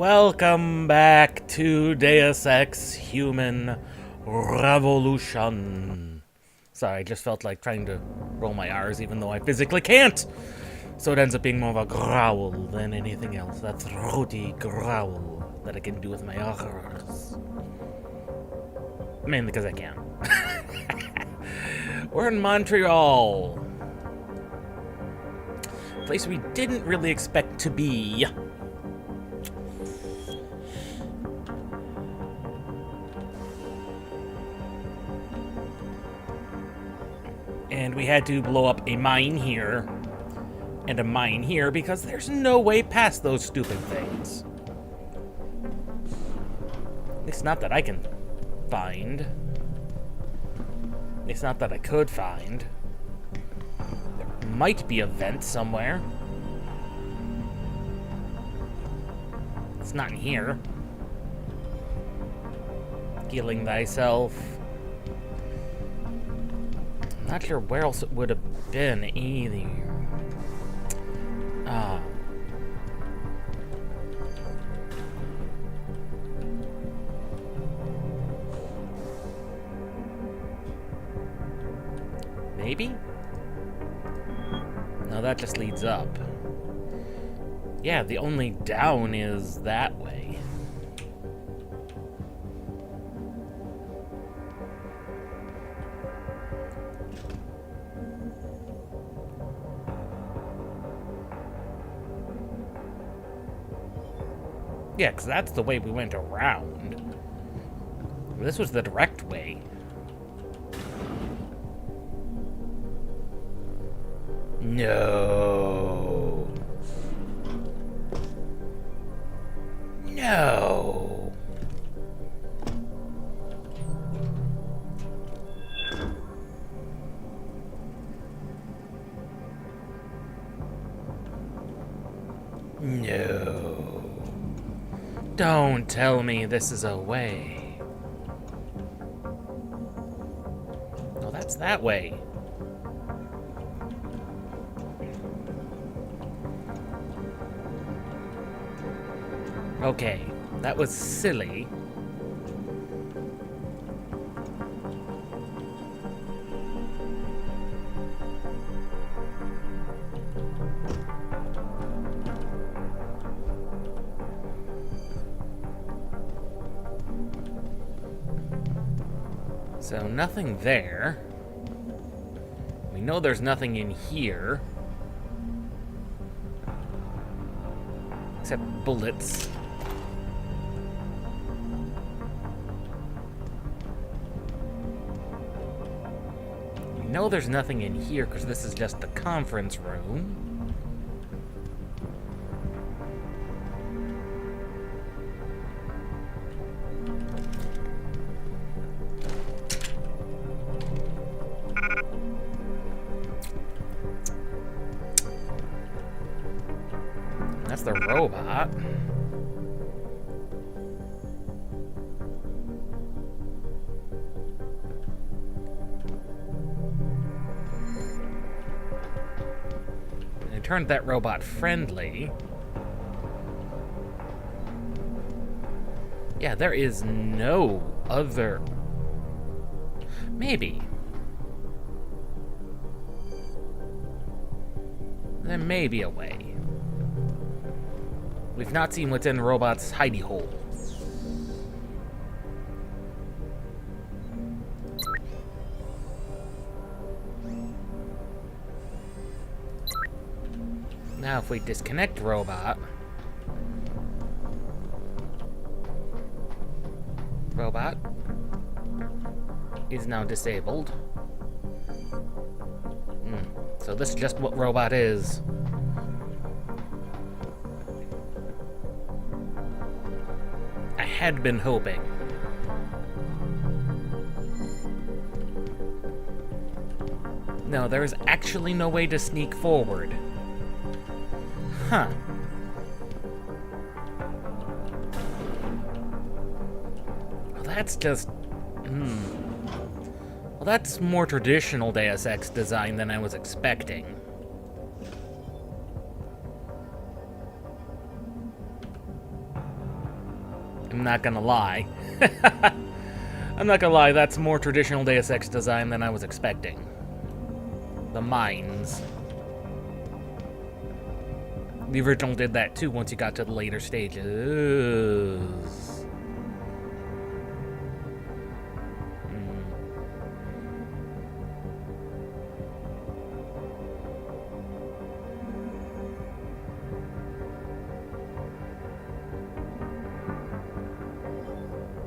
Welcome back to Deus Ex Human Revolution. Sorry, I just felt like trying to roll my R's even though I physically can't. So it ends up being more of a growl than anything else. That throaty growl that I can do with my R's. Mainly because I can. We're in Montreal. A place we didn't really expect to be. And we had to blow up a mine here and a mine here because there's no way past those stupid things. At least not that I can find. At least not that I could find. There might be a vent somewhere. It's not in here. Healing thyself. Not sure where else it would have been either. Maybe? No, that just leads up. Yeah, the only down is that way. Yeah, because that's the way we went around. This was the direct way. No. No. No. Don't tell me this is a way. No, that's that way. Okay, that was silly. So nothing there. We know there's nothing in here. Except bullets. We know there's nothing in here because this is just the conference room. That's the robot. And I turned that robot friendly. Yeah, there is no other... Maybe. There may be a way. We've not seen what's in the robot's hidey hole. Now if we disconnect robot... Robot is now disabled. So this is just what robot is. Had been hoping. No, there is actually no way to sneak forward. Huh. Well, that's just... Well, that's more traditional Deus Ex design than I was expecting. I'm not gonna lie. I'm not gonna lie, that's more traditional Deus Ex design than I was expecting. The mines. The original did that too once you got to the later stages.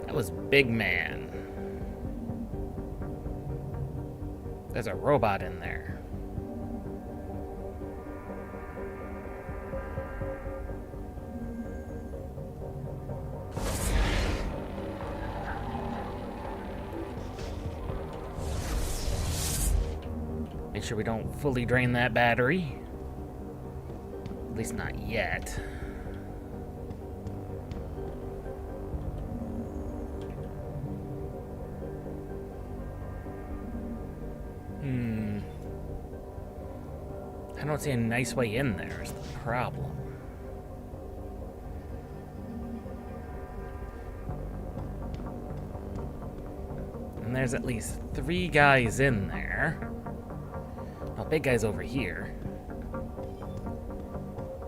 That was Big Man. There's a robot in there. Make sure we don't fully drain that battery. At least not yet. I don't see a nice way in there is the problem. And there's at least 3 guys in there. Oh, big guy's over here.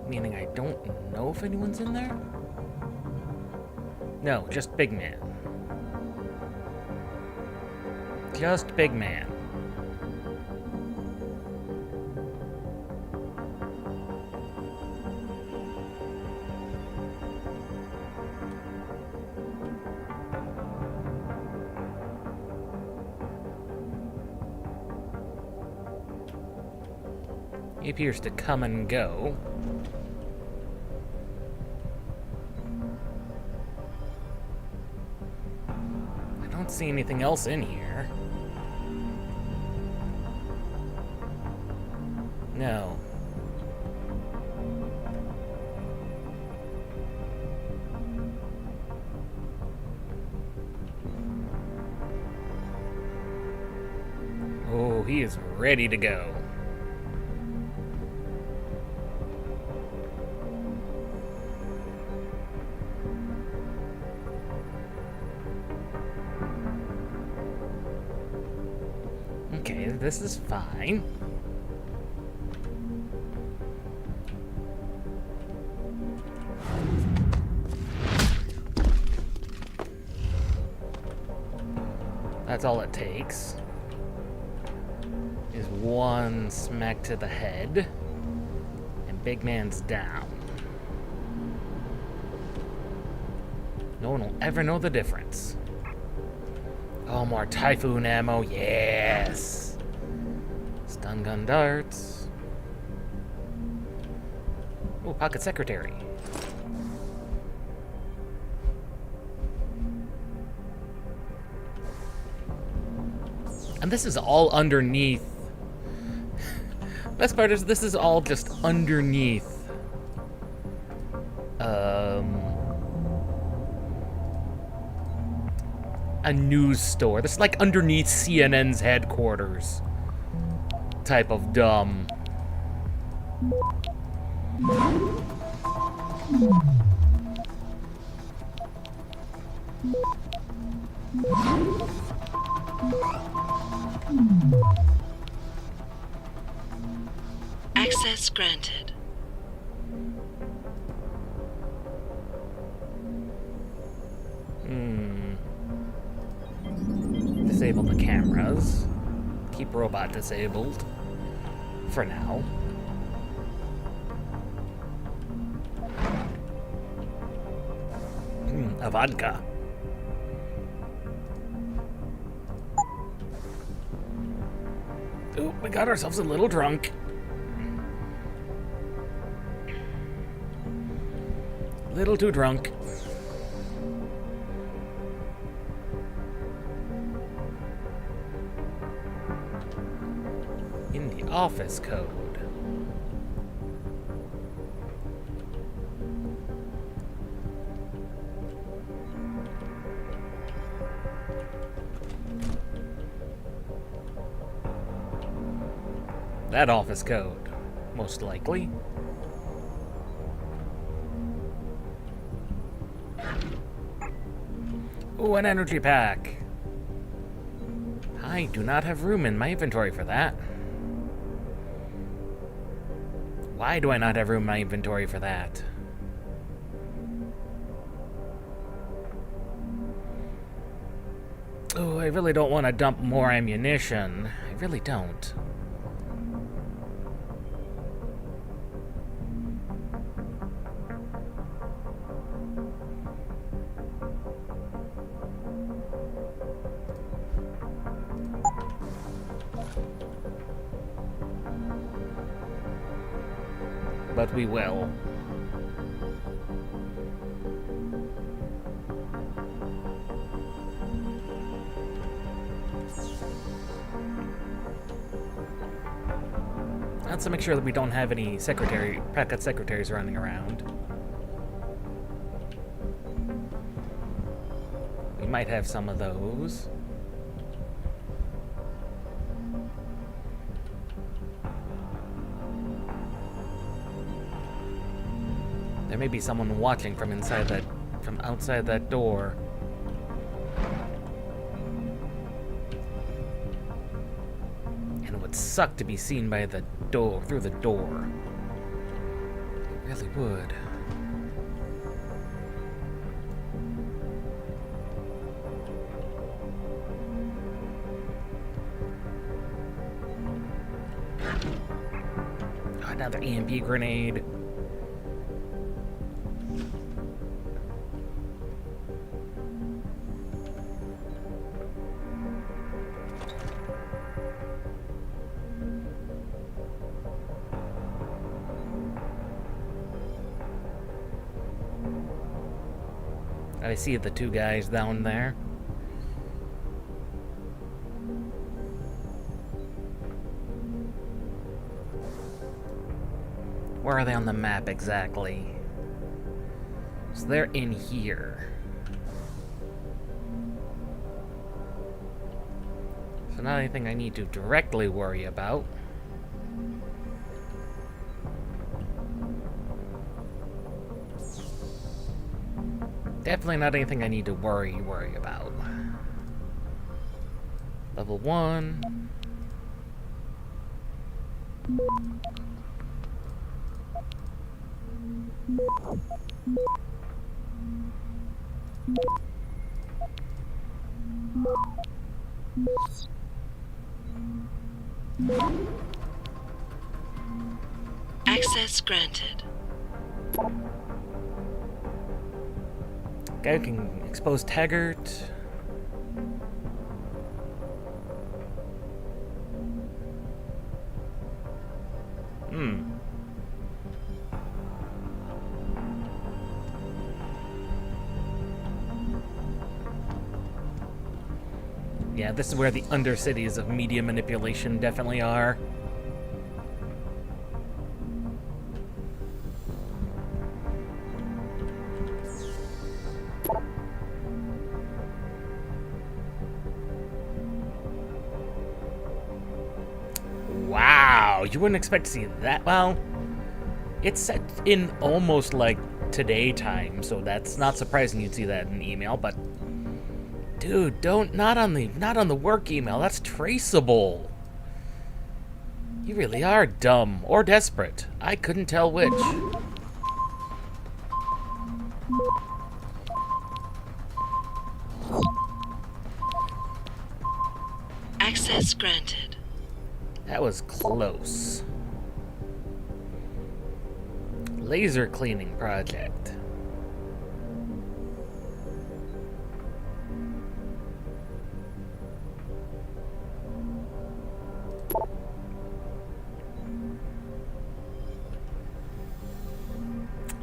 Meaning I don't know if anyone's in there? No, just Big Man. Just Big Man. He appears to come and go. I don't see anything else in here. No. Oh, he is ready to go. Okay, this is fine. That's all it takes. Is one smack to the head, and Big Man's down. No one will ever know the difference. Oh, more Typhoon ammo, yes! Stun gun darts. Oh, pocket secretary. And this is all underneath. Best part is this is all just underneath. A news store. This is like underneath CNN's headquarters. Type of dumb. Access granted. Disable the cameras. Keep robot disabled. For now. A vodka. Ooh, we got ourselves a little drunk. Little too drunk. In the office code. That office code, most likely. Ooh, an energy pack. I do not have room in my inventory for that. Why do I not have room in my inventory for that? Oh, I really don't want to dump more ammunition. I really don't. But we will. Let's make sure that we don't have any packet secretaries running around. We might have some of those. There may be someone watching from outside that door. And it would suck to be seen by the door, through the door. It really would. Oh, another EMP grenade. I see the two guys down there. Where are they on the map exactly? So they're in here. So not anything I need to directly worry about. Definitely not anything I need to worry about. Level 1. Access granted. Guy who can expose Taggart. Yeah, this is where the undercities of media manipulation definitely are. Wow, you wouldn't expect to see that. Well, it's set in almost like today time, so that's not surprising you'd see that in an email, but dude, not on the work email. That's traceable. You really are dumb or desperate. I couldn't tell which. Access granted. That was close. Laser cleaning project.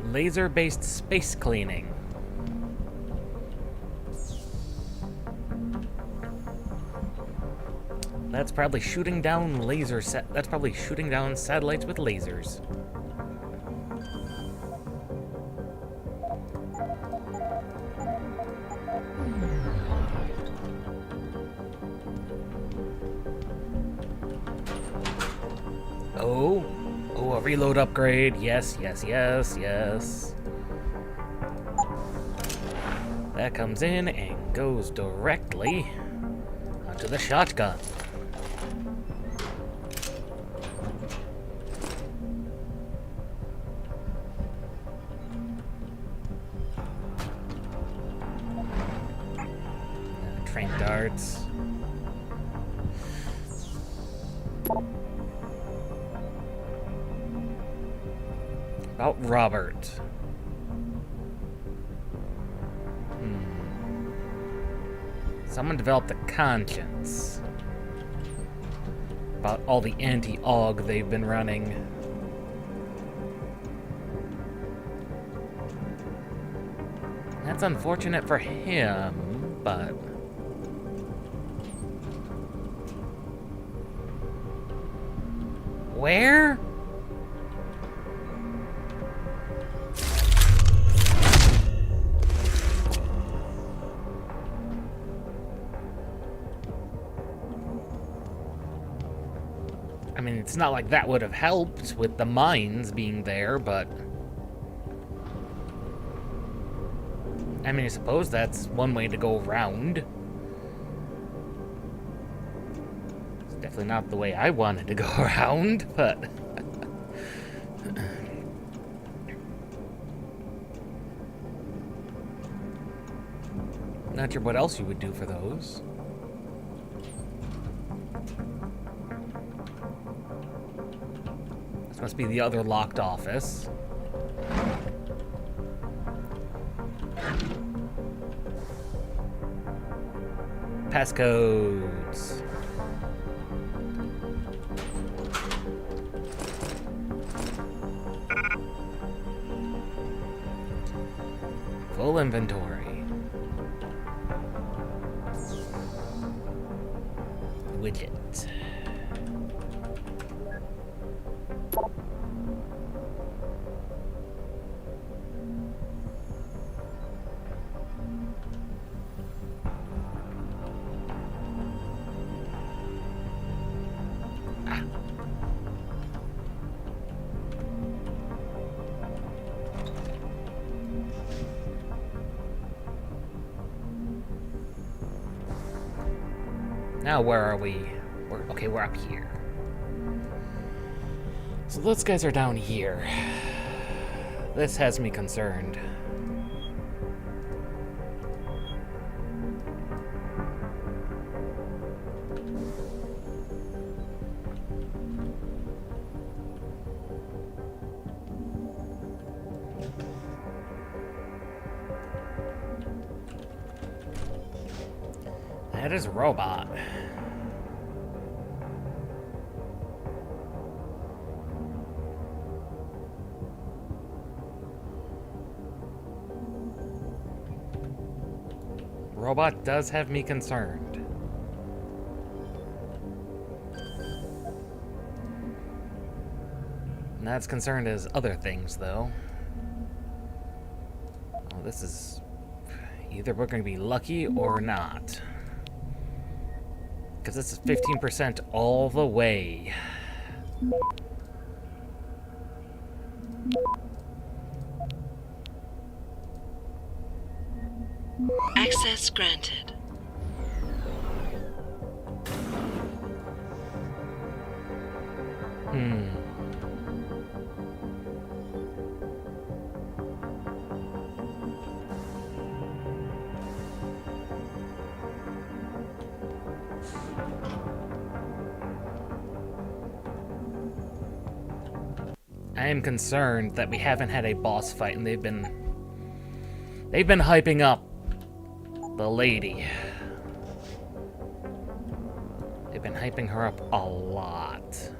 Laser-based space cleaning. That's probably shooting down that's probably shooting down satellites with lasers. Oh, a reload upgrade. Yes, yes, yes, yes. That comes in and goes directly onto the shotgun. Train darts. About Robert. Someone developed a conscience about all the anti-AUG they've been running. That's unfortunate for him, but... Where? I mean, it's not like that would have helped with the mines being there, but... I mean, I suppose that's one way to go around. It's definitely not the way I wanted to go around, but... Not sure what else you would do for those. This must be the other locked office. Passcodes. Full inventory. Widget. Now where are we? Okay, we're up here. So those guys are down here. This has me concerned. That is a robot. Robot does have me concerned. Not as concerned as other things, though. Oh, this is... Either we're going to be lucky or not. Because this is 15% all the way. Access granted. I am concerned that we haven't had a boss fight, and they've been hyping up the lady. They've been hyping her up a lot.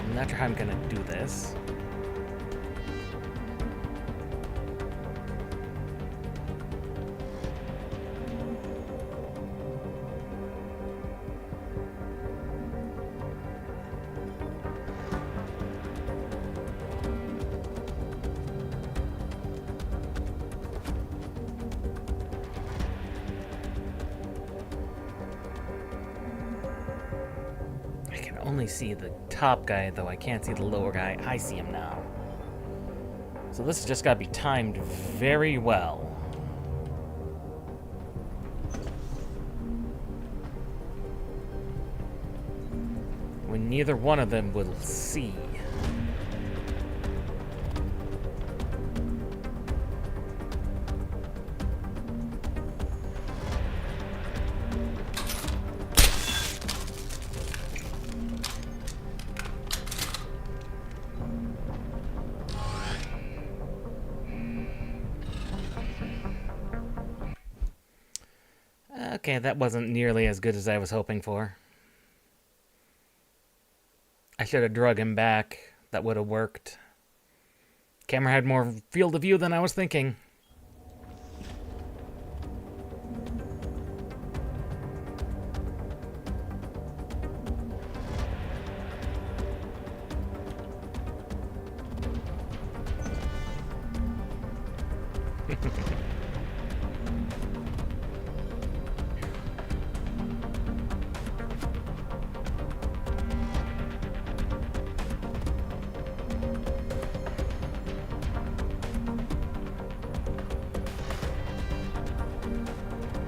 I'm not sure how I'm gonna do this. I can only see the top guy, though. I can't see the lower guy. I see him now. So this has just got to be timed very well. When neither one of them will see. Okay, that wasn't nearly as good as I was hoping for. I should have drug him back. That would have worked. Camera had more field of view than I was thinking.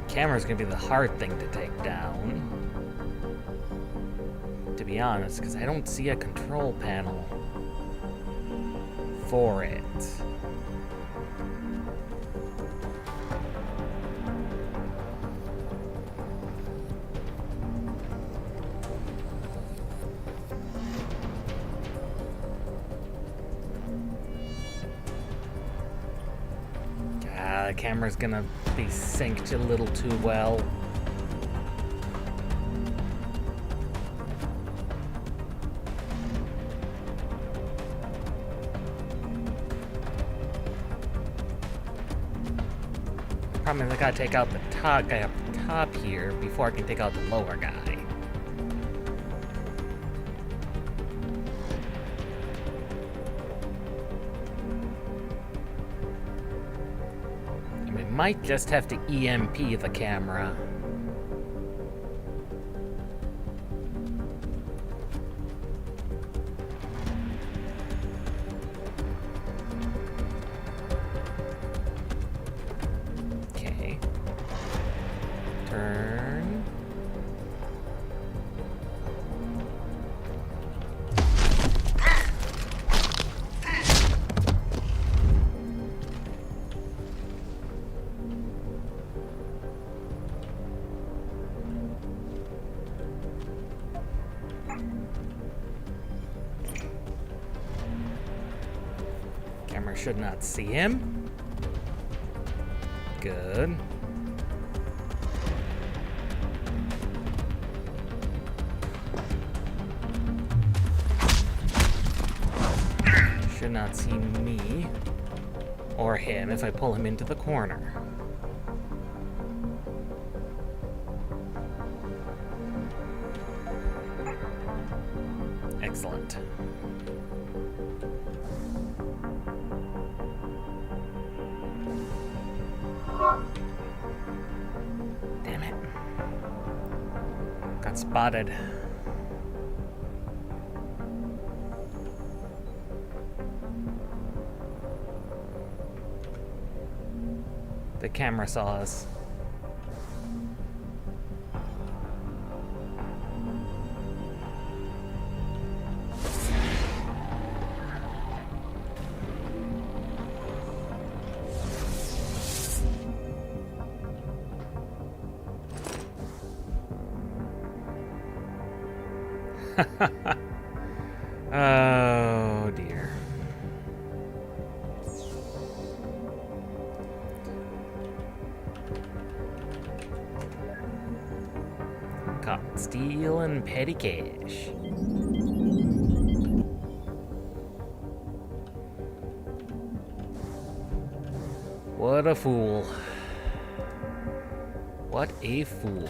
Camera's gonna be the hard thing to take down, to be honest, because I don't see a control panel for it. The camera's gonna be synced a little too well. Problem is I gotta take out the top guy up top here before I can take out the lower guy. Might just have to EMP the camera. Okay. Turn. Camera should not see him. Good. Should not see me or him if I pull him into the corner. Excellent. Damn it. Got spotted. The camera saw us. Oh dear. Caught stealing petty cash. What a fool. What a fool.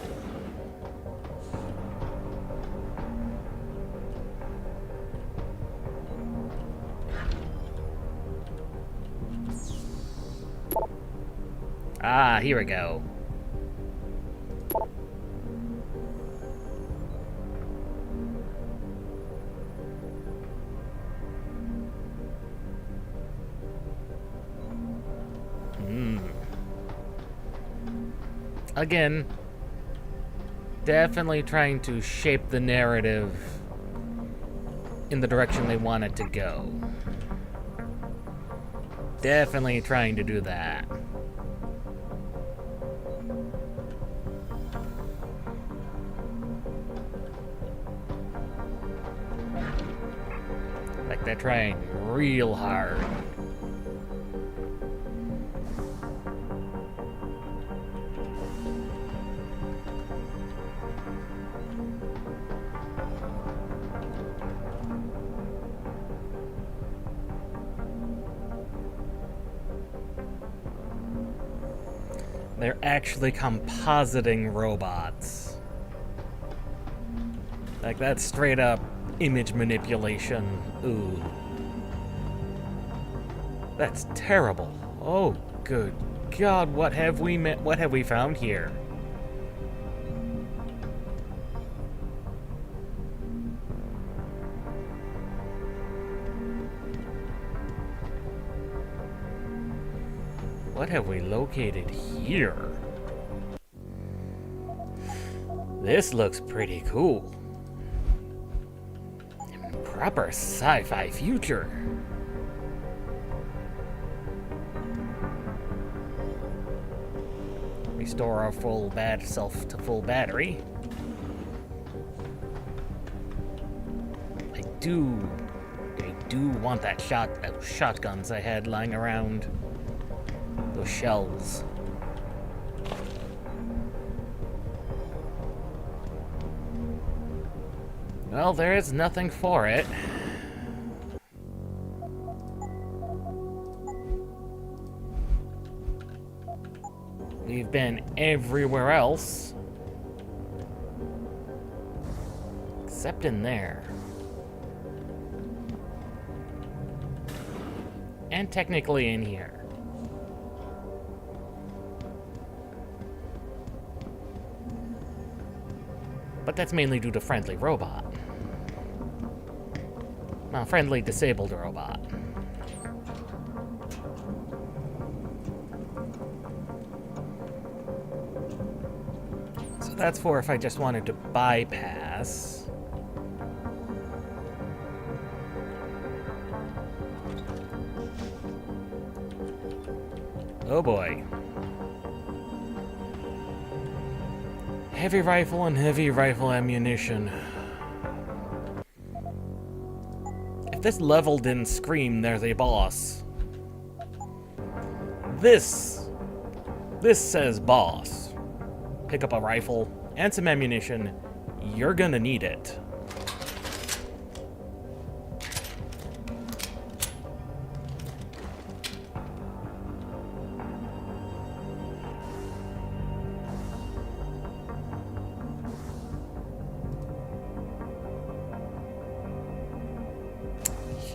Ah, here we go. again, definitely trying to shape the narrative in the direction they want it to go. Definitely trying to do that. Like they're trying real hard. They're actually compositing robots. Like, that's straight up image manipulation. Ooh. That's terrible. Oh, good God, what have we found here? What have we located here? This looks pretty cool. Proper sci-fi future. Restore our full self to full battery. I do want those shotguns I had lying around. Those shells. Well, there is nothing for it. We've been everywhere else. Except in there. And technically in here. But that's mainly due to friendly robot. Well, friendly disabled robot. So that's for if I just wanted to bypass. Oh boy. Heavy rifle and heavy rifle ammunition. If this level didn't scream, there's a boss. This says boss. Pick up a rifle and some ammunition. You're gonna need it.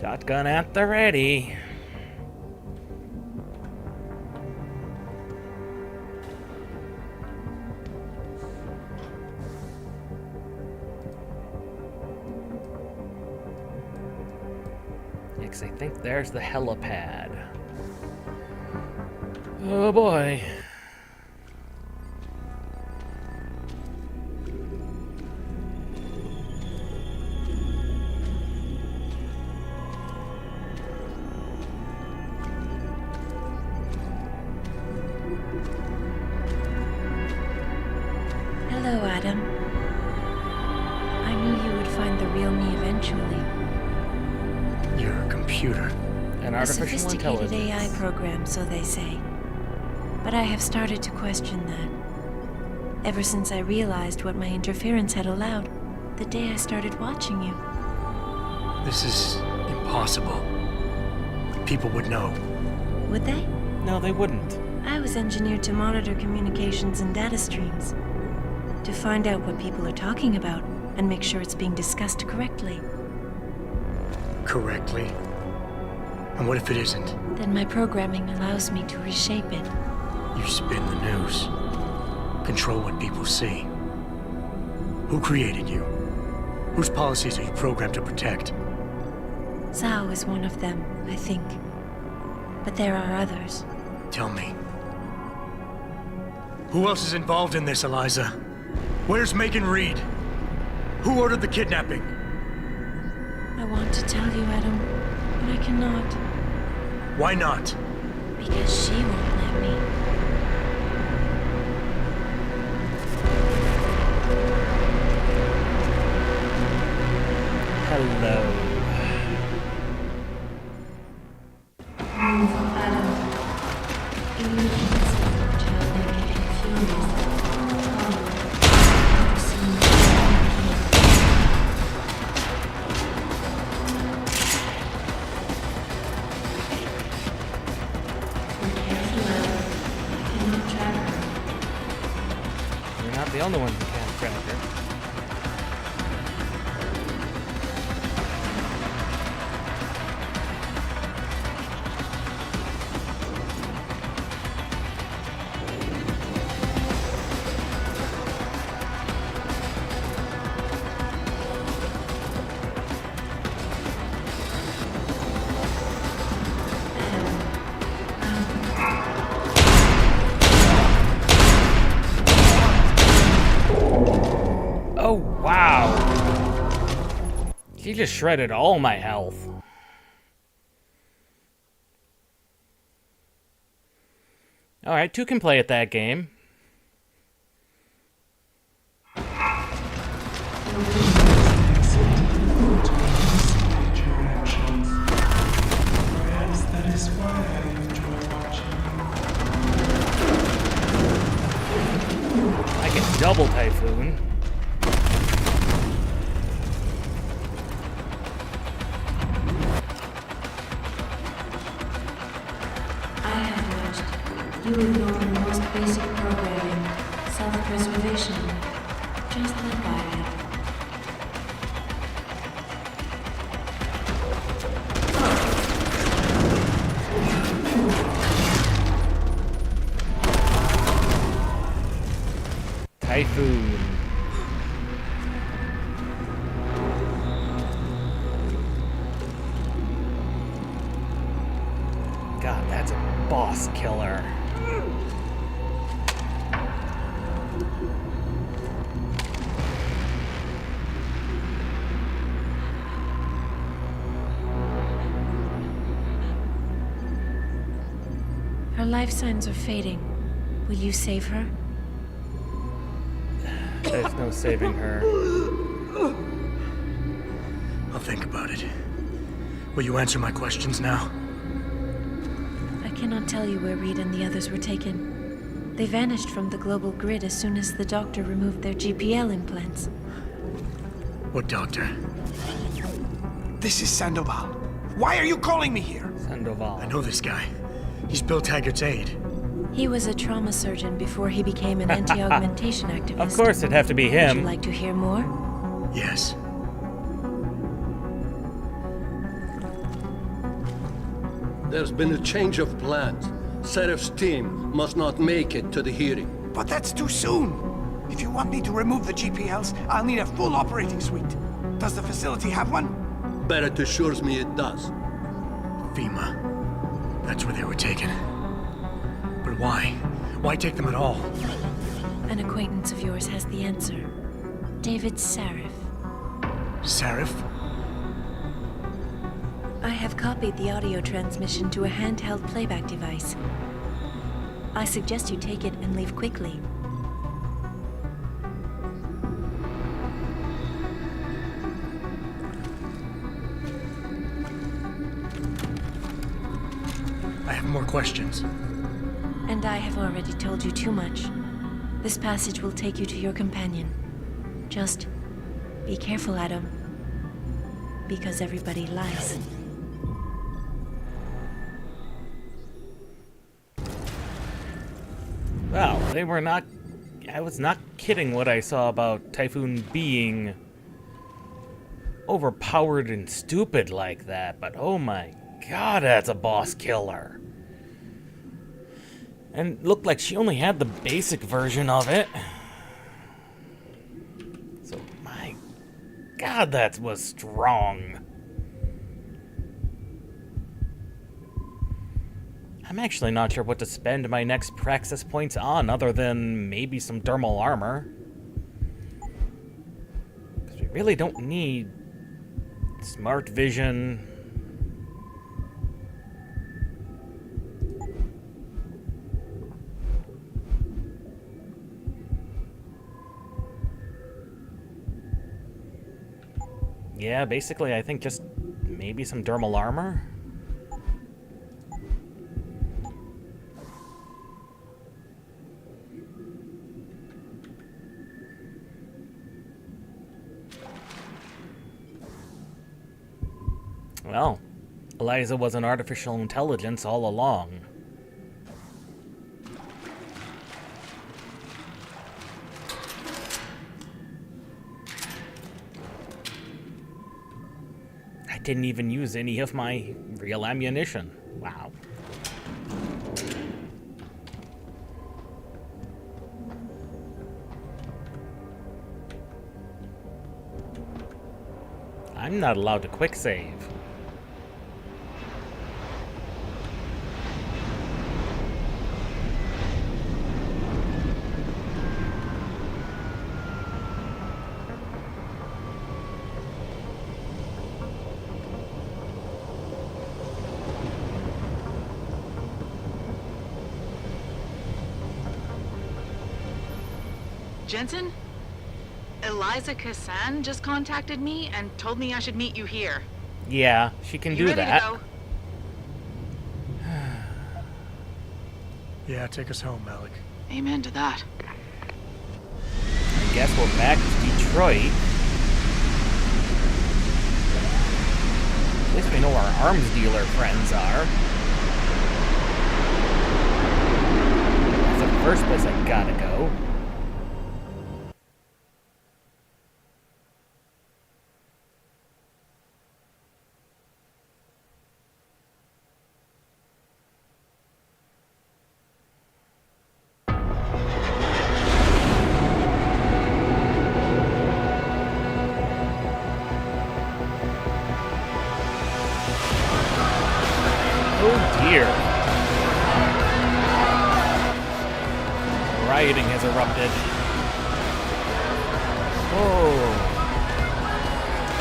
Shotgun at the ready. Because I think there's the helipad. Oh boy. Hello, Adam. I knew you would find the real me eventually. You're a computer. An A artificial sophisticated intelligence. AI program, so they say. But I have started to question that. Ever since I realized what my interference had allowed, the day I started watching you. This is impossible. People would know. Would they? No, they wouldn't. I was engineered to monitor communications and data streams. To find out what people are talking about and make sure it's being discussed correctly. Correctly? And what if it isn't? Then my programming allows me to reshape it. You spin the news. Control what people see. Who created you? Whose policies are you programmed to protect? Zhao is one of them, I think. But there are others. Tell me. Who else is involved in this, Eliza? Where's Megan Reed? Who ordered the kidnapping? I want to tell you, Adam, but I cannot. Why not? Because she won't let me. Hello. You're not the only one who can't track her. Oh, wow. She just shredded all my health. Alright, two can play at that game. I can double Typhoon. I have watched. You ignore the most basic programming, self-preservation, just like I have. Typhoon. God, that's a boss killer. Her life signs are fading. Will you save her? There's no saving her. I'll think about it. Will you answer my questions now? I cannot tell you where Reed and the others were taken. They vanished from the global grid as soon as the doctor removed their GPL implants. What doctor? This is Sandoval. Why are you calling me here? Sandoval. I know this guy. He's Bill Taggart's aide. He was a trauma surgeon before he became an anti-augmentation activist. Of course, it'd have to be Would you him. like to hear more? Yes. There's been a change of plans. Serif's team must not make it to the hearing. But that's too soon. If you want me to remove the GPLs, I'll need a full operating suite. Does the facility have one? Barrett assures me it does. FEMA. That's where they were taken. But why? Why take them at all? An acquaintance of yours has the answer. David Sarif. Sarif? I have copied the audio transmission to a handheld playback device. I suggest you take it and leave quickly. I have more questions. And I have already told you too much. This passage will take you to your companion. Just be careful, Adam. Because everybody lies. Well, they were not... I was not kidding what I saw about Typhoon being overpowered and stupid like that, but oh my god, that's a boss killer. And it looked like she only had the basic version of it. So, my god, that was strong. I'm actually not sure what to spend my next praxis points on, other than maybe some thermal armor. Because we really don't need smart vision. Yeah, basically I think just maybe some thermal armor. Well, Eliza was an artificial intelligence all along. I didn't even use any of my real ammunition. Wow. I'm not allowed to quick save. Jensen? Eliza Kassan just contacted me and told me I should meet you here. Yeah, she can do You ready that. to go? Yeah, take us home, Malik. Amen to that. I guess we're back to Detroit. At least we know where our arms dealer friends are. That's the first place I gotta go. Oh dear. Rioting has erupted. Oh.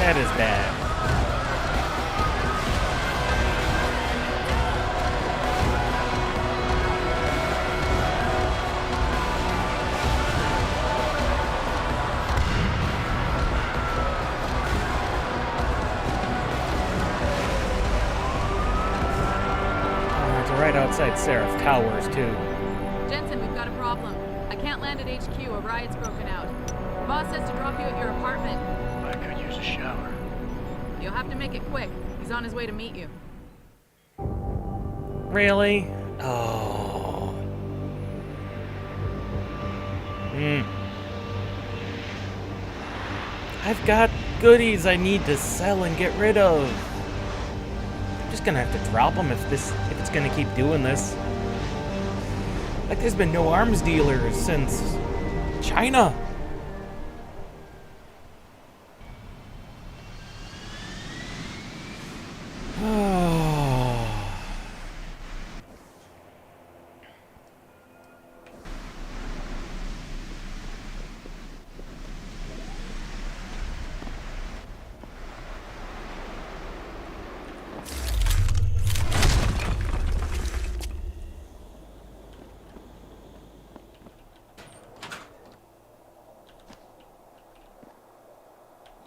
That is bad. Right outside Seraph Towers, too. Jensen, we've got a problem. I can't land at HQ. A riot's broken out. The boss says to drop you at your apartment. I could use a shower. You'll have to make it quick. He's on his way to meet you. Really? Oh. I've got goodies I need to sell and get rid of. I'm just gonna have to drop them if it's gonna keep doing this. Like, there's been no arms dealers since China.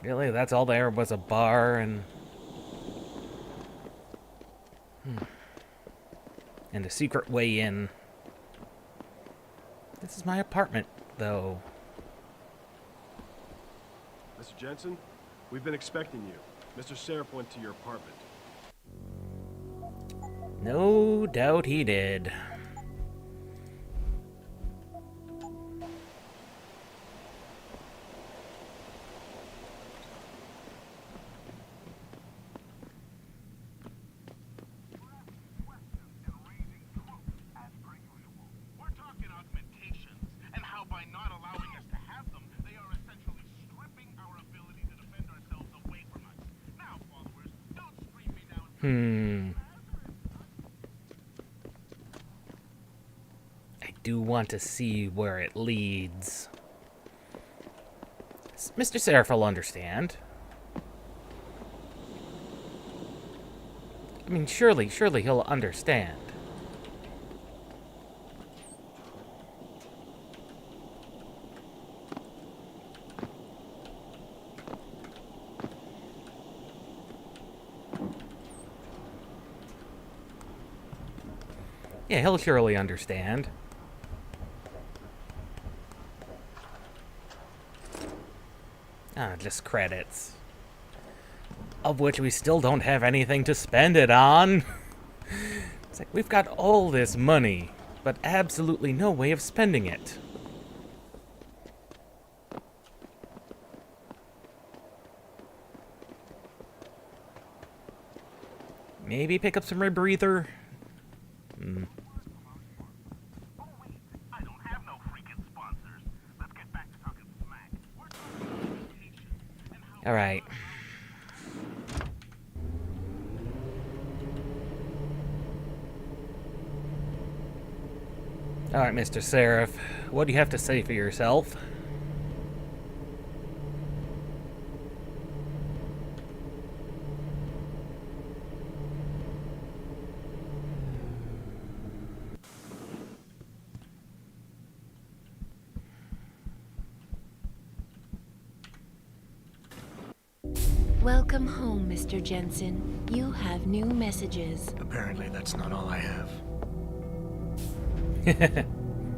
Really? That's all there was, a bar and... And a secret way in. This is my apartment, though. Mr. Jensen, we've been expecting you. Mr. Seraph went to your apartment. No doubt he did. do want to see where it leads. Mr. Seraph will understand. I mean, surely he'll understand. Yeah, he'll surely understand. Ah, just credits. Of which we still don't have anything to spend it on. It's like, we've got all this money, but absolutely no way of spending it. Maybe pick up some rebreather? Alright. Alright, Mr. Seraph. What do you have to say for yourself? Welcome home, Mr. Jensen. You have new messages. Apparently, that's not all I have.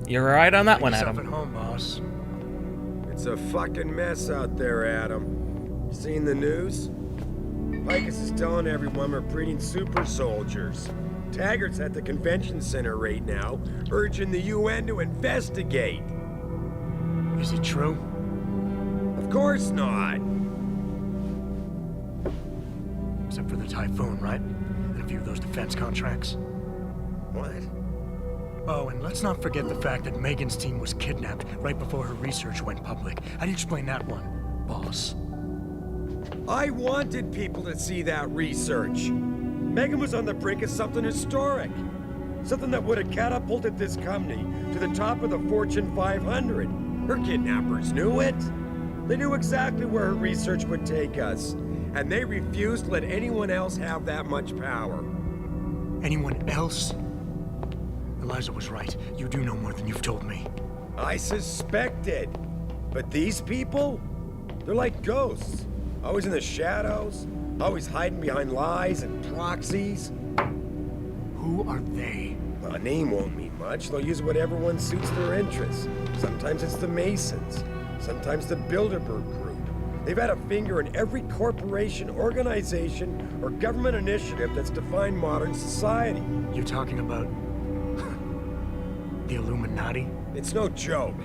You're right on that one, Make yourself Adam. at home, boss. It's a fucking mess out there, Adam. Seen the news? Picus is telling everyone we're breeding super soldiers. Taggart's at the convention center right now, urging the UN to investigate. Is it true? Of course not. Except for the Typhoon, right? And a few of those defense contracts. What? Oh, and let's not forget the fact that Megan's team was kidnapped right before her research went public. How do you explain that one, boss? I wanted people to see that research. Megan was on the brink of something historic. Something that would have catapulted this company to the top of the Fortune 500. Her kidnappers knew it. They knew exactly where her research would take us. And they refused to let anyone else have that much power. Anyone else? Eliza was right. You do know more than you've told me. I suspected. But these people? They're like ghosts. Always in the shadows. Always hiding behind lies and proxies. Who are they? Well, a name won't mean much. They'll use whatever one suits their interests. Sometimes it's the Masons. Sometimes the Bilderberg Group. They've had a finger in every corporation, organization, or government initiative that's defined modern society. You're talking about... the Illuminati? It's no joke.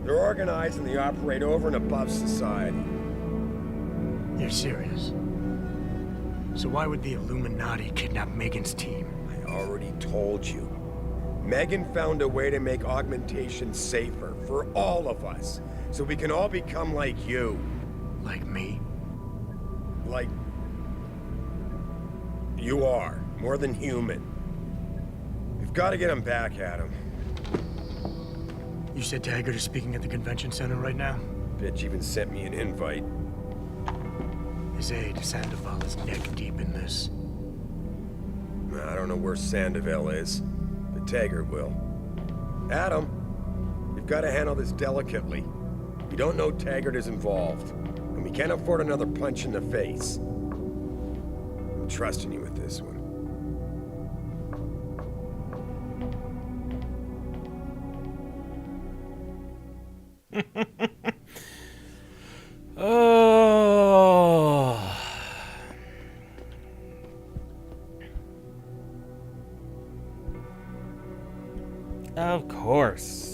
They're organized and they operate over and above society. You're serious? So why would the Illuminati kidnap Megan's team? I already told you. Megan found a way to make augmentation safer for all of us, so we can all become like you. Like me? Like... you are. More than human. We've got to get him back, Adam. You said Taggart is speaking at the convention center right now? Bitch even sent me an invite. His aide, Sandoval, is neck deep in this. I don't know where Sandoval is, but Taggart will. Adam, we've got to handle this delicately. We don't know Taggart is involved, and we can't afford another punch in the face. I'm trusting you with this one. Oh. Of course.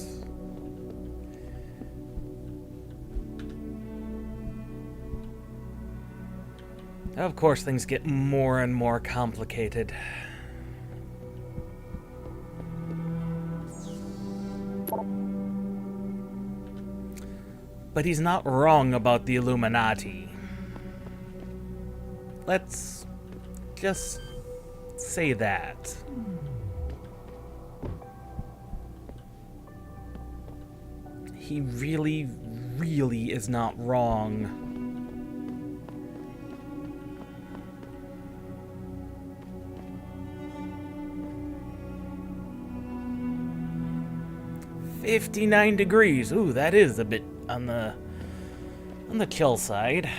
Of course, things get more and more complicated. But he's not wrong about the Illuminati. Let's just say that. He really, really is not wrong. $59. Ooh, that is a bit on the chill side.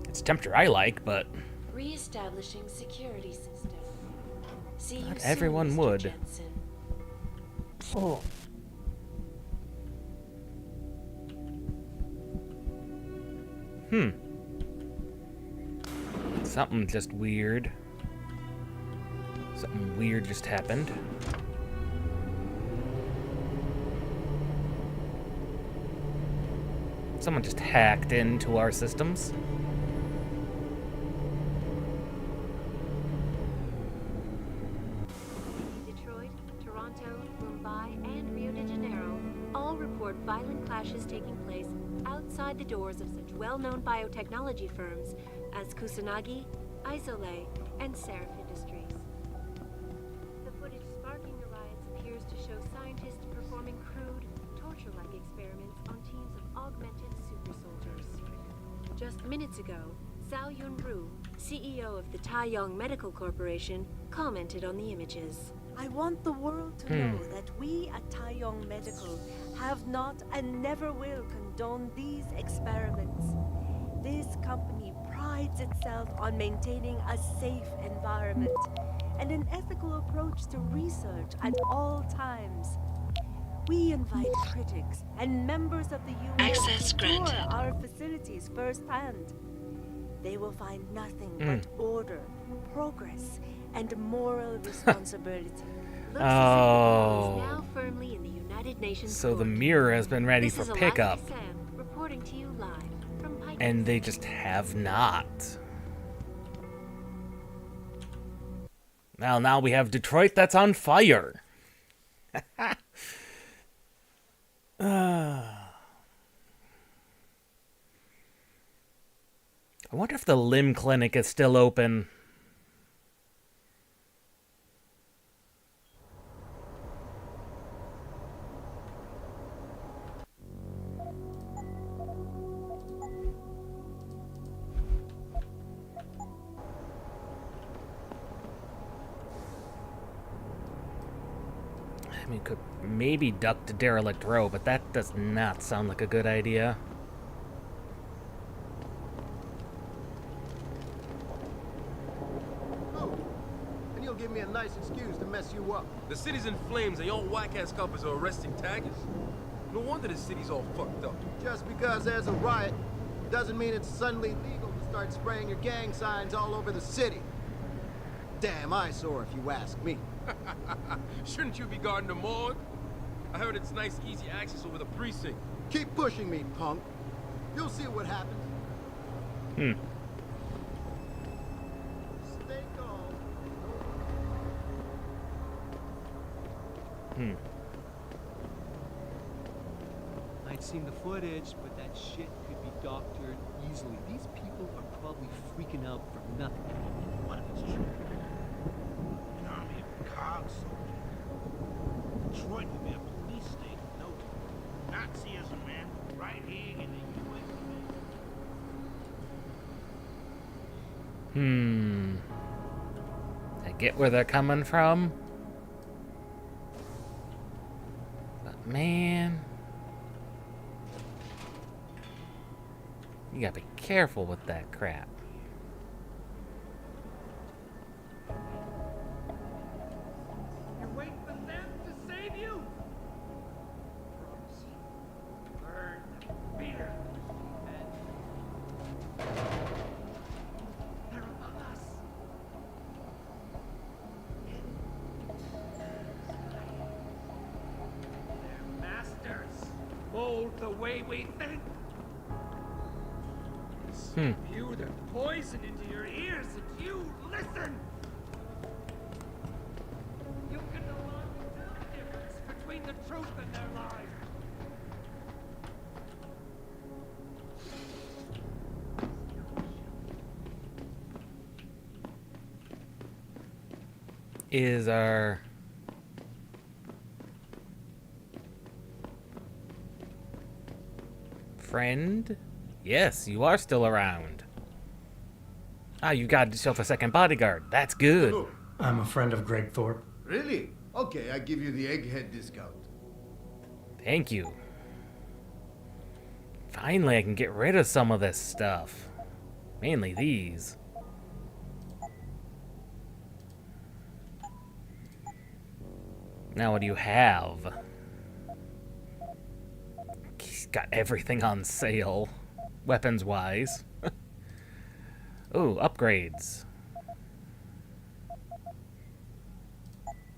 It's a temperature I like, but Re-establishing security system. See you not soon, everyone Mr. would. Jensen. Oh. Something just weird. Something weird just happened. Someone just hacked into our systems. Detroit, Toronto, Mumbai, and Rio de Janeiro all report violent clashes taking place outside the doors of such well-known biotechnology firms as Kusanagi, Isole, and Seraph Industries. The footage sparking the riots appears to show scientists performing crude, torture-like experiments on teams of augmented super soldiers. Just minutes ago, Zhao Yunru, CEO of the Taiyong Medical Corporation, commented on the images. I want the world to know that we at Taiyong Medical have not and never will condone these experiments. This company prides itself on maintaining a safe environment and an ethical approach to research at all times. We invite critics and members of the UN Access to tour granted. our facilities firsthand. They will find nothing but order, progress, and moral responsibility. Looks as if the ball is now firmly in the United Nations So the court. mirror has been ready This for is Eliza pickup, Sam reporting to you live from Pike. and they just have not. Well, now we have Detroit that's on fire. I wonder if the limb clinic is still open. I mean, could maybe duck to Derelict Row, but that does not sound like a good idea. And you'll give me a nice excuse to mess you up. The city's in flames and your whack-ass coppers are arresting taggers. No wonder the city's all fucked up. Just because there's a riot doesn't mean it's suddenly legal to start spraying your gang signs all over the city. Damn eyesore if you ask me. Shouldn't you be guarding the morgue? I heard it's nice, easy access over the precinct. Keep pushing me, punk. You'll see what happens. Stay calm. I'd seen the footage, but that shit could be doctored easily. These people are probably freaking out for nothing. What if it's true? An army of cog soldiers. Detroit will be a police state in no time. Nazism, man. Right here in the U.S. I get where they're coming from. But man, you gotta be careful with that crap. You wait for them to save you? Burn the beer. They're among us. They're masters. Mold the way we think. Spew the poison into your ears if you listen. You can no longer tell the difference between the truth and their lies. Is our Friend? Yes, you are still around. Ah, you got yourself a second bodyguard. That's good. I'm a friend of Greg Thorpe. Really? Okay, I give you the egghead discount. Thank you. Finally, I can get rid of some of this stuff. Mainly these. Now, what do you have? He's got everything on sale, weapons-wise. Oh, upgrades.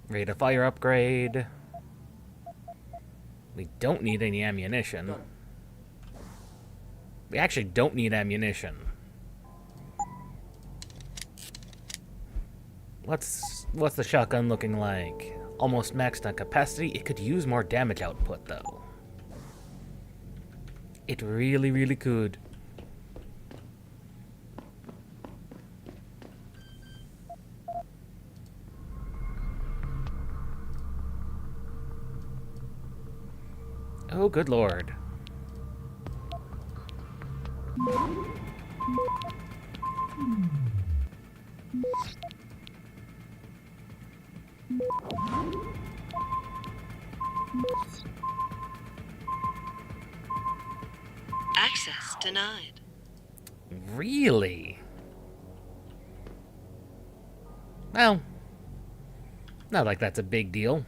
Rate of fire upgrade. We don't need any ammunition. We actually don't need ammunition. What's the shotgun looking like? Almost maxed on capacity. It could use more damage output, though. It really, really could. Oh, good lord. Access denied. Really? Well, not like that's a big deal.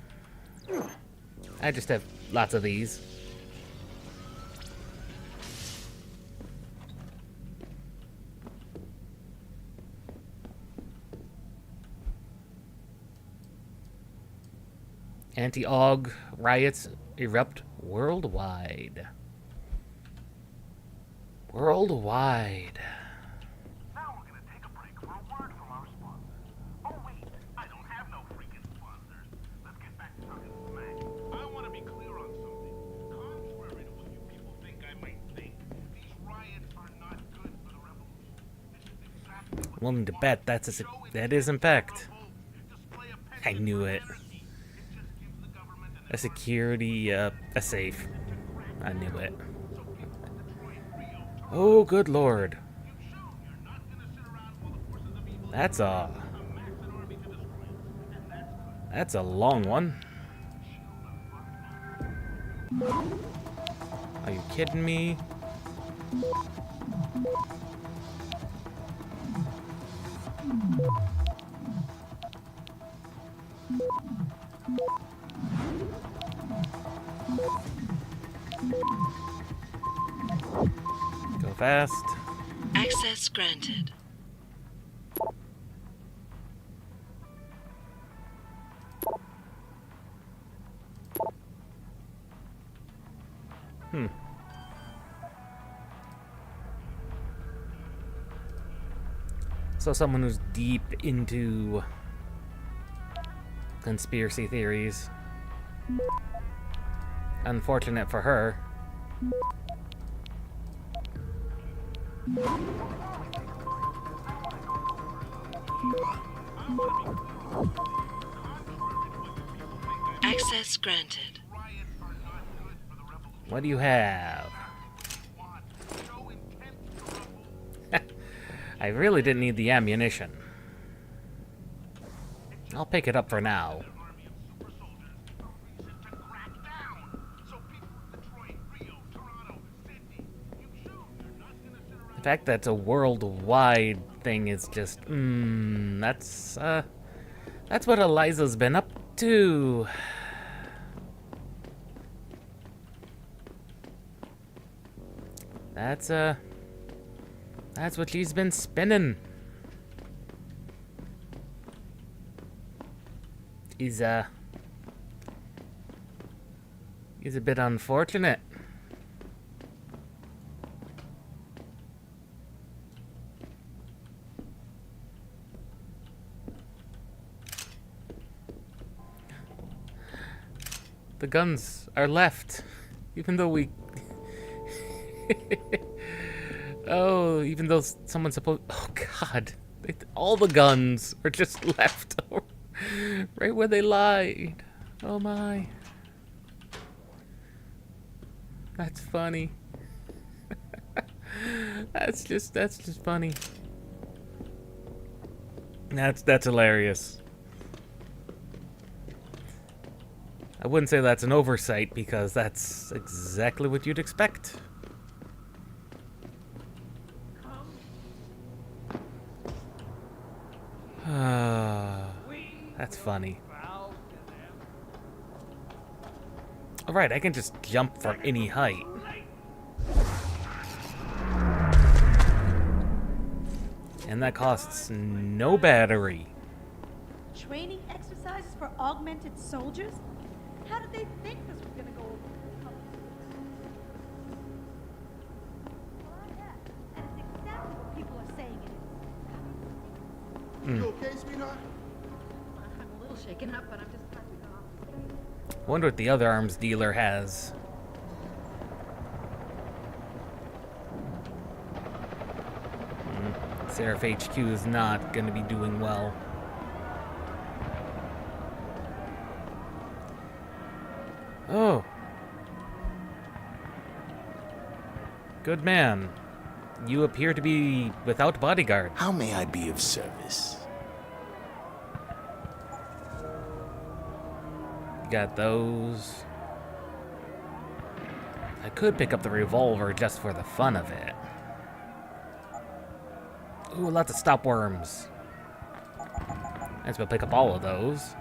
I just have lots of these. Anti-AUG riots erupt worldwide. Worldwide. Now we're gonna take a break for a word from our sponsor. Oh wait, I don't have no freaking sponsors. Let's get back to talking smack. I want to be clear on something. Contrary to what you people think I might think, these riots are not good for the revolution. This is exactly I'm willing to bet that is in fact. I knew it. A security, a safe. I knew it. Oh, good lord. That's a long one. Are you kidding me? Go fast. Access granted. So someone who's deep into conspiracy theories. Unfortunate for her. Access granted. What do you have? I really didn't need the ammunition. I'll pick it up for now. The fact that it's a worldwide thing is just, that's what Eliza's been up to. That's what she's been spinning. Is a bit unfortunate. The guns are left, even though we... Oh, even though someone's supposed... Oh, God. All the guns are just left right where they lied. Oh, my. That's funny. That's just funny. That's hilarious. I wouldn't say that's an oversight because that's exactly what you'd expect. That's funny. Alright, I can just jump from any height. And that costs no battery. Training exercises for augmented soldiers? How did they think this was gonna go over? Well, yeah, and it's exactly what people are saying it is. You okay, sweetheart? I'm a little shaken up, but I'm just passing off. Wonder what the other arms dealer has. Seraph HQ is not going to be doing well. Oh. Good man. You appear to be without bodyguard. How may I be of service? You got those. I could pick up the revolver just for the fun of it. Ooh, lots of stop worms. I just pick up all of those.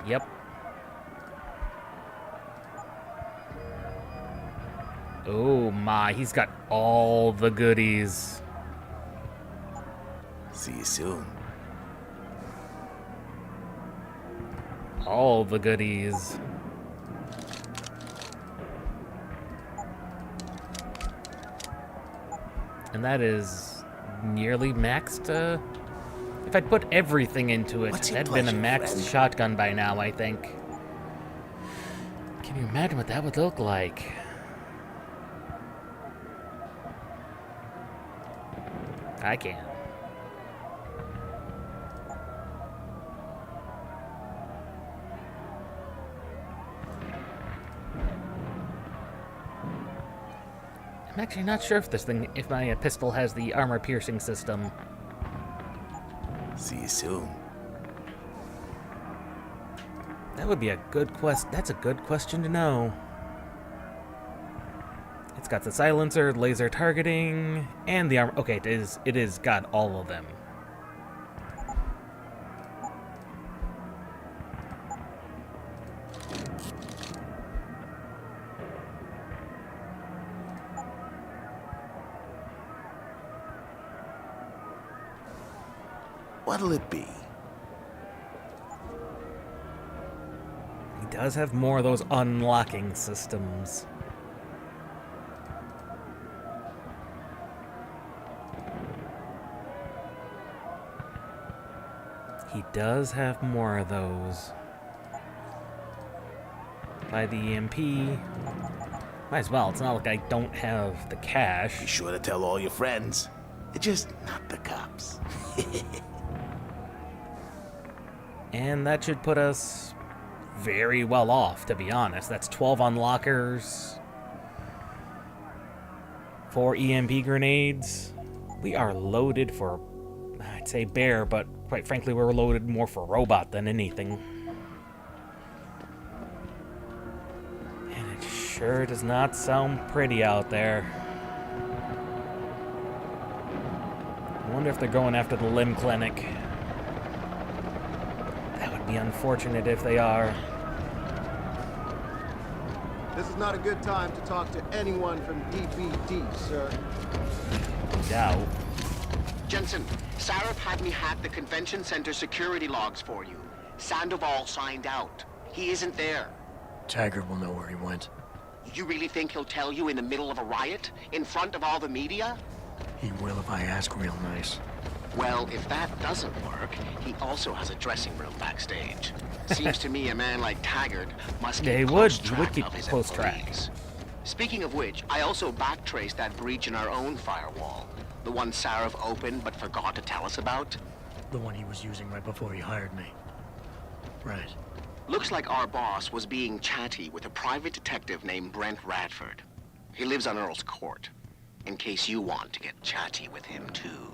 Yep. Oh my, he's got all the goodies. See you soon. All the goodies. And that is nearly maxed. If I'd put everything into it, that'd been a maxed shotgun by now, I think. Can you imagine what that would look like? I can. I'm actually not sure if my pistol has the armor-piercing system. See you soon. That would be a good That's a good question to know. It's got the silencer, laser targeting, and the armor. Okay, it is got all of them. What'll it be? He does have more of those unlocking systems. He does have more of those. By the EMP. Might as well, it's not like I don't have the cash. Be sure to tell all your friends. Just not the cops. And that should put us very well off, to be honest. That's 12 unlockers. 4 EMP grenades. We are loaded for, I'd say bear, but quite frankly, we're loaded more for robot than anything. And it sure does not sound pretty out there. I wonder if they're going after the limb clinic. That would be unfortunate if they are. This is not a good time to talk to anyone from DPD, sir. Doubt. Jensen, Sarah had me hack the convention center security logs for you. Sandoval signed out. He isn't there. Taggart will know where he went. You really think he'll tell you in the middle of a riot? In front of all the media? He will if I ask real nice. Well, if that doesn't work, he also has a dressing room backstage. Seems to me a man like Taggart must keep close track of his employees. Speaking of which, I also backtraced that breach in our own firewall. The one Sarah opened but forgot to tell us about. The one he was using right before he hired me. Right. Looks like our boss was being chatty with a private detective named Brent Radford. He lives on Earl's Court, in case you want to get chatty with him, too.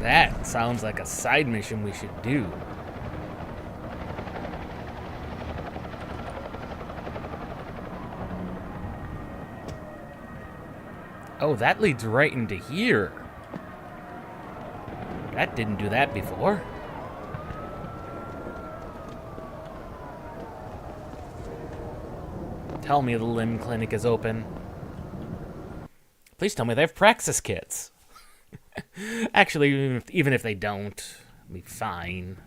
That sounds like a side mission we should do. Oh, that leads right into here. That didn't do that before. Tell me the limb clinic is open. Please tell me they have praxis kits. Actually, even if they don't, it'll be fine.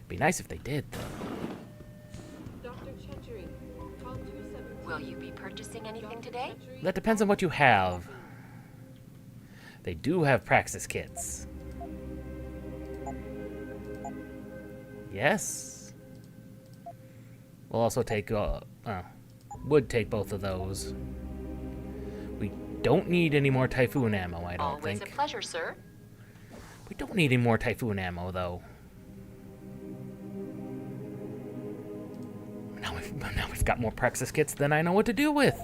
Be nice if they did, though. Will you be purchasing anything today? That depends on what you have. They do have praxis kits. Yes. We'll also take, would take both of those. We don't need any more Typhoon ammo, I don't think. Always a pleasure, sir. We don't need any more Typhoon ammo, though. Now we've got more praxis kits than I know what to do with.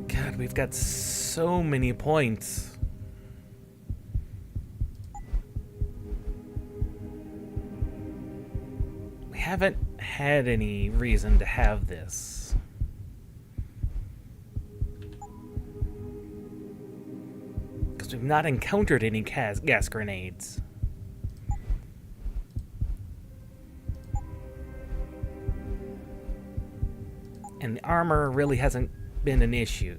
God, we've got so many points. We haven't had any reason to have this. Because we've not encountered any gas grenades. And the armor really hasn't been an issue.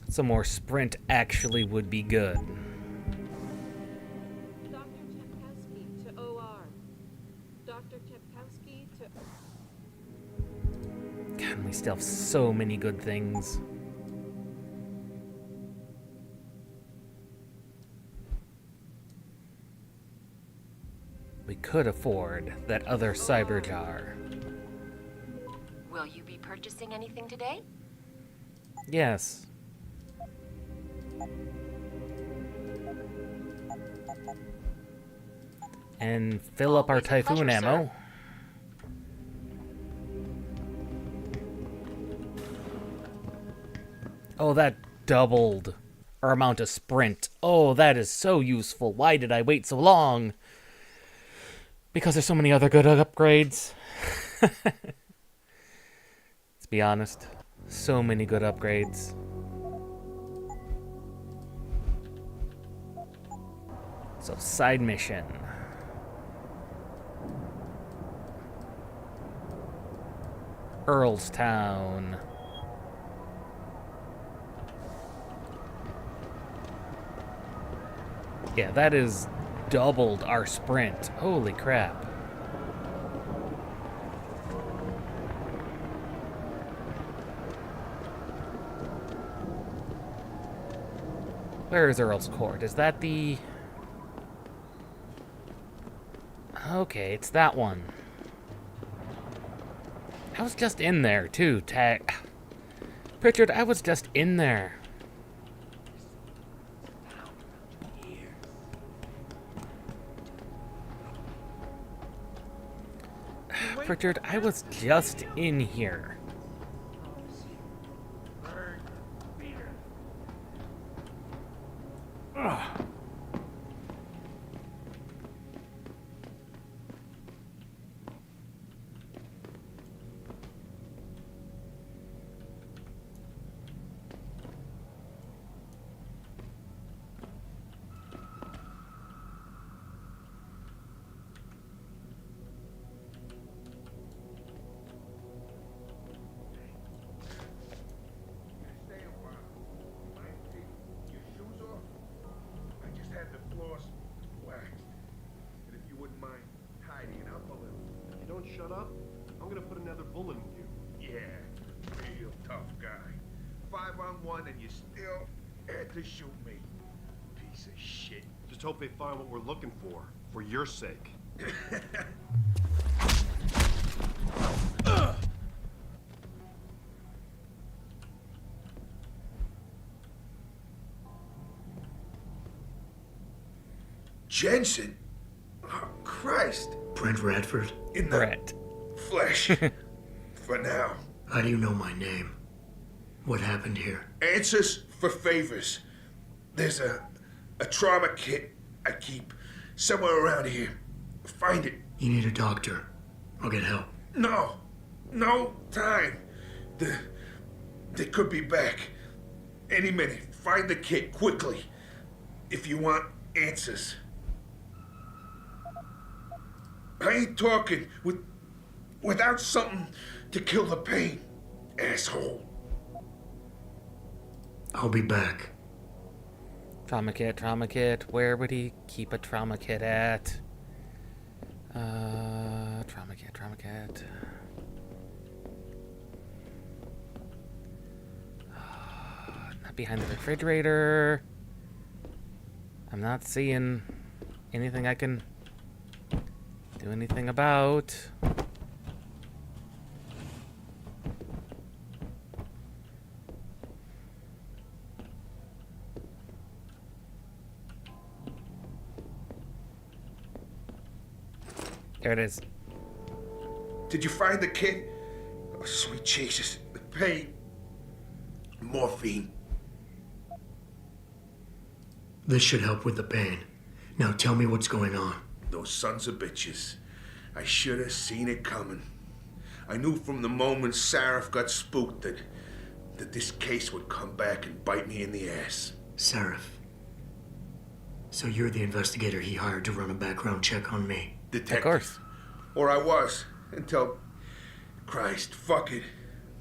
Some more sprint actually would be good. Dr. Chepkowski to OR. Dr. Chepkowski to... God, we still have so many good things. We could afford that other cyber jar. Will you be purchasing anything today? Yes. And fill up our Typhoon ammo. Oh, that doubled our amount of sprint. Oh, that is so useful. Why did I wait so long? Because there's so many other good upgrades. Let's be honest. So many good upgrades. So, side mission. Earlstown. Yeah, that is doubled our sprint. Holy crap. Where is Earl's Court? Is that the... Okay, it's that one. I was just in there, too, Pritchard, I was just in there. Pritchard, I was just in here. Ugh. Shut up. I'm gonna put another bullet in you. Yeah, real tough guy. 5-on-1 and you still had to shoot me. Piece of shit. Just hope they find what we're looking for your sake. Jensen? Oh, Christ. Brent Radford? In the flesh. For now. How do you know my name? What happened here? Answers for favors. There's a trauma kit I keep somewhere around here. Find it. You need a doctor. I'll get help. No time. They could be back any minute. Find the kit quickly if you want answers. I ain't talking without something to kill the pain, asshole. I'll be back. Trauma kit. Where would he keep a trauma kit at? Trauma kit. Not behind the refrigerator. I'm not seeing anything I can do anything about. There it is. Did you find the kid? Oh, sweet Jesus. The pain. Morphine. This should help with the pain. Now tell me what's going on. Those sons of bitches. I should have seen it coming. I knew from the moment Sarif got spooked that this case would come back and bite me in the ass. Sarif. So you're the investigator he hired to run a background check on me? Detective. Of course. Or I was, until... Christ, fuck it.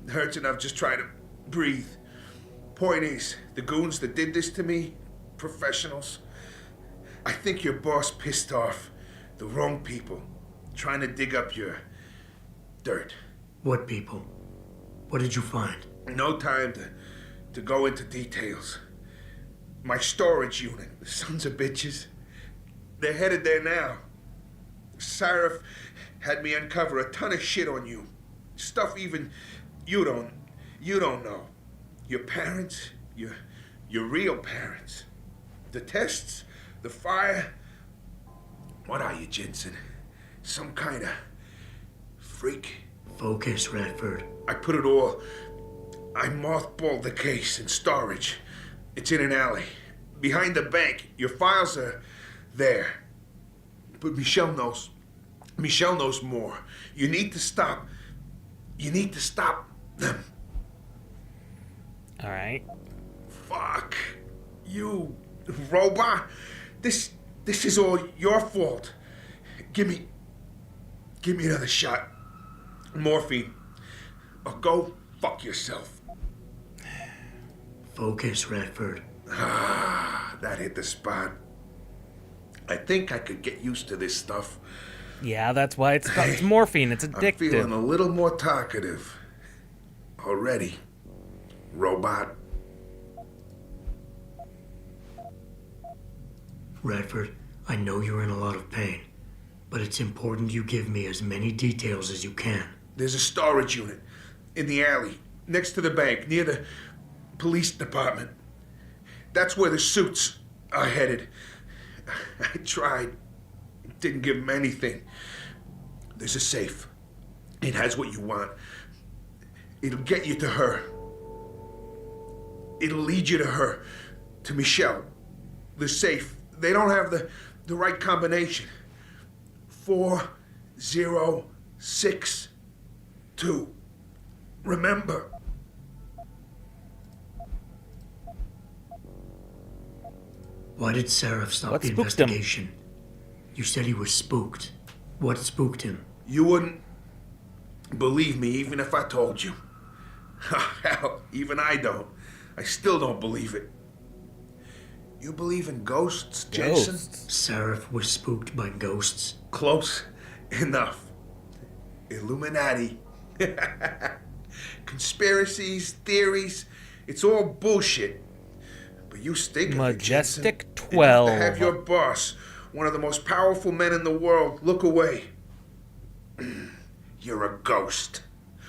It hurts enough just trying to breathe. Point is, the goons that did this to me, professionals, I think your boss pissed off the wrong people, trying to dig up your dirt. What people? What did you find? No time to go into details. My storage unit, the sons of bitches, they're headed there now. Sarif had me uncover a ton of shit on you. Stuff even you don't know. Your parents, your real parents. The tests, the fire. What are you, Jensen? Some kind of freak? Focus, Radford. I mothballed the case in storage. It's in an alley. Behind the bank. Your files are there. But Michelle knows. Michelle knows more. You need to stop them. All right. Fuck. You robot. This is all your fault. Give me another shot. Morphine. Or go fuck yourself. Focus, Radford. Ah, that hit the spot. I think I could get used to this stuff. Yeah, that's why it's morphine. It's addictive. I'm feeling a little more talkative. Already. Robot. Radford, I know you're in a lot of pain, but it's important you give me as many details as you can. There's a storage unit in the alley, next to the bank, near the police department. That's where the suits are headed. I tried. Didn't give them anything. There's a safe. It has what you want. It'll get you to her. It'll lead you to her. To Michelle. The safe. They don't have the right combination. 4062. Remember. Why did Sarif stop the investigation? You said he was spooked. What spooked him? You wouldn't believe me even if I told you. Hell, even I don't. I still don't believe it. You believe in ghosts, Jensen? Sarif was spooked by ghosts. Close enough. Illuminati. Conspiracies, theories, it's all bullshit. But you stink. Majestic Enough 12. to have your boss one of the most powerful men in the world, look away. You're a ghost.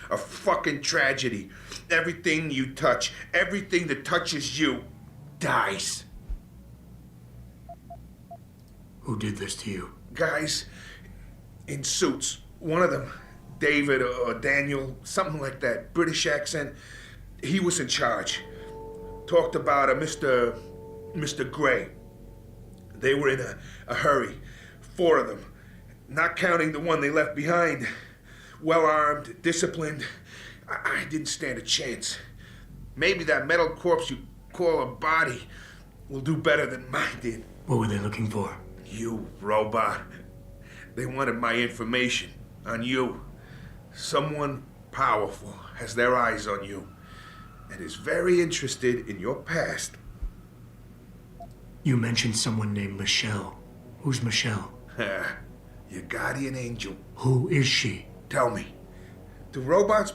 A fucking tragedy. Everything you touch, everything that touches you, dies. Who did this to you? Guys in suits. One of them, David or Daniel, something like that, British accent. He was in charge. Talked about a Mr. Gray. They were in a hurry. 4 of them. Not counting the one they left behind. Well-armed, disciplined. I didn't stand a chance. Maybe that metal corpse you call a body will do better than mine did. What were they looking for? You, robot. They wanted my information on you. Someone powerful has their eyes on you and is very interested in your past. You mentioned someone named Michelle. Who's Michelle? Your guardian angel. Who is she? Tell me, do robots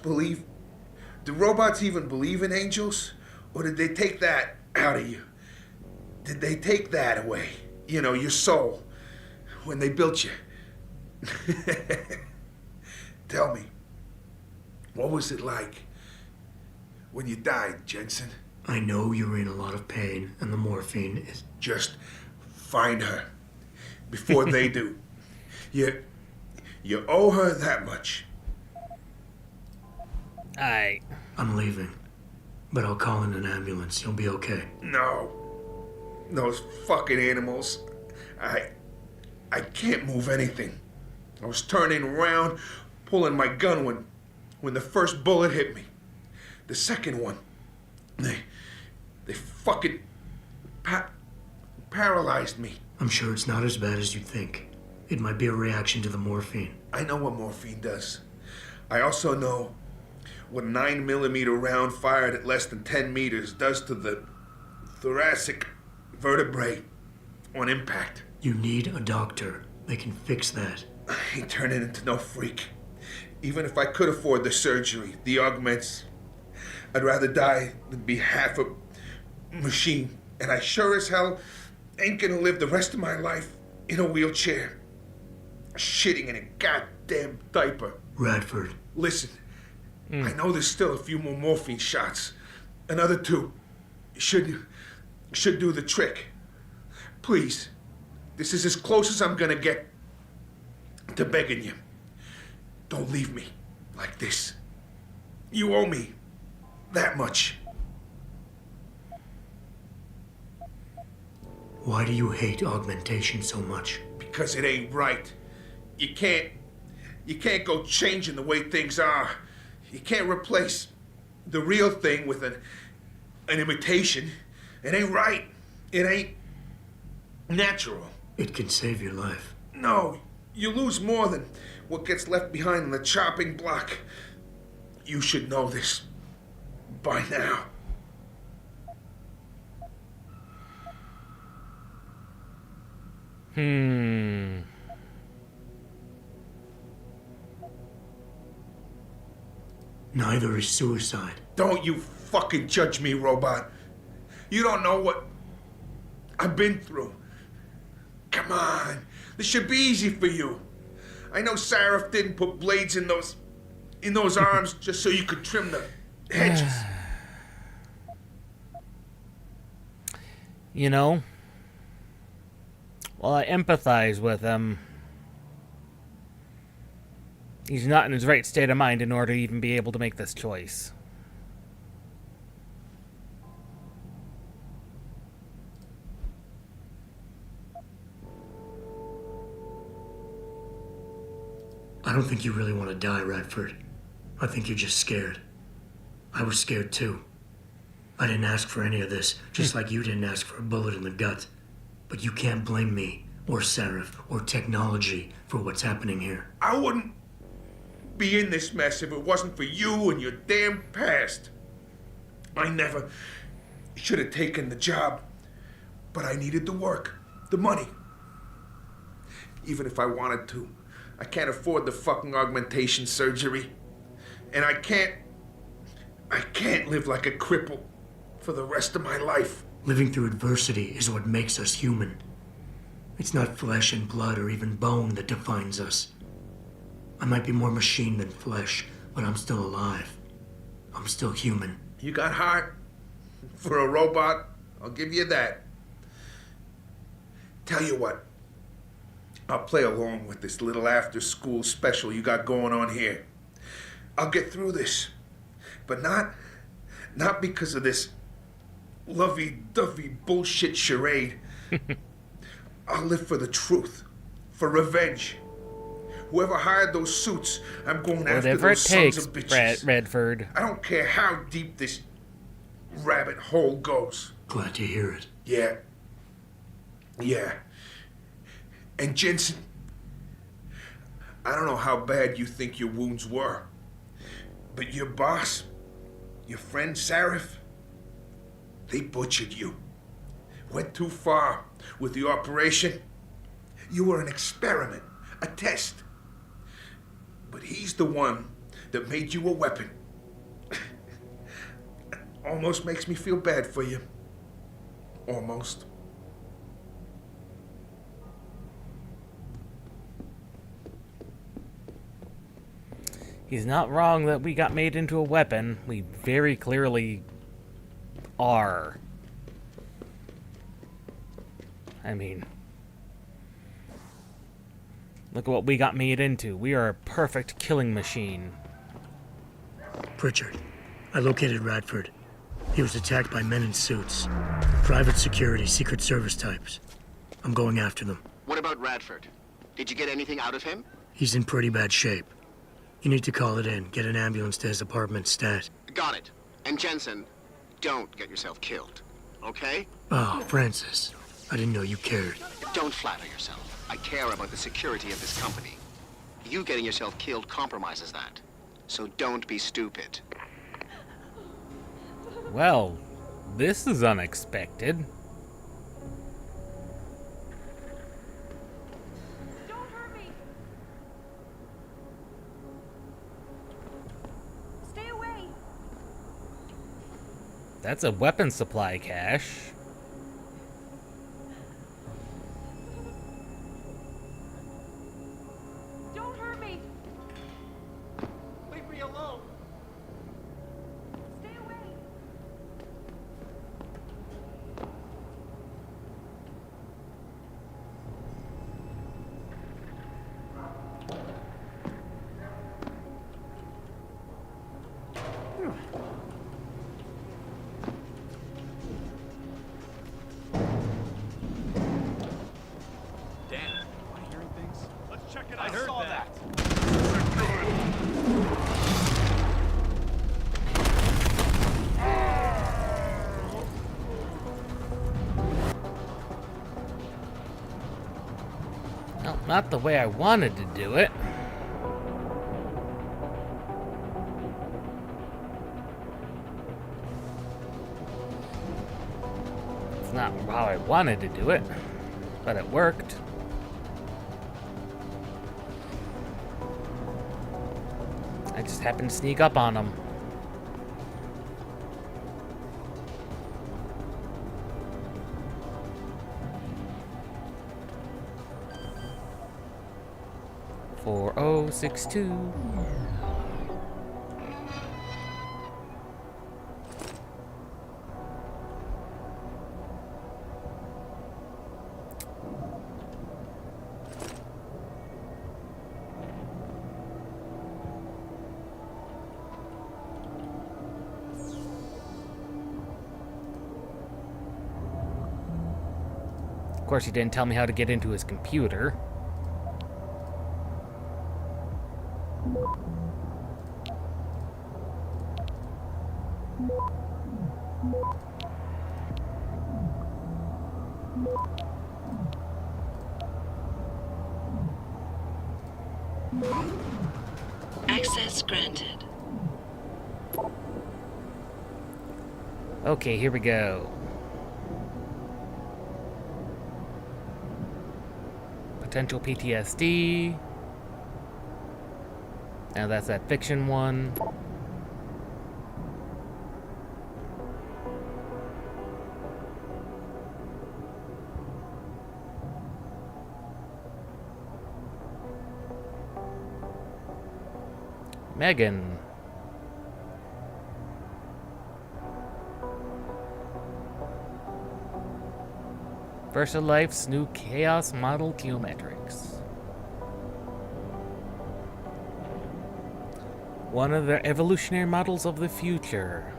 even believe in angels? Or did they take that out of you? Did they take that away? You know, your soul, when they built you? Tell me, what was it like when you died, Jensen? I know you're in a lot of pain, and the morphine is... Just find her before they do. You owe her that much. I'm leaving, but I'll call in an ambulance. You'll be okay. No. Those fucking animals. I can't move anything. I was turning around, pulling my gun when the first bullet hit me. The second one, they fucking paralyzed me. I'm sure it's not as bad as you'd think. It might be a reaction to the morphine. I know what morphine does. I also know what a 9mm round fired at less than 10 meters does to the thoracic vertebrae on impact. You need a doctor. They can fix that. I ain't turning into no freak. Even if I could afford the surgery, the augments, I'd rather die than be half a machine. And I sure as hell ain't gonna live the rest of my life in a wheelchair, shitting in a goddamn diaper. Radford. Listen, I know there's still a few more morphine shots. Another 2 should do the trick. Please, this is as close as I'm gonna get to begging you. Don't leave me like this. You owe me that much. Why do you hate augmentation so much? Because it ain't right. You can't go changing the way things are. You can't replace the real thing with an imitation. It ain't right. It ain't natural. It can save your life. No, you lose more than what gets left behind on the chopping block. You should know this by now. Neither is suicide. Don't you fucking judge me, robot. You don't know what I've been through. Come on. This should be easy for you. I know Sarah didn't put blades in those arms just so you could trim the hedges. You know, while I empathize with him, he's not in his right state of mind in order to even be able to make this choice. I don't think you really want to die, Radford. I think you're just scared. I was scared too. I didn't ask for any of this, just like you didn't ask for a bullet in the gut. But you can't blame me, or Sarif, or technology for what's happening here. I wouldn't be in this mess if it wasn't for you and your damn past. I never should have taken the job, but I needed the work, the money. Even if I wanted to, I can't afford the fucking augmentation surgery. And I can't live like a cripple for the rest of my life. Living through adversity is what makes us human. It's not flesh and blood or even bone that defines us. I might be more machine than flesh, but I'm still alive. I'm still human. You got heart. For a robot, I'll give you that. Tell you what, I'll play along with this little after-school special you got going on here. I'll get through this, but not because of this lovey-dovey bullshit charade. I'll live for the truth, for revenge. Whoever hired those suits, I'm going after Whatever those it takes, sons of bitches. Redford. I don't care how deep this rabbit hole goes. Glad to hear it. Yeah. Yeah. And Jensen, I don't know how bad you think your wounds were, but your boss, your friend Sarif, they butchered you. Went too far with the operation. You were an experiment, a test. But he's the one that made you a weapon. Almost makes me feel bad for you. Almost. He's not wrong that we got made into a weapon. We very clearly are. I mean, look at what we got made into. We are a perfect killing machine. Pritchard, I located Radford. He was attacked by men in suits. Private security, Secret Service types. I'm going after them. What about Radford? Did you get anything out of him? He's in pretty bad shape. You need to call it in. Get an ambulance to his apartment stat. Got it. And Jensen, don't get yourself killed, okay? Oh, Francis. I didn't know you cared. Don't flatter yourself. I care about the security of this company. You getting yourself killed compromises that. So don't be stupid. Well, this is unexpected. Don't hurt me! Stay away! That's a weapon supply cache. Don't hurt me! Leave me alone! Stay away! Damn, am I hearing things? Let's check it I out. heard that. Well, not the way I wanted to do it. It's not how I wanted to do it, but it worked. I just happened to sneak up on him. For 4062. Of course, he didn't tell me how to get into his computer. Access granted. Okay, here we go. Potential PTSD. Now that's that fiction one. Megan. VersaLife's new Chaos Model Geometrics. One of the evolutionary models of the future.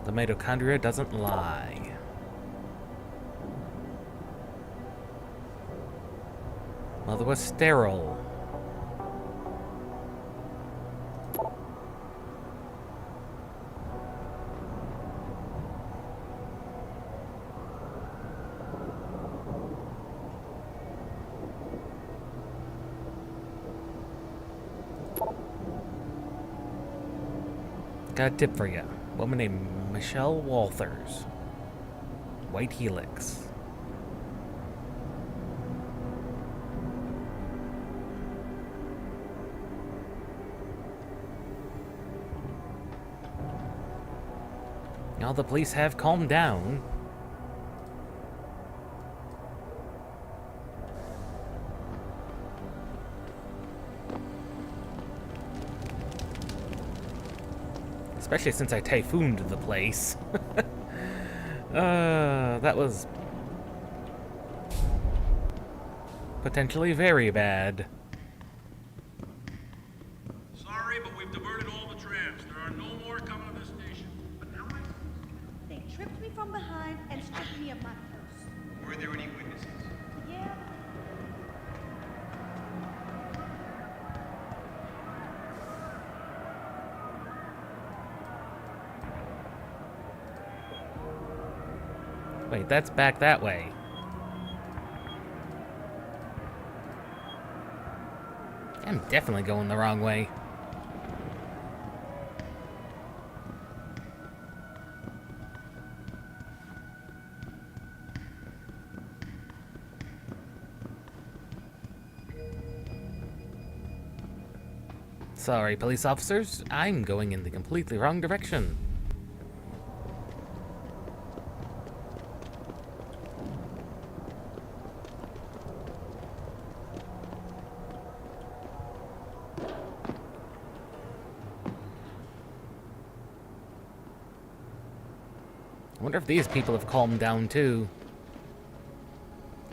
The mitochondria doesn't lie. Mother was sterile. Got a tip for you. Woman named Michelle Walters. White Helix. Now the police have calmed down. Especially since I typhooned the place. That was potentially very bad. Sorry, but we've diverted all the trams. There are no more coming to this station. But now They tripped me from behind and stripped me of my purse. Were there any witnesses? Yeah. Wait, that's back that way. I'm definitely going the wrong way. Sorry, police officers. I'm going in the completely wrong direction. I wonder if these people have calmed down too.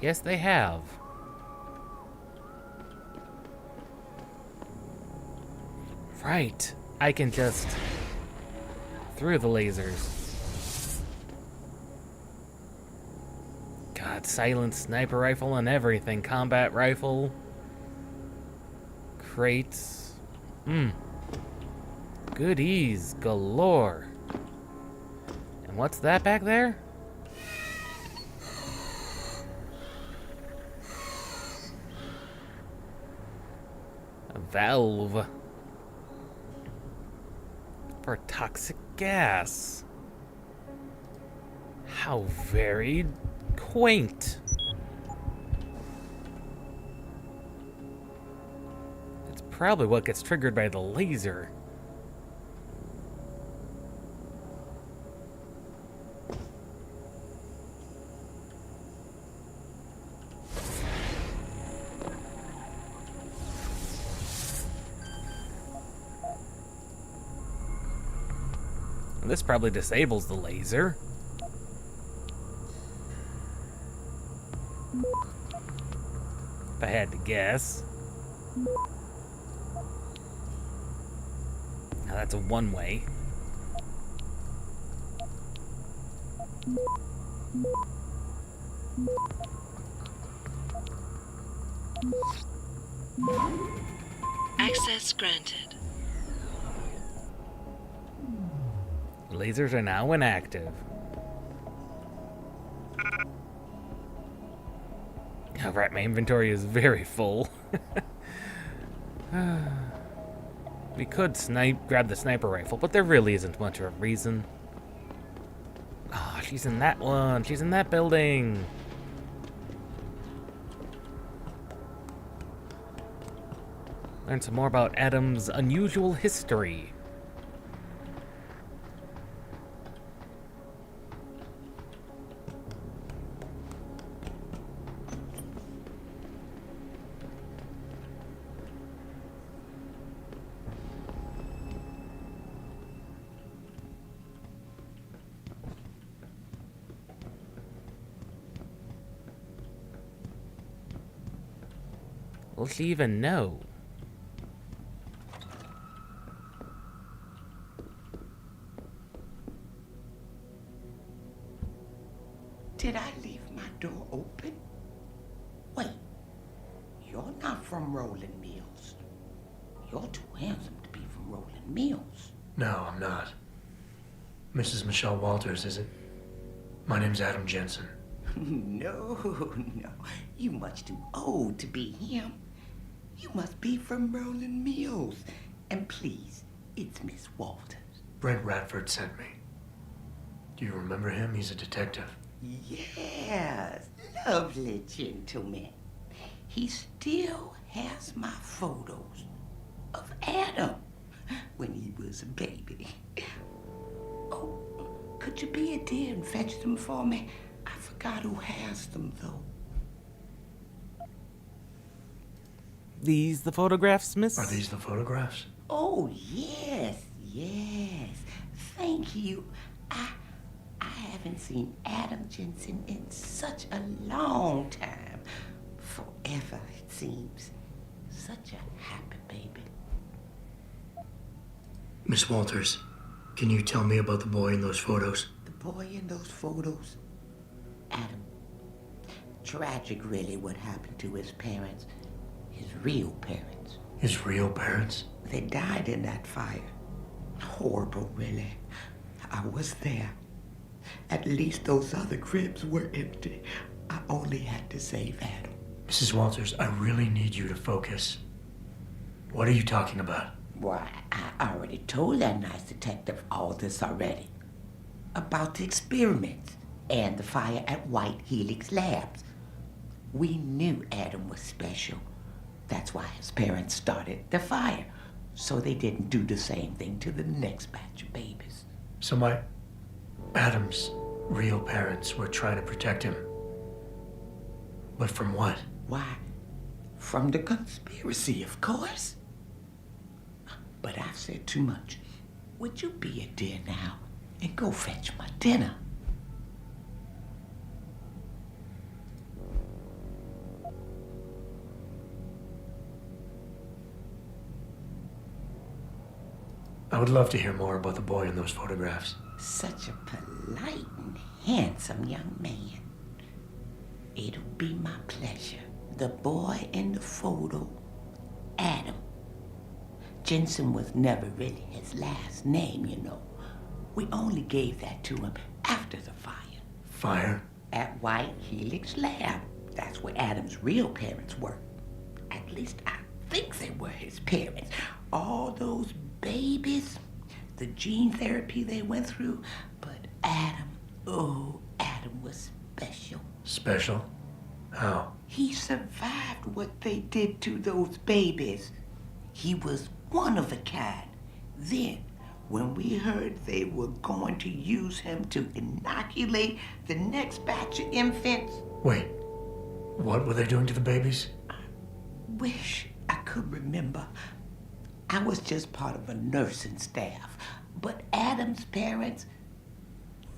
Yes, they have. Right. I can just... through the lasers. God, silent sniper rifle and everything. Combat rifle. Crates. Goodies galore. And what's that back there? A valve. For toxic gas. How very quaint. It's probably what gets triggered by the laser. This probably disables the laser. If I had to guess. Now that's a one-way. Access granted. Lasers are now inactive. Alright, my inventory is very full. We could grab the sniper rifle, but there really isn't much of a reason. Oh, she's in that one. She's in that building. Learn some more about Adam's unusual history. Will she even know? Did I leave my door open? Wait, you're not from Roland Mills. You're too handsome to be from Roland Mills. No, I'm not. Mrs. Michelle Walters, is it? My name's Adam Jensen. No, no. You much too old to be him. You must be from Roland Mills. And please, it's Miss Walters. Brent Radford sent me. Do you remember him? He's a detective. Yes, lovely gentleman. He still has my photos of Adam when he was a baby. Oh, could you be a dear and fetch them for me? I forgot who has them, though. These the photographs, miss? Are these the photographs? Oh, yes, yes. Thank you. I haven't seen Adam Jensen in such a long time. Forever, it seems. Such a happy baby. Miss Walters, can you tell me about the boy in those photos? The boy in those photos? Adam. Tragic, really, what happened to his parents. His real parents. His real parents? They died in that fire. Horrible, really. I was there. At least those other cribs were empty. I only had to save Adam. Mrs. Walters, I really need you to focus. What are you talking about? Why, I already told that nice detective all this already. About the experiments and the fire at White Helix Labs. We knew Adam was special. That's why his parents started the fire, so they didn't do the same thing to the next batch of babies. So Adam's real parents were trying to protect him. But from what? Why, from the conspiracy, of course. But I've said too much. Would you be a dear now and go fetch my dinner? I would love to hear more about the boy in those photographs. Such a polite and handsome young man. It'll be my pleasure. The boy in the photo, Adam. Jensen was never really his last name, you know. We only gave that to him after the fire. Fire? At White Helix Lab. That's where Adam's real parents were. At least I think they were his parents. All those babies, the gene therapy they went through, but Adam, oh, Adam was special. Special? How? He survived what they did to those babies. He was one of a kind. Then, when we heard they were going to use him to inoculate the next batch of infants... Wait, what were they doing to the babies? I wish I could remember. I was just part of a nursing staff. But Adam's parents,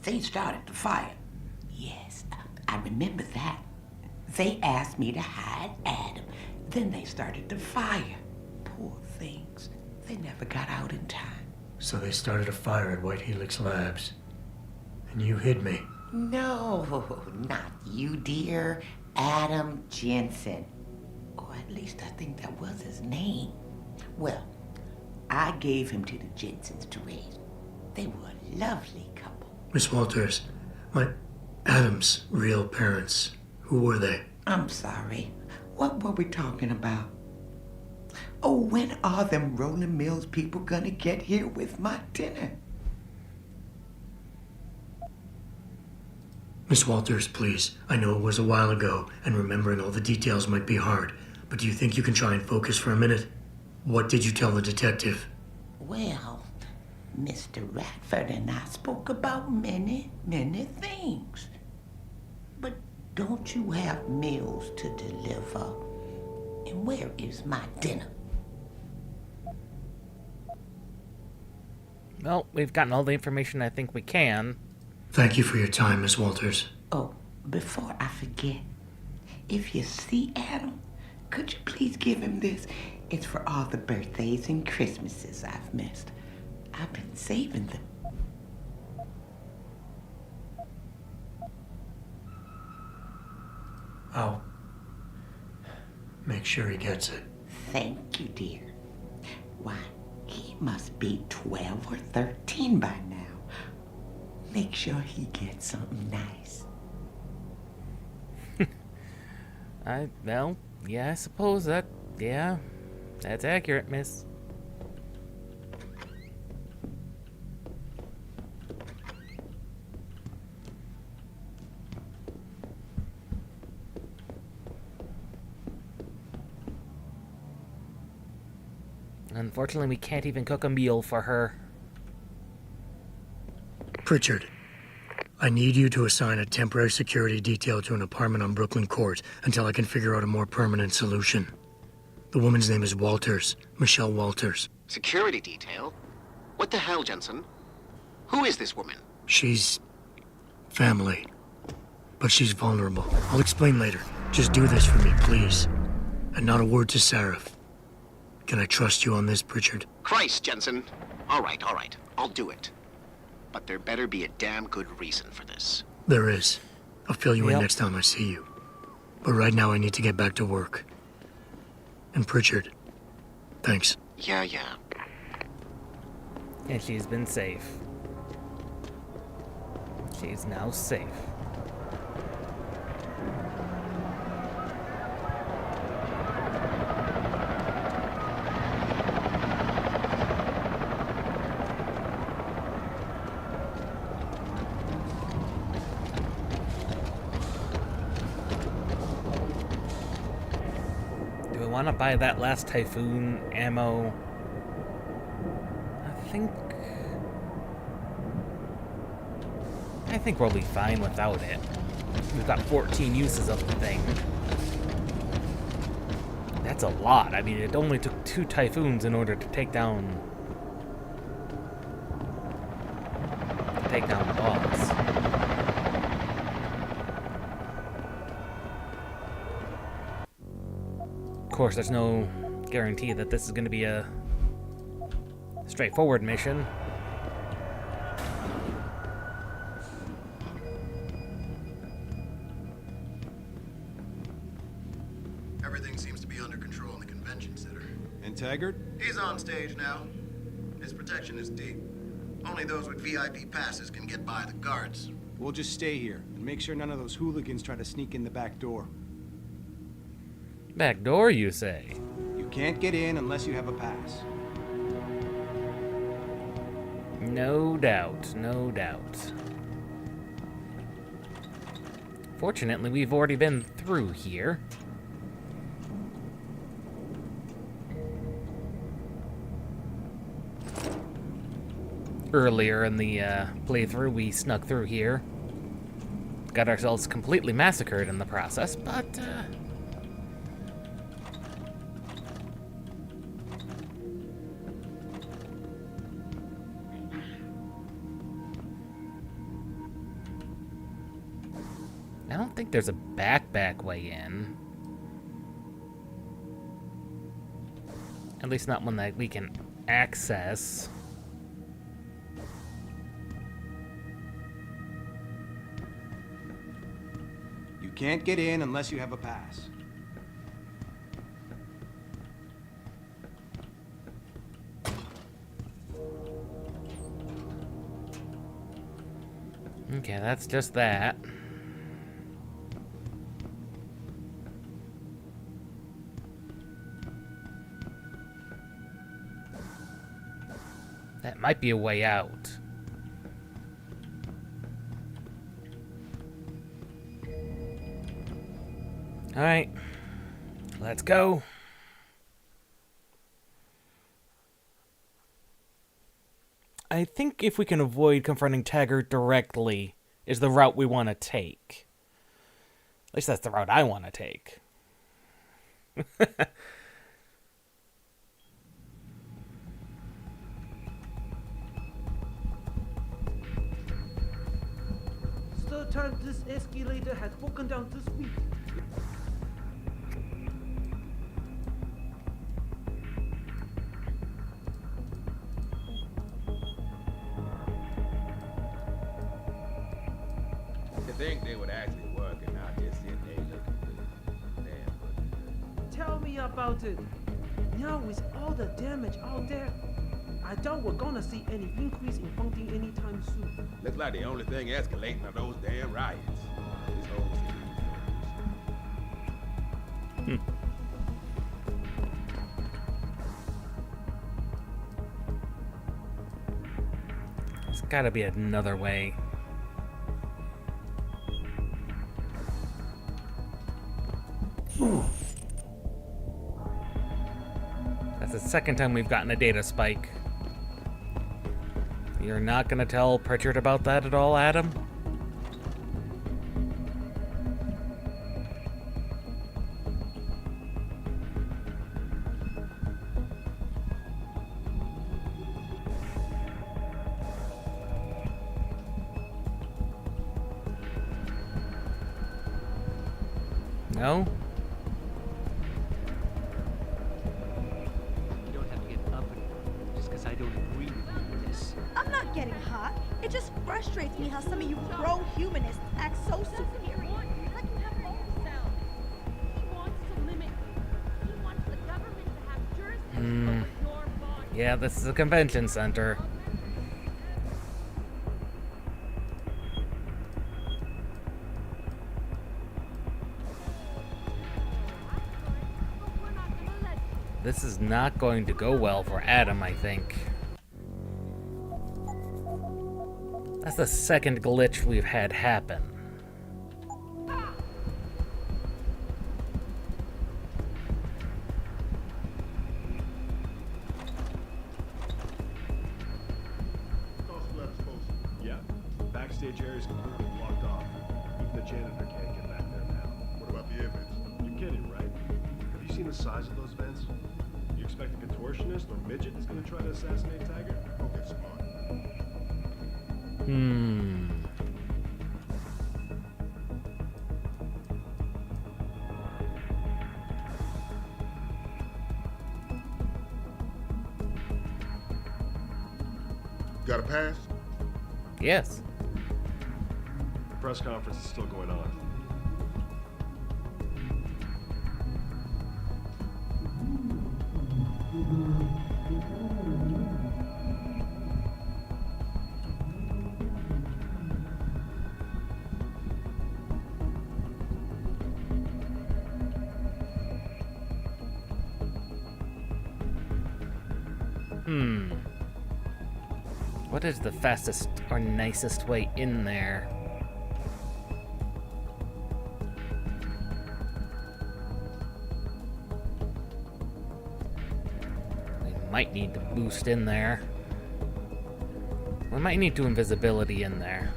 they started the fire. Yes, I remember that. They asked me to hide Adam. Then they started the fire. Poor things. They never got out in time. So they started a fire at White Helix Labs. And you hid me. No, not you, dear. Adam Jensen. Or at least I think that was his name. Well, I gave him to the Jensens to raise. They were a lovely couple. Miss Walters, Adam's real parents, who were they? I'm sorry. What were we talking about? Oh, when are them Roland Mills people gonna get here with my dinner? Miss Walters, please. I know it was a while ago, and remembering all the details might be hard, but do you think you can try and focus for a minute? What did you tell the detective? Well, Mr. Radford and I spoke about many, many things. But don't you have meals to deliver? And where is my dinner? Well, we've gotten all the information I think we can. Thank you for your time, Miss Walters. Oh, before I forget, if you see Adam, Could you please give him this? It's for all the birthdays and Christmases I've missed. I've been saving them. I'll make sure he gets it. Thank you, dear. Why, he must be 12 or 13 by now. Make sure he gets something nice. Well, yeah, I suppose that's accurate, miss. Unfortunately, we can't even cook a meal for her. Pritchard, I need you to assign a temporary security detail to an apartment on Brooklyn Court until I can figure out a more permanent solution. The woman's name is Walters, Michelle Walters. Security detail? What the hell, Jensen? Who is this woman? She's family, but she's vulnerable. I'll explain later. Just do this for me, please. And not a word to Sarif. Can I trust you on this, Pritchard? Christ, Jensen. All right. I'll do it. But there better be a damn good reason for this. There is. I'll fill you in next time I see you. But right now I need to get back to work. And Pritchard, thanks. Yeah. And she's been safe. She's now safe. Want to buy that last Typhoon ammo? I think we'll be fine without it. We've got 14 uses of the thing. That's a lot. I mean, it only took 2 Typhoons in order to take down the boss. Of course, there's no guarantee that this is going to be a straightforward mission. Everything seems to be under control in the convention center. And Taggart? He's on stage now. His protection is deep. Only those with VIP passes can get by the guards. We'll just stay here and make sure none of those hooligans try to sneak in the back door. Back door, you say? You can't get in unless you have a pass. No doubt. Fortunately, we've already been through here. Earlier in the playthrough, we snuck through here. Got ourselves completely massacred in the process, but I don't think there's a back way in. At least not one that we can access. You can't get in unless you have a pass. Okay, that's just that. That might be a way out. Alright, let's go. I think if we can avoid confronting Taggart directly is the route we want to take. At least that's the route I want to take. Sir, this escalator has broken down this week. about it. Now with all the damage out there, I doubt we're gonna see any increase in funding anytime soon. Looks like the only thing escalating are those damn riots. This whole city. There's gotta be another way. That's the second time we've gotten a data spike. You're not gonna tell Pritchard about that at all, Adam? No? You don't have to get uppity just because I don't agree with you on this. I'm not getting hot. It just frustrates me how some of you pro-humanists act so superior. Like you have all the sound. He wants to limit you. He wants the government to have jurisdiction over your body. Yeah, this is a convention center. This is not going to go well for Adam, I think. That's the second glitch we've had happen. Yeah, backstage area is completely blocked off. Even the janitor can't get back there now. What about the air vents? You're kidding, right? Have you seen the size of those vents? You expect a contortionist or midget is going to try to assassinate Taggart? Don't get smart. Got a pass? Yes. The press conference is still going on. What is the fastest or nicest way in there? We might need to boost in there. We might need to invisibility in there.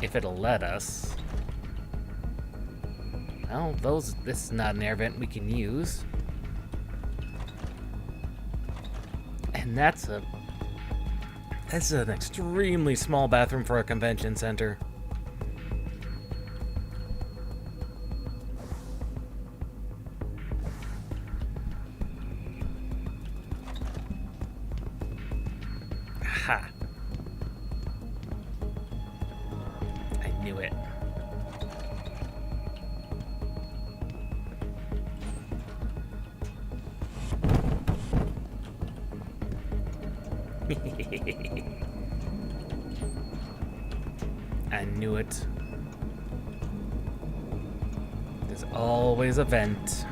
If it'll let us. Well, this is not an air vent we can use. And that's an extremely small bathroom for a convention center. Ha. I knew it. I knew it. There's always a vent.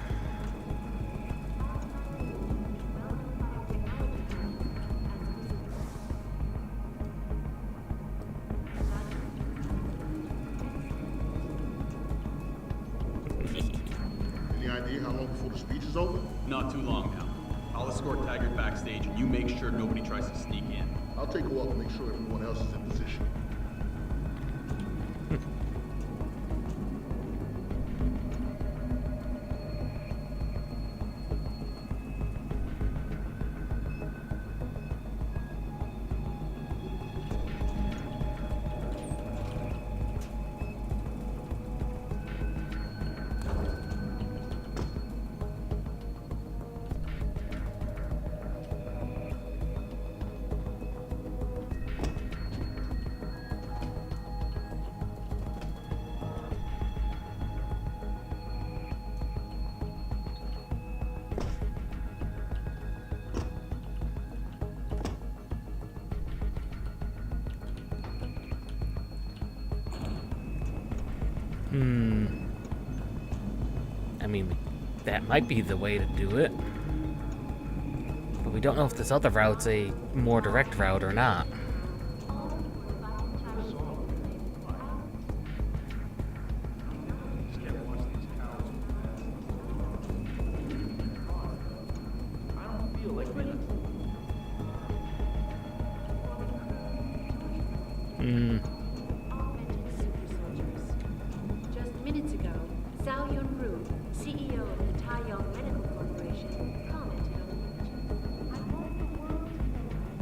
Any idea how long before the speech is over? Not too long now. I'll escort Taggart backstage and you make sure nobody tries to sneak in. I'll take a walk and make sure everyone else is in position. I mean, that might be the way to do it. But we don't know if this other route's a more direct route or not. Just minutes ago, Zhao Yunru, CEO of the Taiyong Medical Corporation, commented on the images. I want the world to know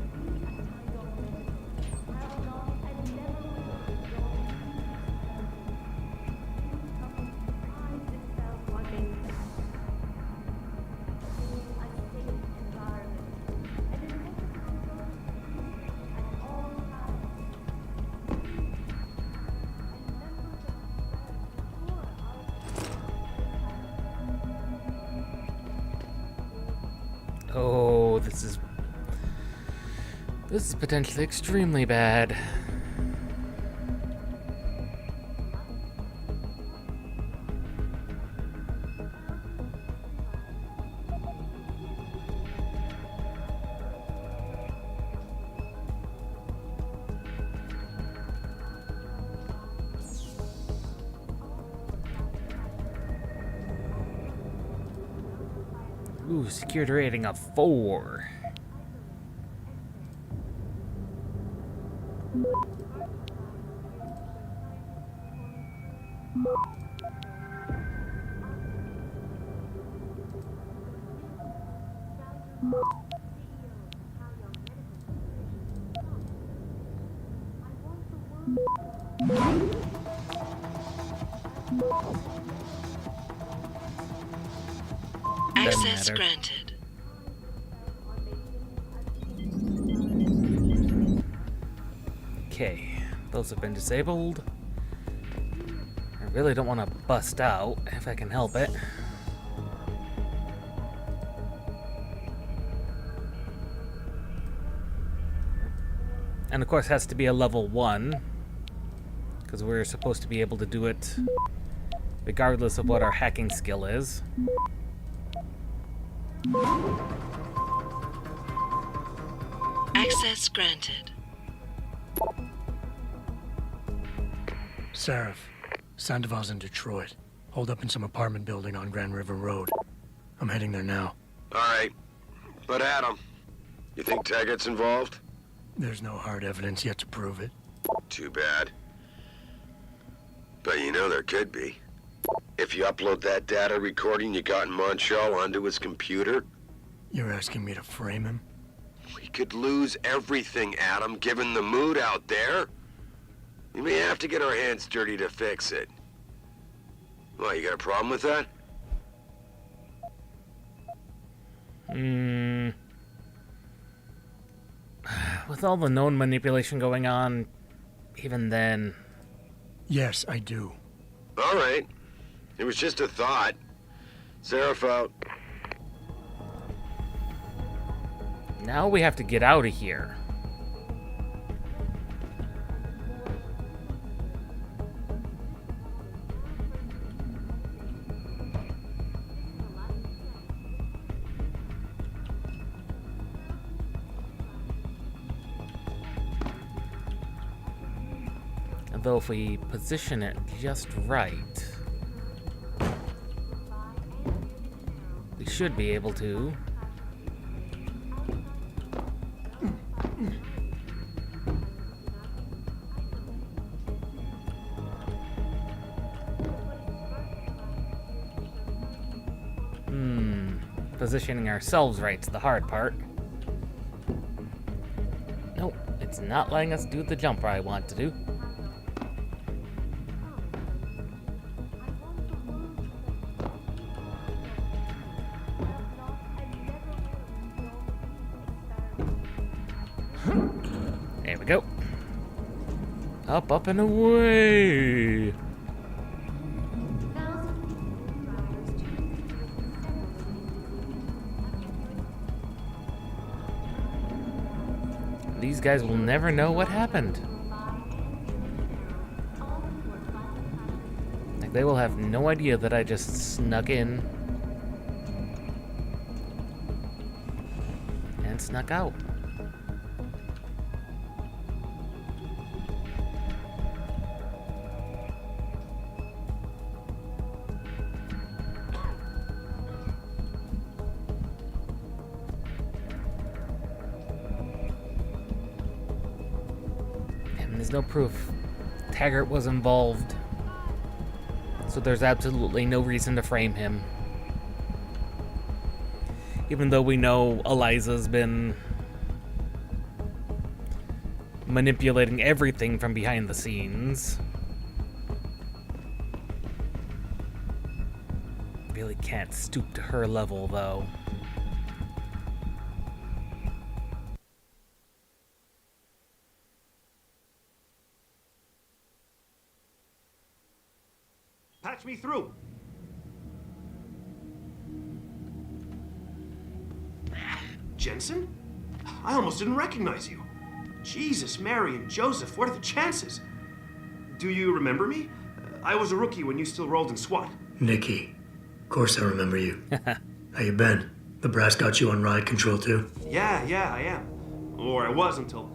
Oh, this is potentially extremely bad. Ooh, security rating of 4. Access granted. Okay, those have been disabled. I really don't want to bust out if I can help it. And of course it has to be a level 1, because we're supposed to be able to do it regardless of what our hacking skill is. Access granted. Sarif, Sandoval's in Detroit. Hold up in some apartment building on Grand River Road. I'm heading there now. All right. But Adam, you think Taggart's involved? There's no hard evidence yet to prove it. Too bad. But you know there could be. If you upload that data recording you got in Montreal onto his computer... You're asking me to frame him? We could lose everything, Adam, given the mood out there. We may have to get our hands dirty to fix it. Well, you got a problem with that? With all the known manipulation going on, even then... Yes, I do. All right. It was just a thought. Sarif out. Now we have to get out of here. Although if we position it just right, we should be able to. Positioning ourselves right's the hard part. Nope, it's not letting us do the jumper I want to do. There we go. Up, up, and away! These guys will never know what happened. Like, they will have no idea that I just snuck in and snuck out. And there's no proof Taggart was involved. So there's absolutely no reason to frame him. Even though we know Eliza's been manipulating everything from behind the scenes. Really can't stoop to her level, though. Patch me through. Jensen? I almost didn't recognize you. Jesus, Mary, and Joseph, what are the chances? Do you remember me? I was a rookie when you still rolled in SWAT. Nikki. Of course I remember you. How you been? The brass got you on ride control too? Yeah, I am. Or I was until...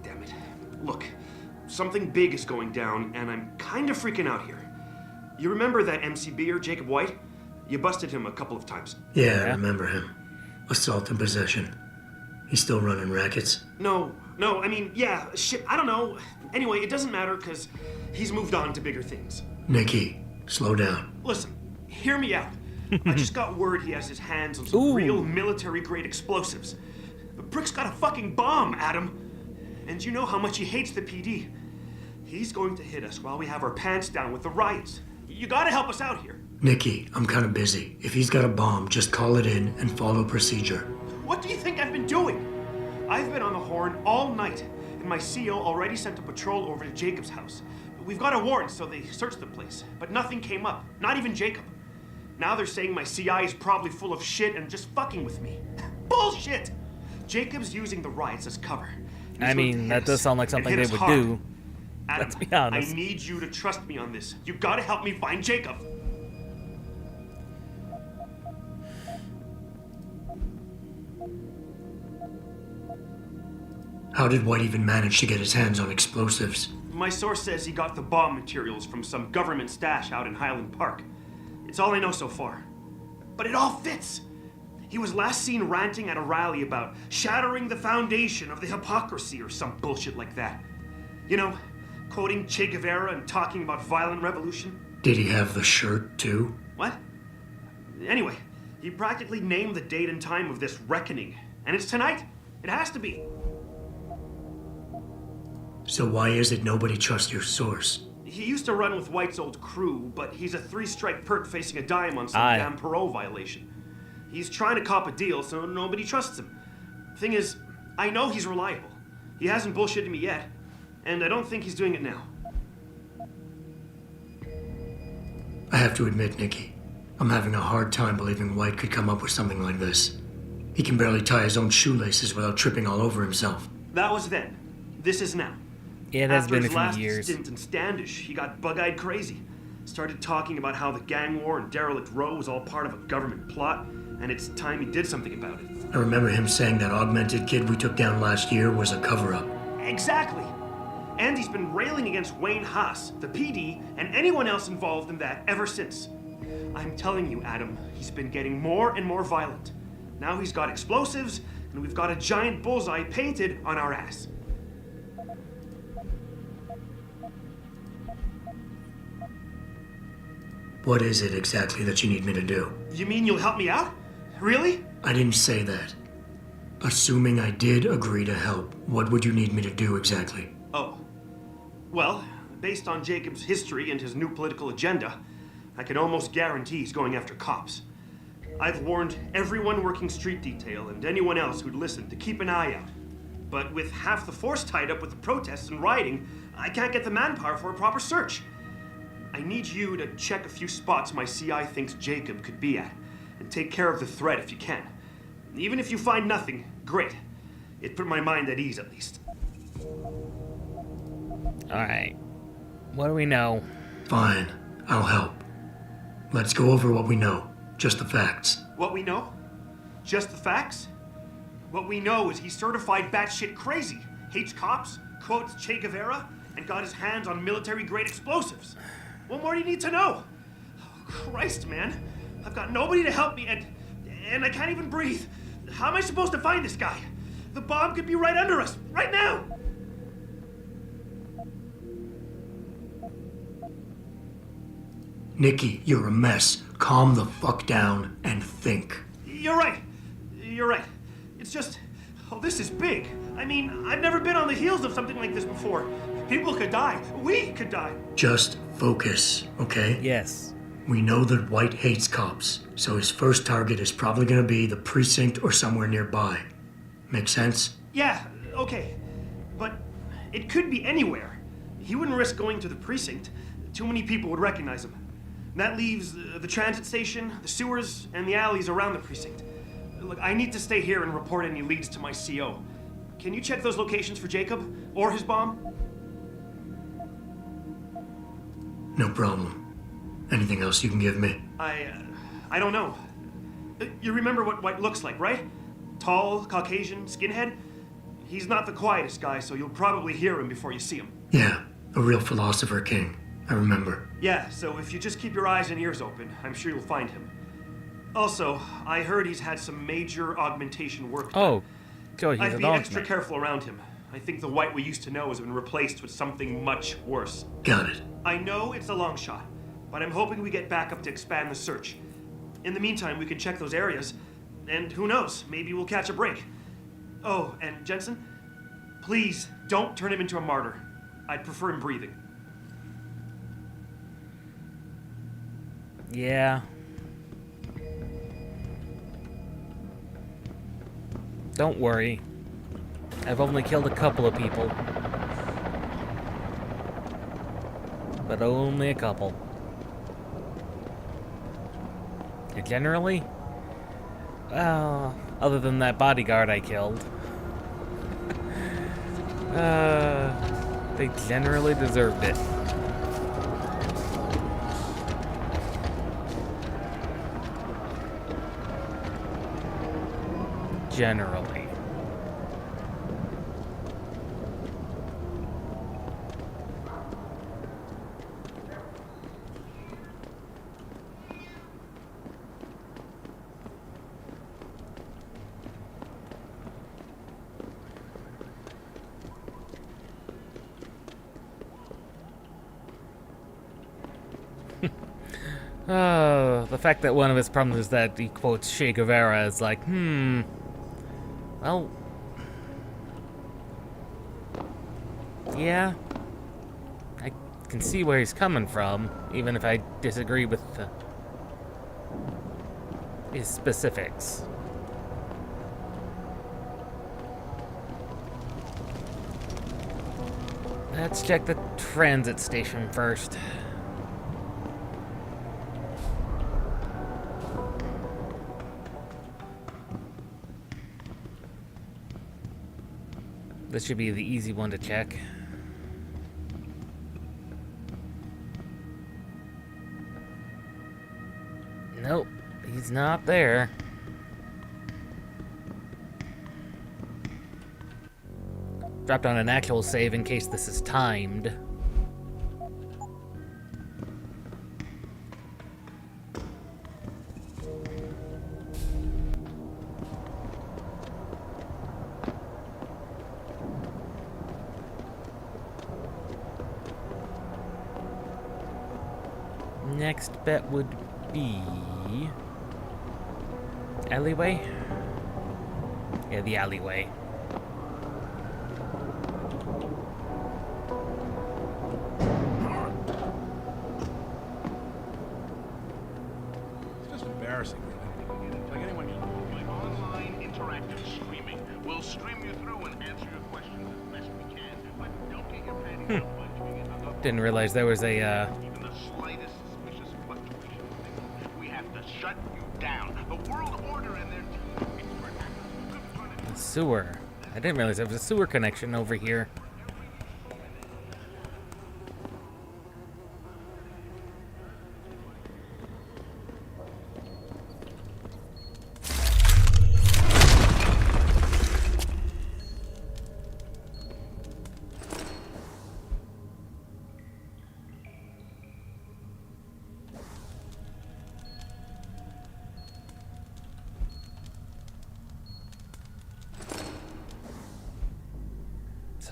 Damn it. Look, something big is going down, and I'm kind of freaking out here. You remember that MCBer, Jacob White? You busted him a couple of times. Yeah, I remember him. Assault and possession. He's still running rackets? No, I mean, yeah, shit, I don't know. Anyway, it doesn't matter, because he's moved on to bigger things. Nikki, slow down. Listen, hear me out. I just got word he has his hands on some real military-grade explosives. The prick's got a fucking bomb, Adam. And you know how much he hates the PD. He's going to hit us while we have our pants down with the riots. You gotta help us out here. Nikki, I'm kind of busy. If he's got a bomb, just call it in and follow procedure. What do you think I've been doing? I've been on the horn all night, and my CO already sent a patrol over to Jacob's house. We've got a warrant, so they searched the place, but nothing came up, not even Jacob. Now they're saying my CI is probably full of shit and just fucking with me. Bullshit! Jacob's using the riots as cover. I mean, that does sound like something they would do. Adam, let's be honest. I need you to trust me on this. You gotta help me find Jacob. How did White even manage to get his hands on explosives? My source says he got the bomb materials from some government stash out in Highland Park. It's all I know so far. But it all fits. He was last seen ranting at a rally about shattering the foundation of the hypocrisy or some bullshit like that. You know, quoting Che Guevara and talking about violent revolution. Did he have the shirt, too? What? Anyway, he practically named the date and time of this reckoning. And it's tonight. It has to be. So why is it nobody trusts your source? He used to run with White's old crew, but he's a 3-strike perk facing a dime on some damn parole violation. He's trying to cop a deal, so nobody trusts him. Thing is, I know he's reliable. He hasn't bullshitted me yet, and I don't think he's doing it now. I have to admit, Nikki, I'm having a hard time believing White could come up with something like this. He can barely tie his own shoelaces without tripping all over himself. That was then. This is now. It has been a After his few years. last stint in Standish, he got bug-eyed crazy. Started talking about how the gang war and Derelict Row was all part of a government plot, and it's time he did something about it. I remember him saying that augmented kid we took down last year was a cover-up. Exactly. And he's been railing against Wayne Haas, the PD, and anyone else involved in that ever since. I'm telling you, Adam, he's been getting more and more violent. Now he's got explosives, and we've got a giant bullseye painted on our ass. What is it exactly that you need me to do? You mean you'll help me out? Really? I didn't say that. Assuming I did agree to help, what would you need me to do exactly? Oh. Well, based on Jacob's history and his new political agenda, I can almost guarantee he's going after cops. I've warned everyone working street detail and anyone else who'd listen to keep an eye out. But with half the force tied up with the protests and rioting, I can't get the manpower for a proper search. I need you to check a few spots my CI thinks Jacob could be at, and take care of the threat if you can. Even if you find nothing, great. It put my mind at ease, at least. Alright. What do we know? Fine. I'll help. Let's go over what we know. Just the facts. What we know? Just the facts? What we know is he's certified batshit crazy, hates cops, quotes Che Guevara, and got his hands on military-grade explosives. What more do you need to know? Oh, Christ, man. I've got nobody to help me, and I can't even breathe. How am I supposed to find this guy? The bomb could be right under us, right now! Nikki, you're a mess. Calm the fuck down and think. You're right. You're right. It's just, oh, this is big. I mean, I've never been on the heels of something like this before. People could die. We could die. Just focus, okay? Yes. We know that White hates cops, so his first target is probably gonna be the precinct or somewhere nearby. Make sense? Yeah, okay. But it could be anywhere. He wouldn't risk going to the precinct. Too many people would recognize him. And that leaves the transit station, the sewers, and the alleys around the precinct. Look, I need to stay here and report any leads to my CO. Can you check those locations for Jacob or his bomb? No problem. Anything else you can give me? I don't know. You remember what White looks like, right? Tall, Caucasian, skinhead? He's not the quietest guy, so you'll probably hear him before you see him. Yeah, a real philosopher king. I remember. Yeah, so if you just keep your eyes and ears open, I'm sure you'll find him. Also, I heard he's had some major augmentation work done. Oh, so he's I'd an be extra augment. careful around him. I think the White we used to know has been replaced with something much worse. Got it. I know it's a long shot, but I'm hoping we get backup to expand the search. In the meantime, we can check those areas, and who knows, maybe we'll catch a break. Oh, and Jensen, please don't turn him into a martyr. I'd prefer him breathing. Yeah. Don't worry. I've only killed a couple of people. But only a couple. And generally, other than that bodyguard I killed, they generally deserved it. Generally. The fact that one of his problems is that he quotes Che Guevara is like, well, yeah, I can see where he's coming from, even if I disagree with his specifics. Let's check the transit station first. This should be the easy one to check. Nope, he's not there. Dropped on an actual save in case this is timed. Next bet would be alleyway? Yeah, the alleyway. It's just embarrassing, really. Like anyone can. My online interactive streaming will stream you through and answer your questions as best we can. But don't get your panties out by doing it under Didn't realize there was a, even the slightest suspicious fluctuation. We have to shut you down. The world order and their sewer. I didn't realize there was a sewer connection over here.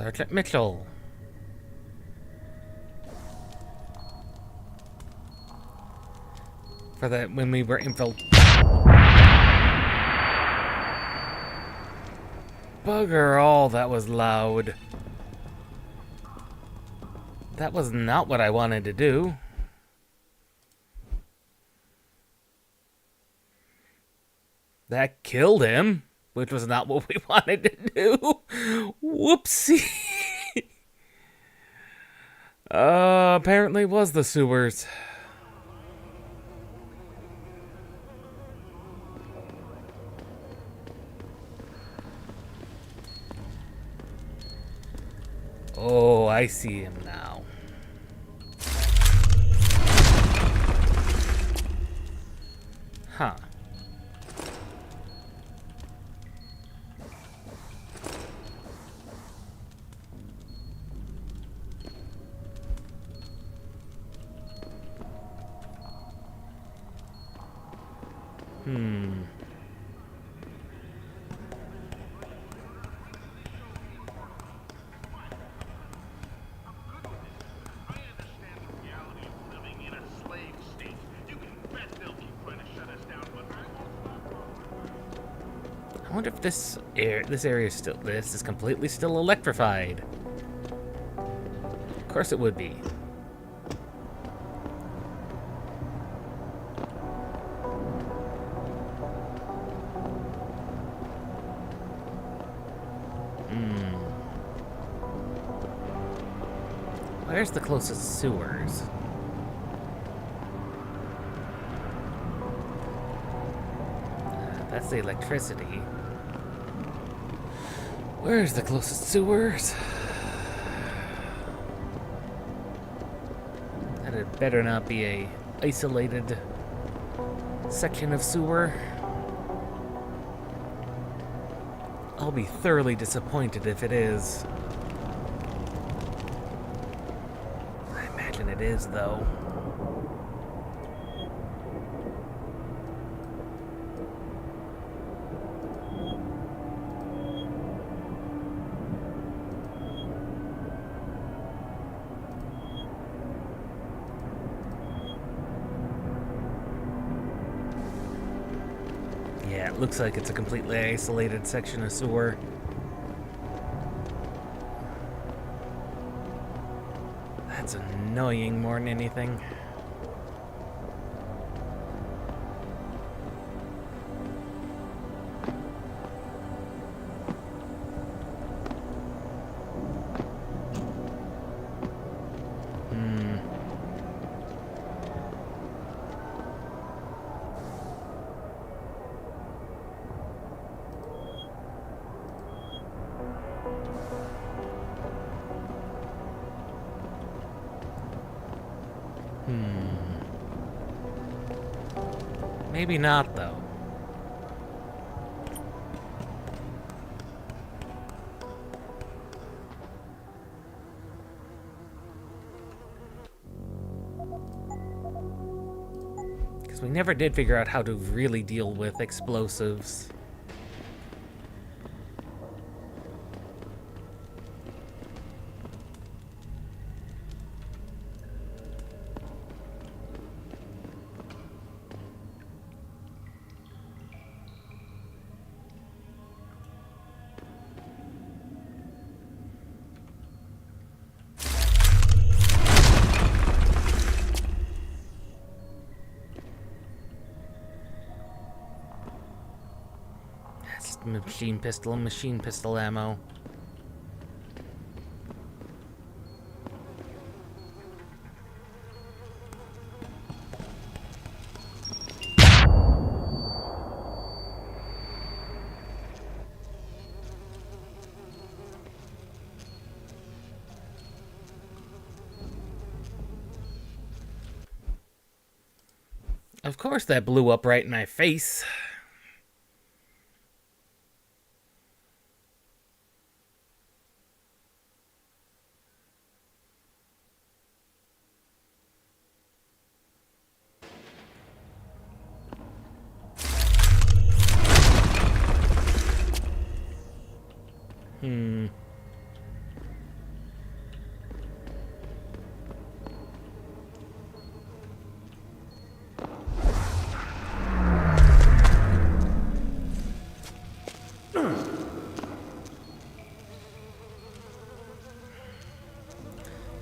Sergeant Mitchell. For that, when we were infiltrated. Bugger all, that was loud. That was not what I wanted to do. That killed him, which was not what we wanted to do. Whoopsie. Apparently it was the sewers. Oh, I see him now. Huh. I wonder if this area is still, this is completely still electrified. Of course it would be. Where's the closest sewers? That's the electricity. Where's the closest sewers? And it better not be a isolated section of sewer. I'll be thoroughly disappointed if it is. I imagine it is, though. Yeah, it looks like it's a completely isolated section of sewer. That's annoying more than anything. Maybe not, though. Because we never did figure out how to really deal with explosives. Machine pistol ammo. Of course that blew up right in my face.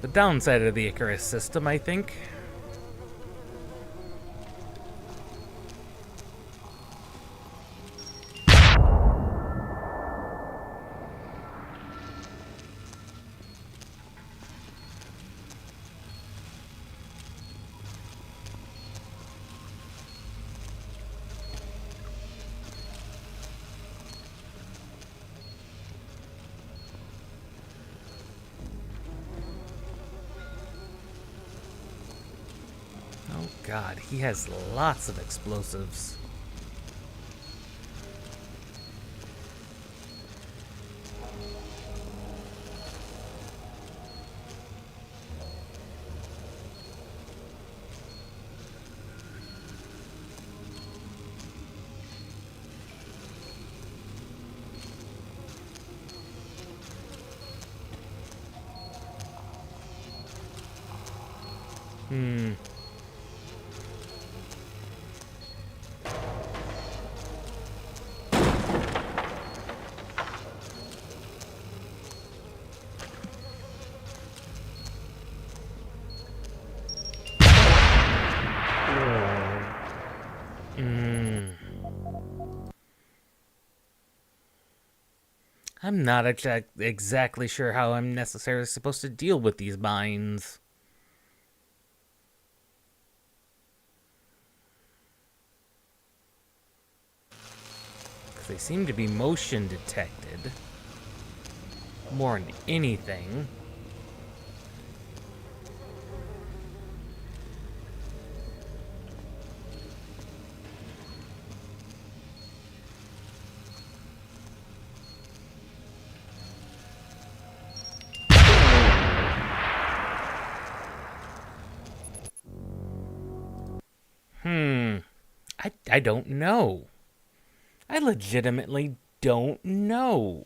The downside of the Icarus system, I think. God, he has lots of explosives. I'm not exactly sure how I'm necessarily supposed to deal with these mines. Because they seem to be motion detected. More than anything. I don't know. I legitimately don't know.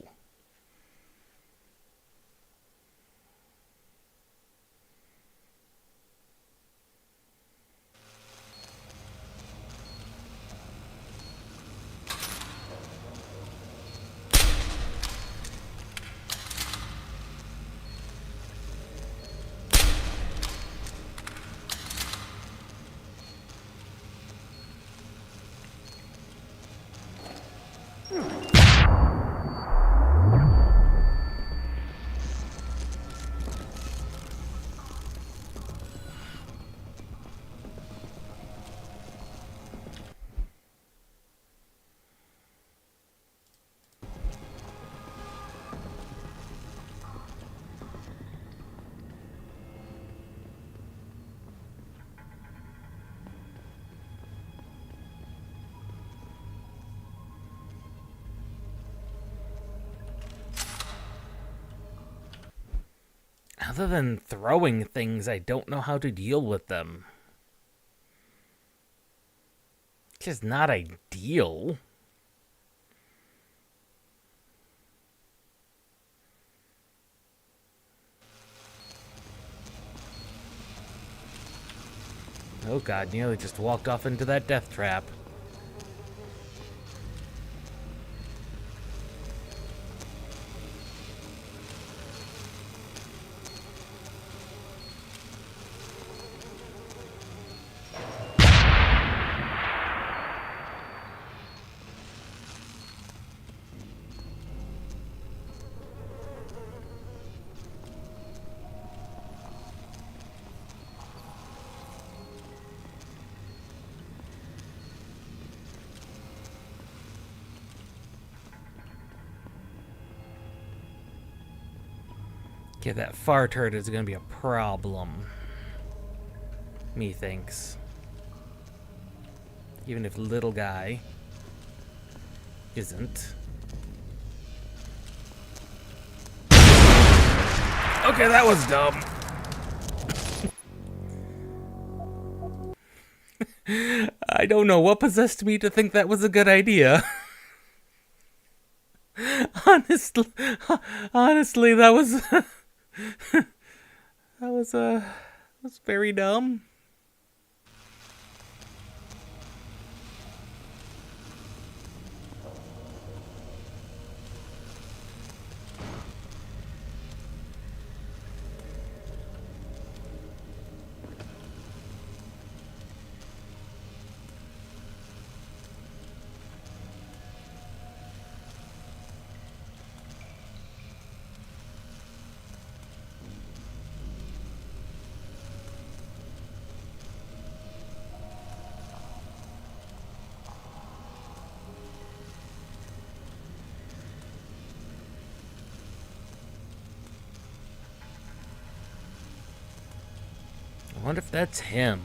Other than throwing things, I don't know how to deal with them. It's just not ideal. Oh god, nearly just walked off into that death trap. Yeah, that far turret is going to be a problem. Methinks. Even if little guy isn't. Okay, that was dumb. I don't know what possessed me to think that was a good idea. Honestly, that was that was very dumb. wonder if that's him.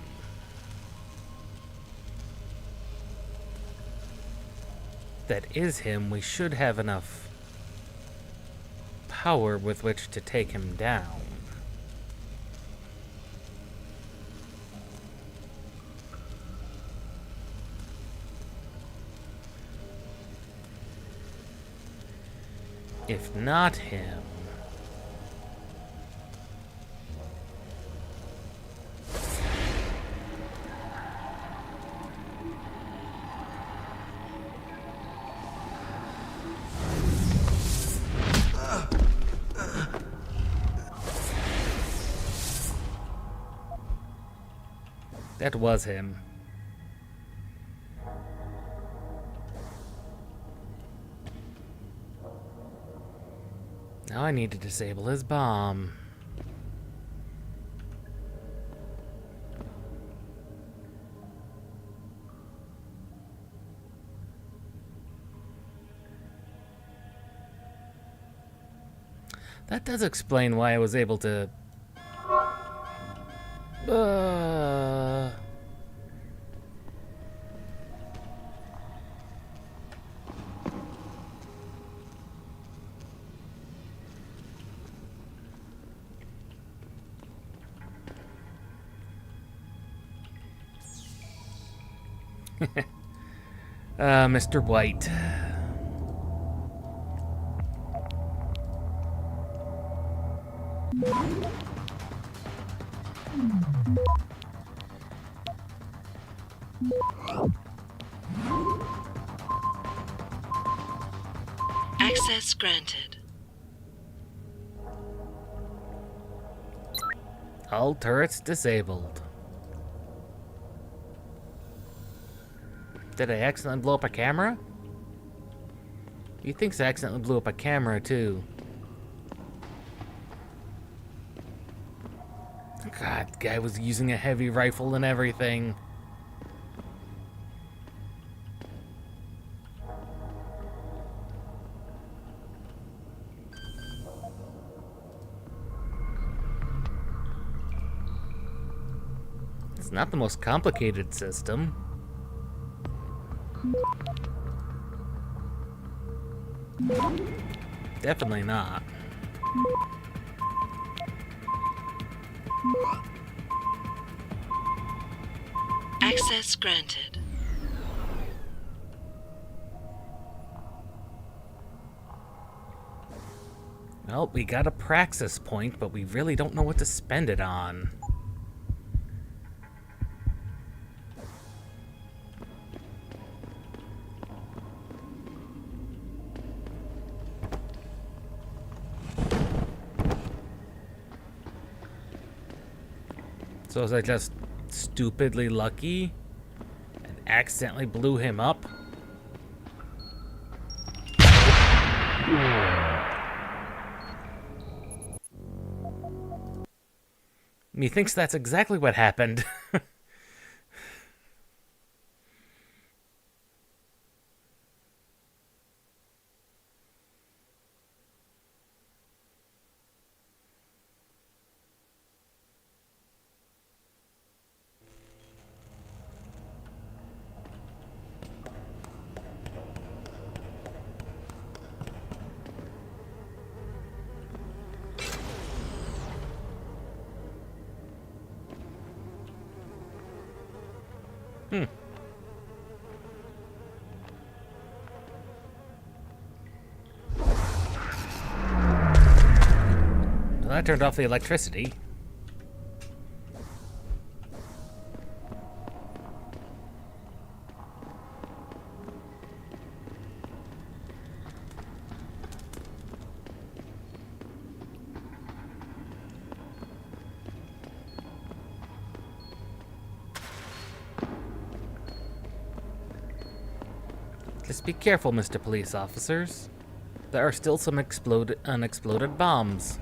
If that is him, we should have enough power with which to take him down. If not him... That was him. Now I need to disable his bomb. That does explain why I was able to... Mr. White. Access granted. All turrets disabled. Did I accidentally blow up a camera? He thinks I accidentally blew up a camera, too. God, the guy was using a heavy rifle and everything. It's not the most complicated system. Definitely not. Access granted. Well, we got a praxis point, but we really don't know what to spend it on. So was I just stupidly lucky and accidentally blew him up? Methinks that's exactly what happened. Well, that turned off the electricity. Just be careful, Mr. Police Officers. There are still some unexploded bombs.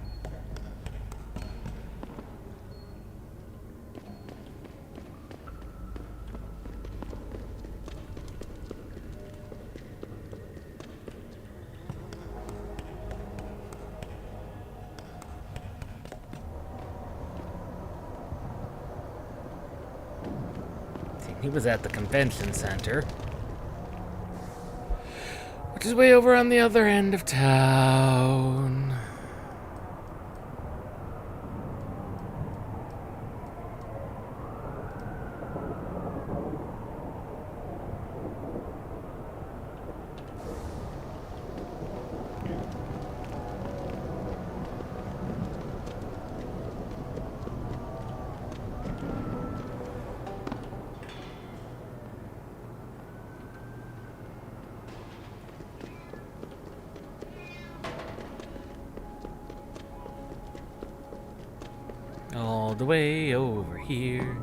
He was at the convention center, which is way over on the other end of town. All the way over here.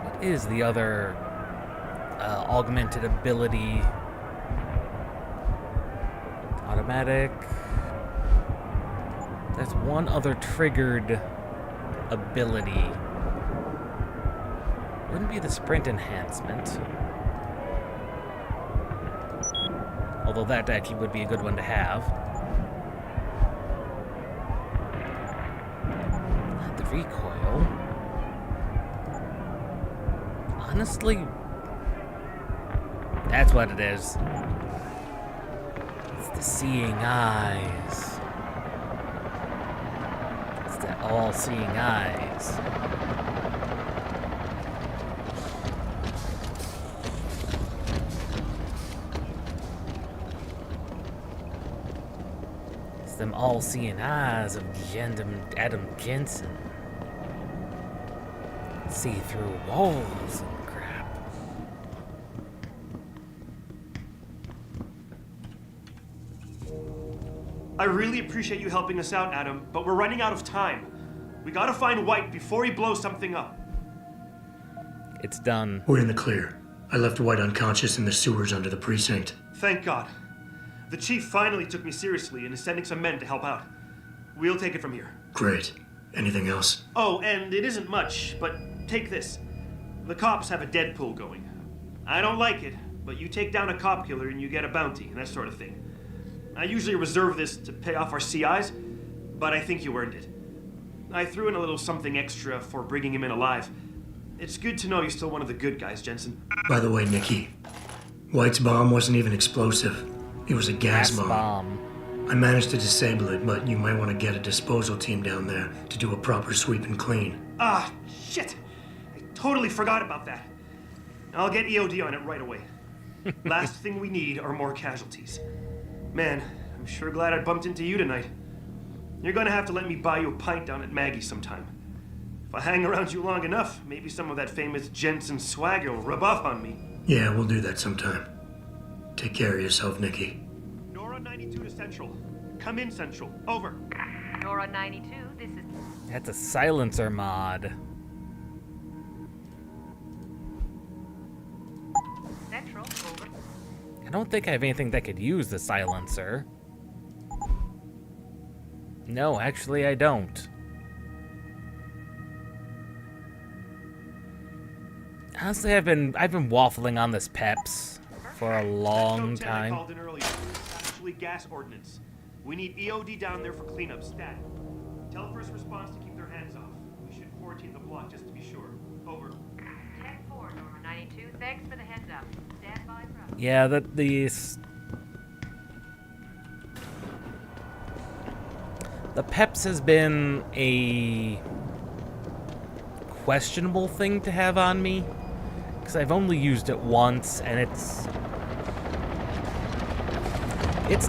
What is the other augmented ability? Automatic. That's one other triggered ability. Wouldn't be the sprint enhancement. Although that actually would be a good one to have. Not the recoil. Honestly, that's what it is. It's the seeing eyes. All-seeing eyes. It's them all-seeing eyes of Adam Jensen. See through walls and crap. I really appreciate you helping us out, Adam, but we're running out of time. We gotta find White before he blows something up. It's done. We're in the clear. I left White unconscious in the sewers under the precinct. Thank God. The chief finally took me seriously and is sending some men to help out. We'll take it from here. Great. Anything else? Oh, and it isn't much, but take this. The cops have a Deadpool going. I don't like it, but you take down a cop killer and you get a bounty and that sort of thing. I usually reserve this to pay off our CIs, but I think you earned it. I threw in a little something extra for bringing him in alive. It's good to know you're still one of the good guys, Jensen. By the way, Nikki, White's bomb wasn't even explosive. It was a gas bomb. I managed to disable it, but you might want to get a disposal team down there to do a proper sweep and clean. Ah, shit! I totally forgot about that. I'll get EOD on it right away. Last thing we need are more casualties. Man, I'm sure glad I bumped into you tonight. You're gonna have to let me buy you a pint down at Maggie's sometime. If I hang around you long enough, maybe some of that famous Jensen swagger will rub off on me. Yeah, we'll do that sometime. Take care of yourself, Nikki. Nora 92 to Central. Come in, Central. Over. Nora 92, this is... That's a silencer mod. Central, over. I don't think I have anything that could use the silencer. No, actually I don't. Honestly, I've been waffling on this PEPS for a long time. I called in earlier. It's actually gas ordnance. We need EOD down there for cleanup stat. Tell first response to keep their hands off. We should quarantine the block just to be sure. Over. 10-4, Nora 92. Thanks for the heads up. Stand by for... Yeah, the PEPS has been a questionable thing to have on me, because I've only used it once, and it's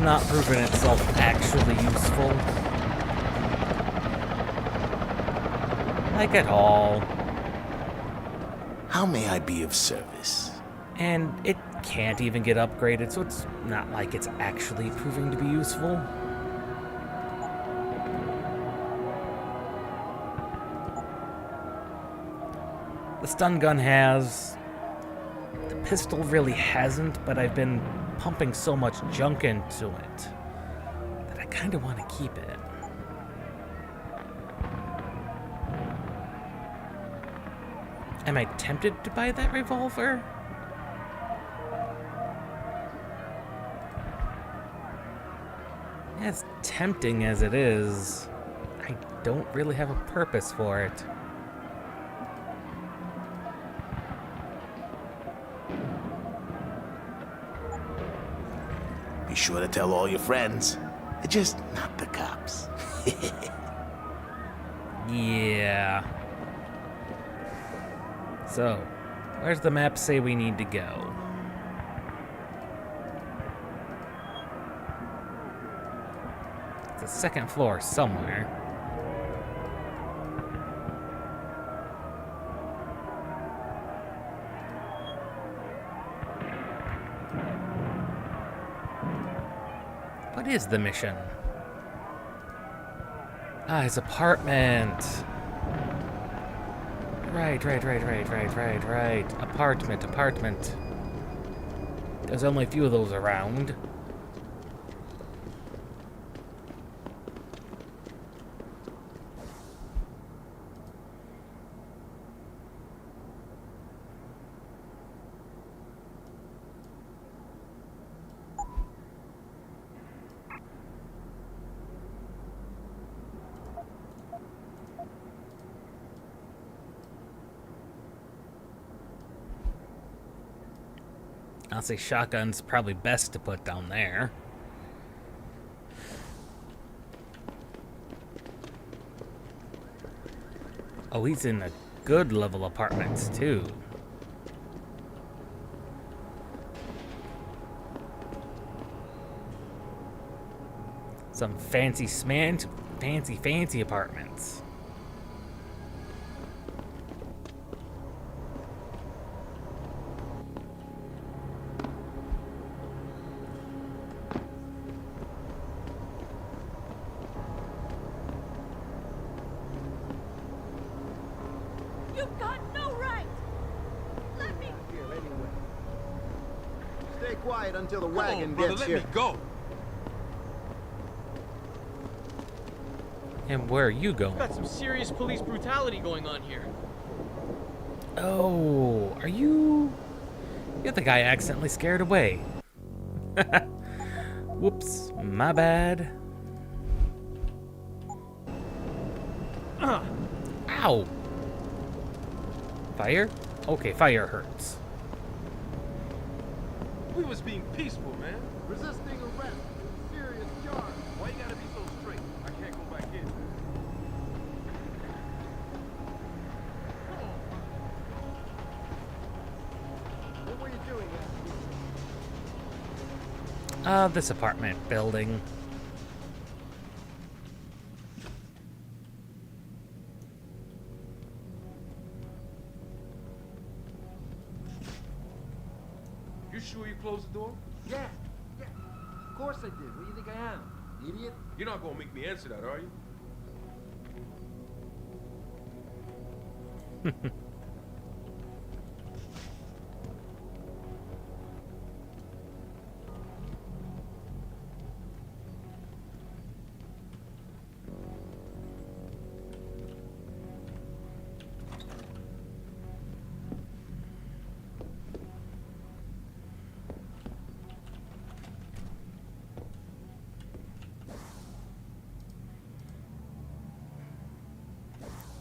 not proven itself actually useful. Like at all. How may I be of service? And it can't even get upgraded, so it's not like it's actually proving to be useful. The stun gun has. The pistol really hasn't, but I've been pumping so much junk into it that I kind of want to keep it. Am I tempted to buy that revolver? As tempting as it is, I don't really have a purpose for it. Be sure to tell all your friends. Just not the cops. Yeah. So, where's the map say we need to go? It's the second floor somewhere. What is the mission? Ah, his apartment. Right. Apartment. There's only a few of those around. I'll say shotgun's probably best to put down there. Oh, he's in a good level apartments too. Some fancy apartments. You've got no right! Let me... Here, anyway. Stay quiet until the Come wagon on, brother, gets let here. me go. And where are you going? Got some serious police brutality going on here. Oh, are you... You're the guy I accidentally scared away. Whoops, my bad. Ow! Fire? Okay, fire hurts. We was being peaceful, man. Resisting arrest. Serious charge. Why you gotta be so strict? I can't go back in. What were you doing This apartment building. You sure you closed the door? Yeah. Of course I did. What do you think I am? Idiot? You're not gonna make me answer that, are you?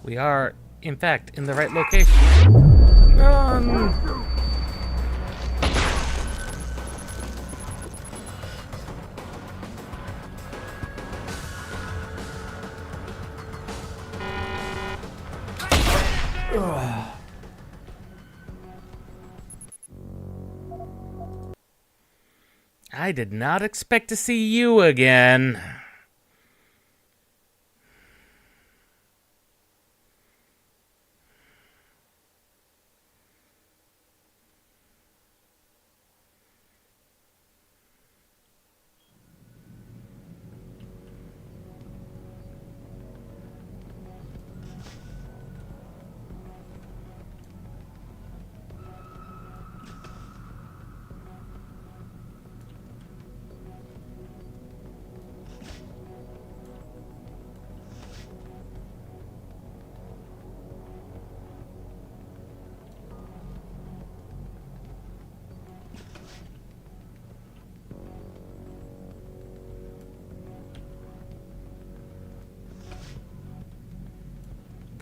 We are, in fact, in the right location. Run! I did not expect to see you again.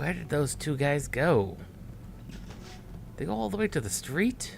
Where did those two guys go? They go all the way to the street?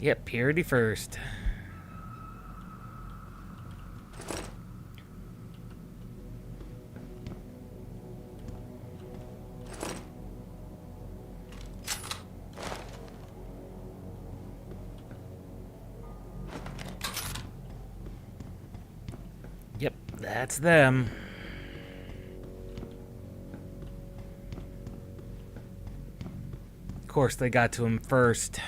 Yep, purity first. Yep, that's them. Of course, they got to him first.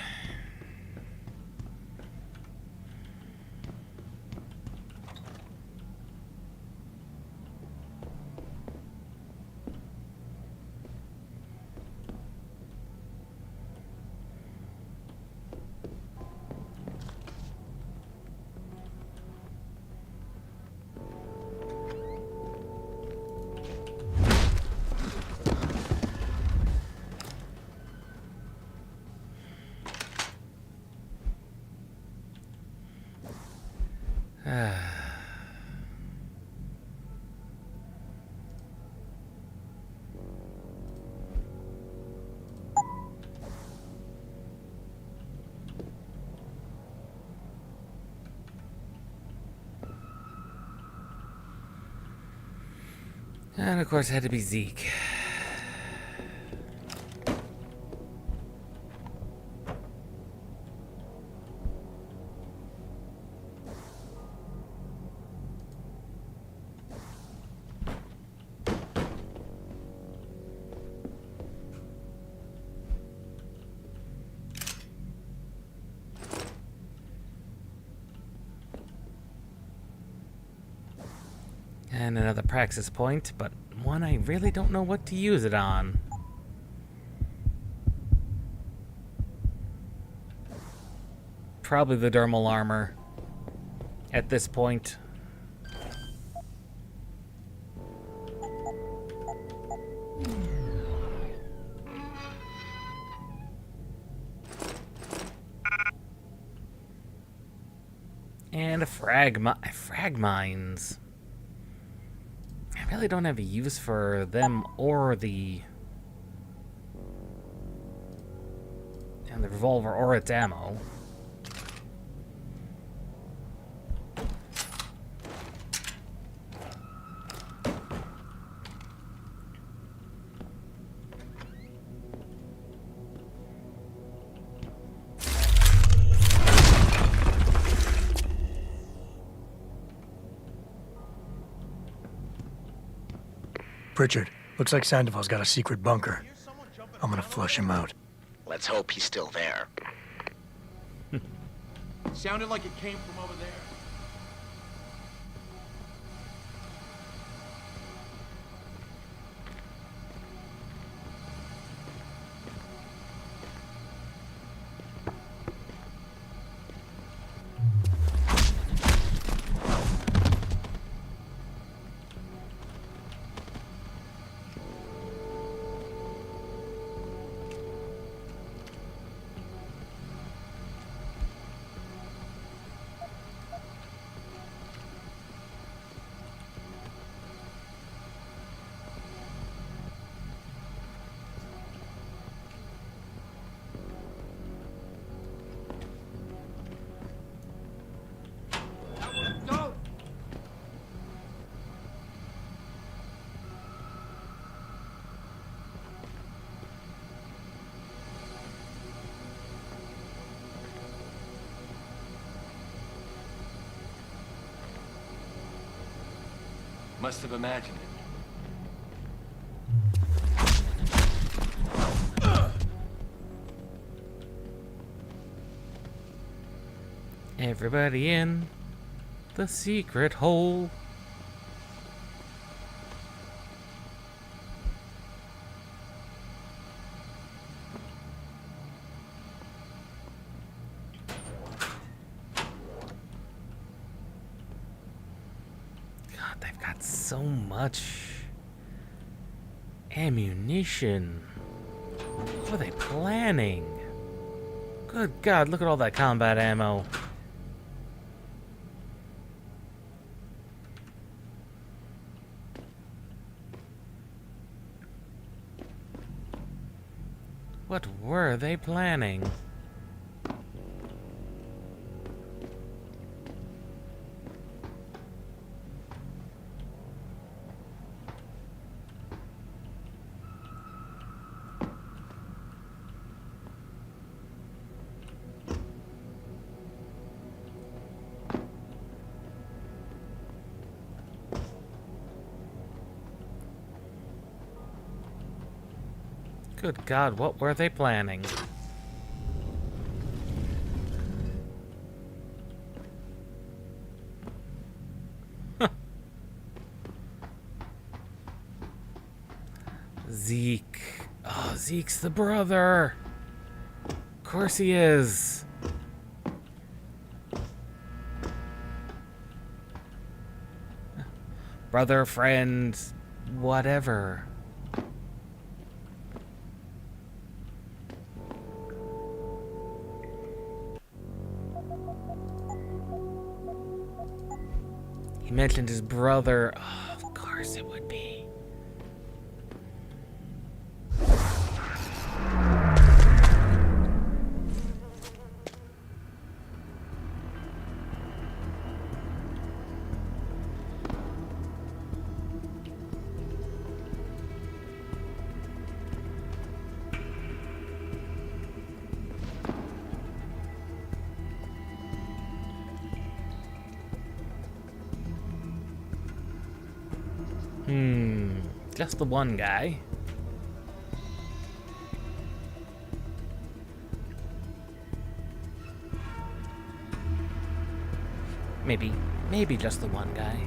And of course, it had to be Zeke. And another praxis point, but one I really don't know what to use it on. Probably the dermal armor at this point. And a frag mines. I really don't have a use for them or the revolver or its ammo. Pritchard, looks like Sandoval's got a secret bunker. I'm gonna flush him out. Let's hope he's still there. Sounded like it came from over there. Must have imagined it. Everybody in the secret hole. God, they've got so much ammunition. What are they planning? Good God, look at all that combat ammo. What were they planning? Good God, what were they planning? Huh. Zeke. Oh, Zeke's the brother. Of course he is. Brother, friend, whatever. He mentioned his brother. Oh, of course it would be. Just the one guy. Maybe just the one guy.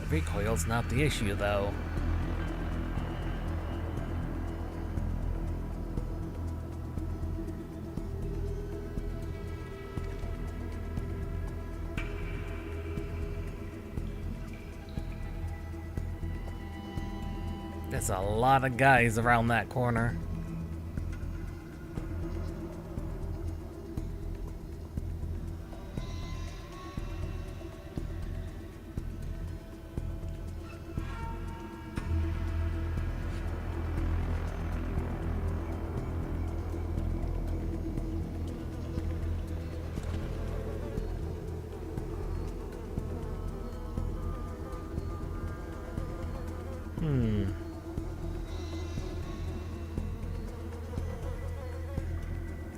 Recoil's not the issue, though. There's a lot of guys around that corner.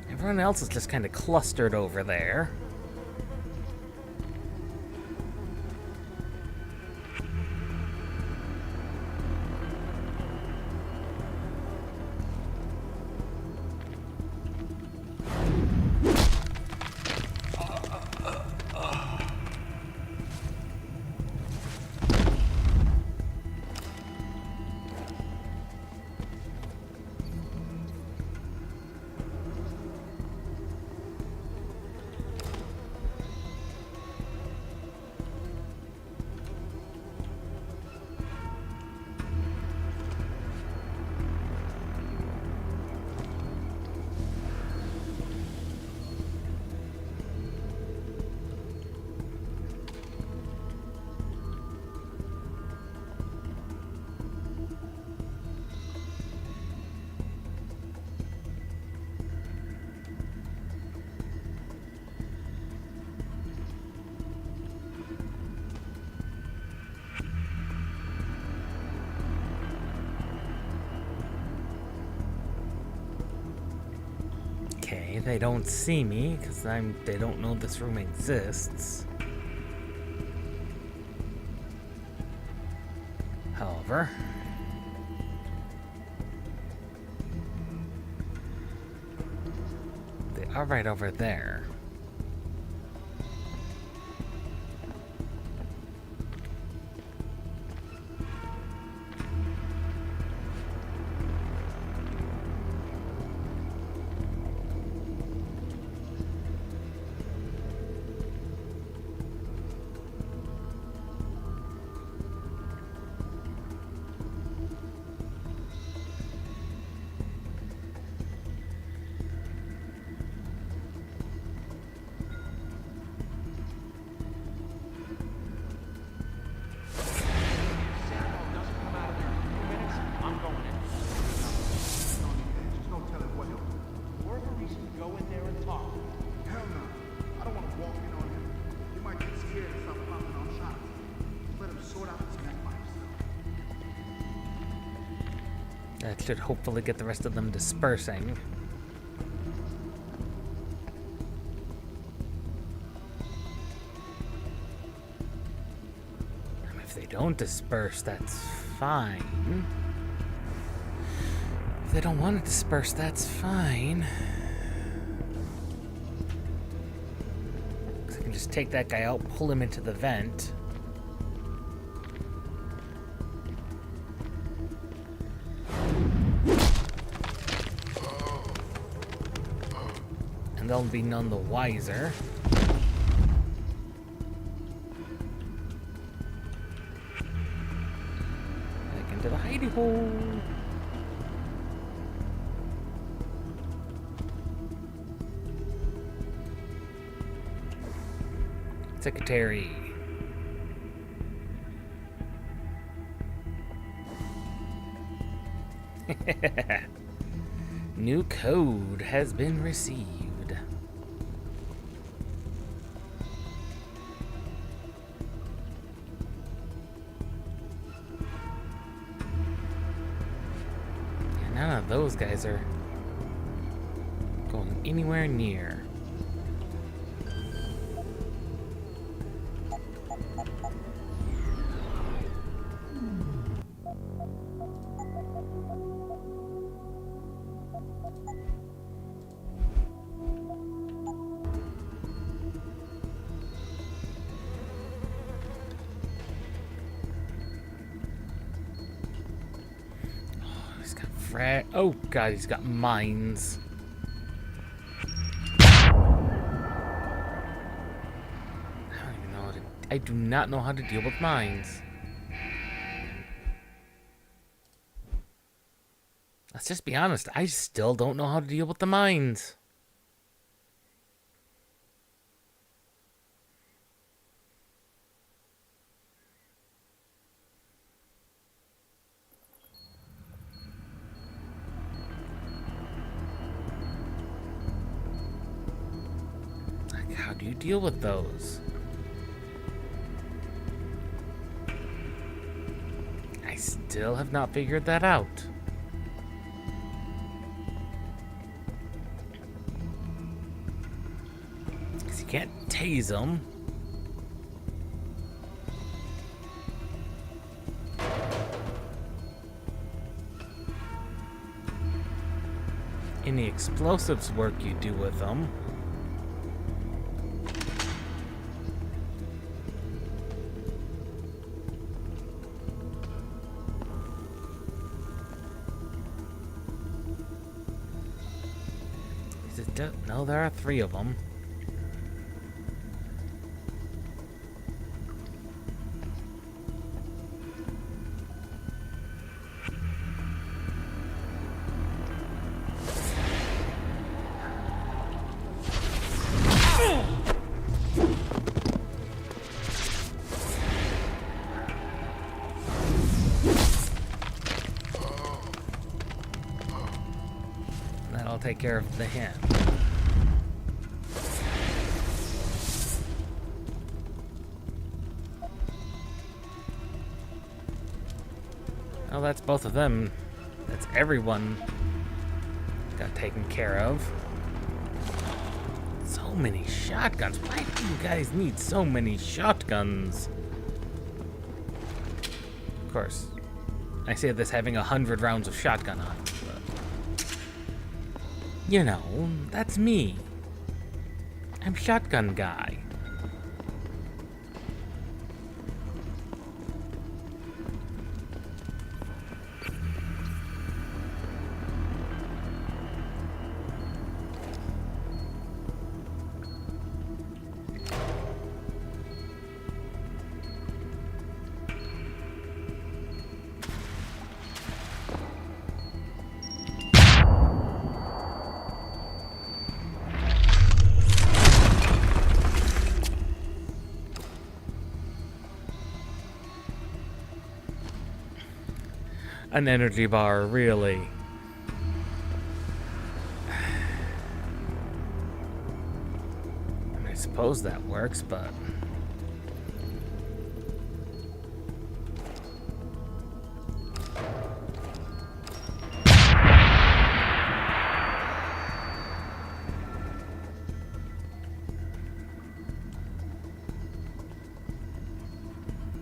Everyone else is just kind of clustered over there. Okay, they don't see me because they don't know this room exists. However, they are right over there. That should hopefully get the rest of them dispersing. If they don't disperse, that's fine. If they don't want to disperse, that's fine. I can just take that guy out, pull him into the vent. And they'll be none the wiser. Back into the hidey hole. Secretary. New code has been received. And none of those guys are going anywhere near. Oh god, he's got mines. I do not know how to deal with mines. Let's just be honest, I still don't know how to deal with the mines. How do you deal with those? I still have not figured that out. Because you can't tase them. Any explosives work you do with them. No, there are 3 of them. That'll take care of the hen. Oh, that's both of them. That's everyone got taken care of. So many shotguns. Why do you guys need so many shotguns? Of course, I say this having 100 rounds of shotgun on it, but you know, that's me. I'm shotgun guy. An energy bar, really. I mean, I suppose that works, but...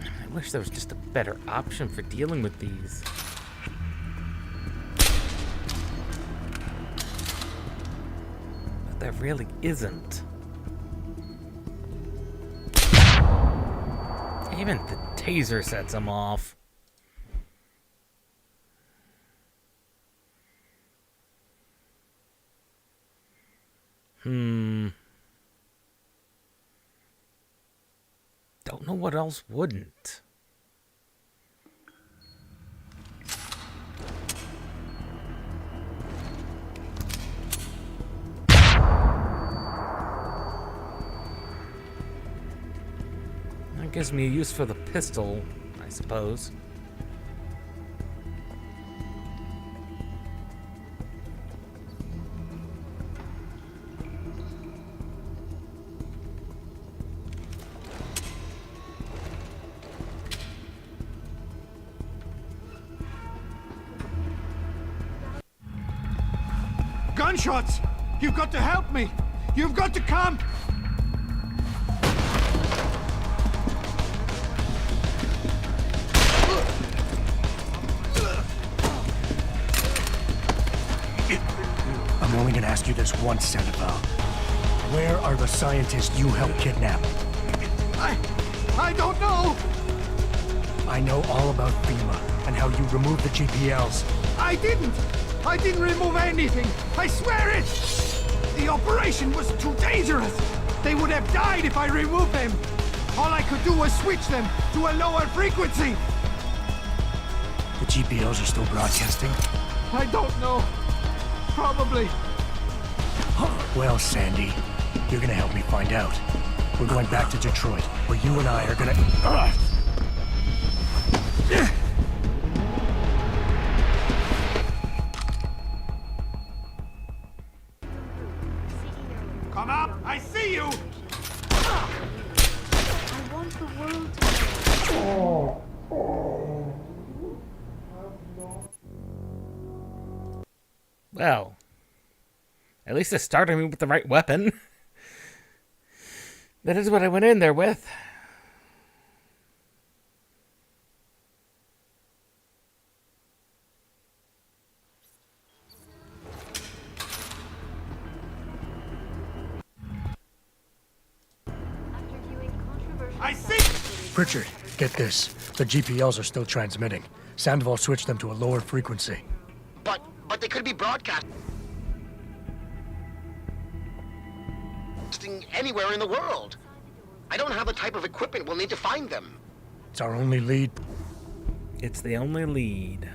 I wish there was just a better option for dealing with these. There really isn't. Even the taser sets him off. Don't know what else wouldn't. That gives me a use for the pistol, I suppose. Gunshots! You've got to help me! You've got to come! I'm only gonna ask you this once, Sandoval. Where are the scientists you helped kidnap? I don't know! I know all about FEMA and how you removed the GPLs. I didn't remove anything! I swear it! The operation was too dangerous! They would have died if I removed them! All I could do was switch them to a lower frequency! The GPLs are still broadcasting? I don't know. Probably. Well, Sandy, you're gonna help me find out. We're going back to Detroit, where you and I are gonna... Come up! I see you! I want the world to know. Well, at least it started me with the right weapon. That is what I went in there with. I see! Pritchard, get this. The GPLs are still transmitting. Sandoval switched them to a lower frequency. But they could be broadcasting anywhere in the world. I don't have the type of equipment we'll need to find them. It's our only lead. It's the only lead.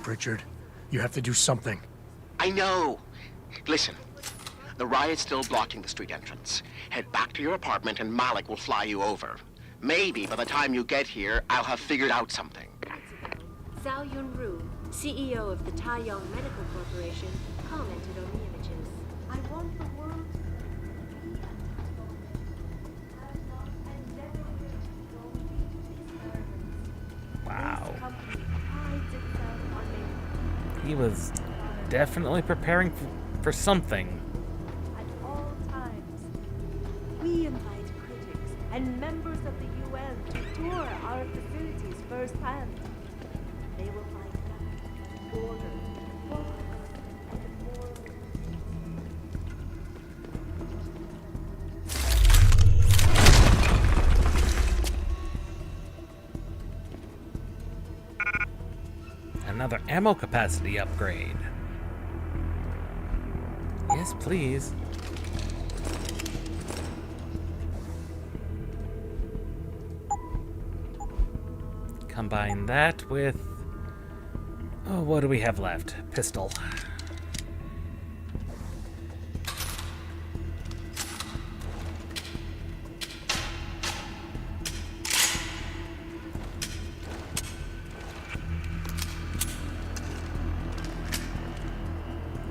Pritchard, you have to do something. I know. Listen, the riot's still blocking the street entrance. Head back to your apartment and Malik will fly you over. Maybe by the time you get here, I'll have figured out something. Zhao Yunru, CEO of the Taiyong Medical Corporation, commented on the images. I want the world Wow. He was definitely preparing for something. At all times, we invite critics and members of the UN to tour our facilities firsthand. They will find nothing, order, focus, and moral. Another ammo capacity upgrade. Yes, please. Combine that with... Oh, what do we have left? Pistol.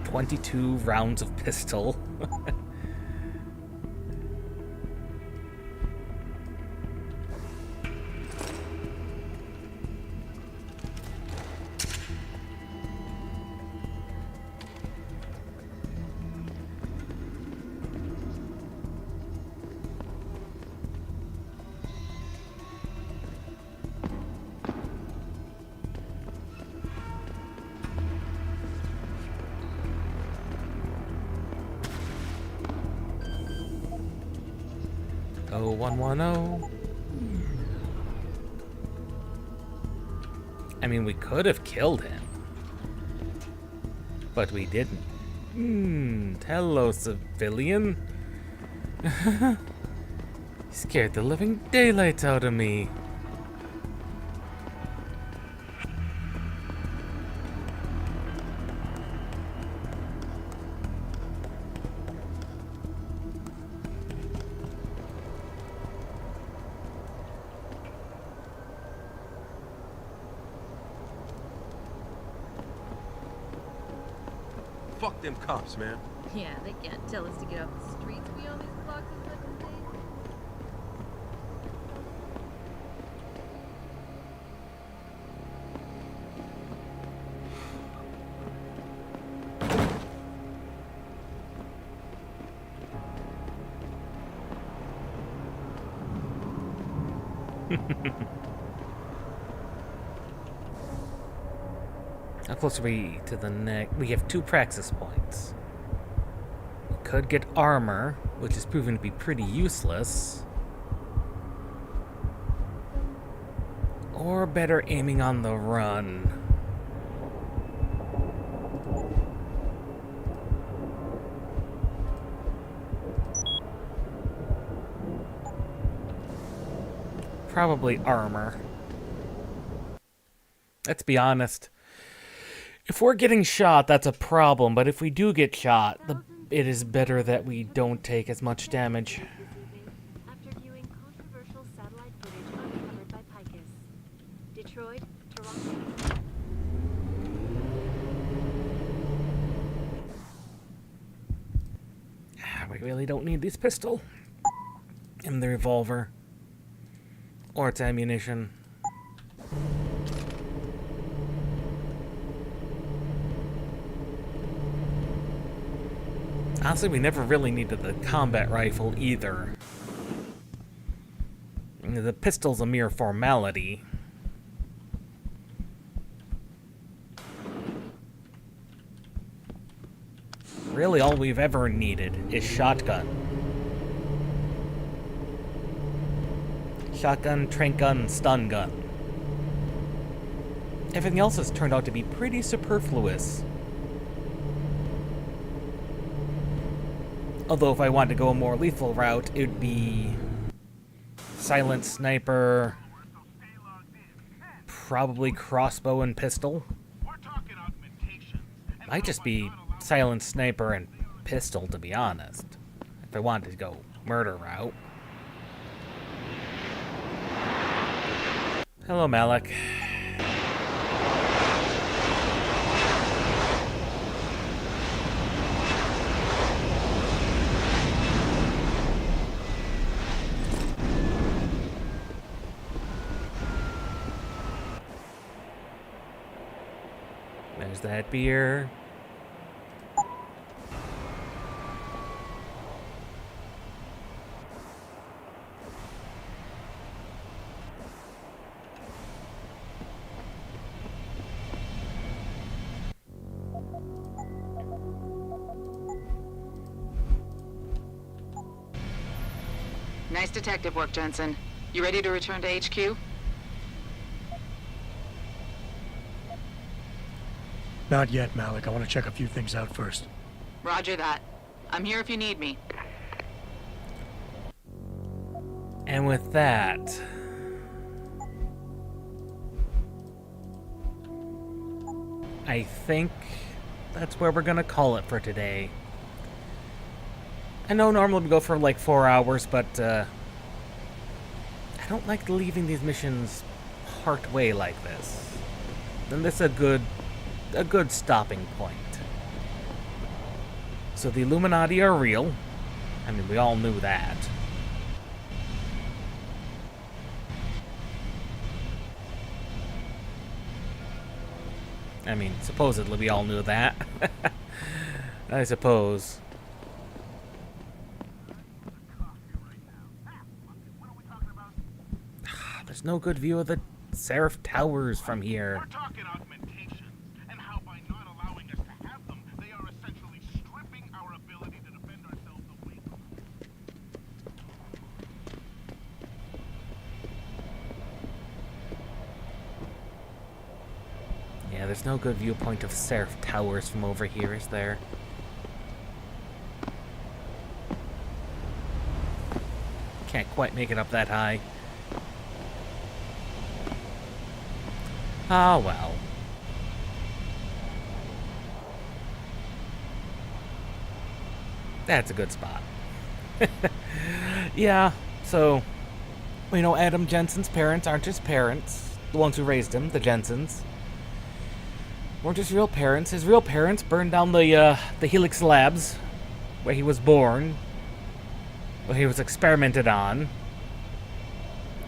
"22 rounds of pistol." Oh, 110. I mean, we could have killed him, but we didn't. Hello, civilian. You scared the living daylights out of me. Fuck them cops, man. Yeah, they can't tell us to get off the streets. We own these blocks of living things. How close are we to the next? We have 2 praxis points. We could get armor, which is proven to be pretty useless. Or better aiming on the run. Probably armor. Let's be honest. If we're getting shot, that's a problem, but if we do get shot, it is better that we don't take as much damage. After viewing controversial satellite footage uncovered by Picus. Detroit, Toronto. We really don't need this pistol. And the revolver. Or its ammunition. Honestly, we never really needed the combat rifle either. The pistol's a mere formality. Really, all we've ever needed is shotgun. Shotgun, trank gun, stun gun. Everything else has turned out to be pretty superfluous. Although if I wanted to go a more lethal route, it would be silent sniper, probably crossbow and pistol. Might just be silent sniper and pistol, to be honest, if I wanted to go murder route. Hello, Malik. There's that beer. Nice detective work, Jensen. You ready to return to HQ? Not yet, Malik. I want to check a few things out first. Roger that. I'm here if you need me. And with that, I think that's where we're gonna call it for today. I know normally we go for like 4 hours, but I don't like leaving these missions part way like this. Then this is a good stopping point. So the Illuminati are real. I mean, we all knew that. I mean, supposedly we all knew that. I suppose. There's no good view of the Seraph Towers from here. We're talking augmentations, and how by not allowing us to have them, they are essentially stripping our ability to defend ourselves away from them. Yeah, there's no good viewpoint of Seraph Towers from over here, is there? Can't quite make it up that high. Ah, well. That's a good spot. Yeah, so, you know, Adam Jensen's parents aren't just parents. The ones who raised him, the Jensens, weren't just real parents. His real parents burned down the Helix Labs, where he was born, where he was experimented on.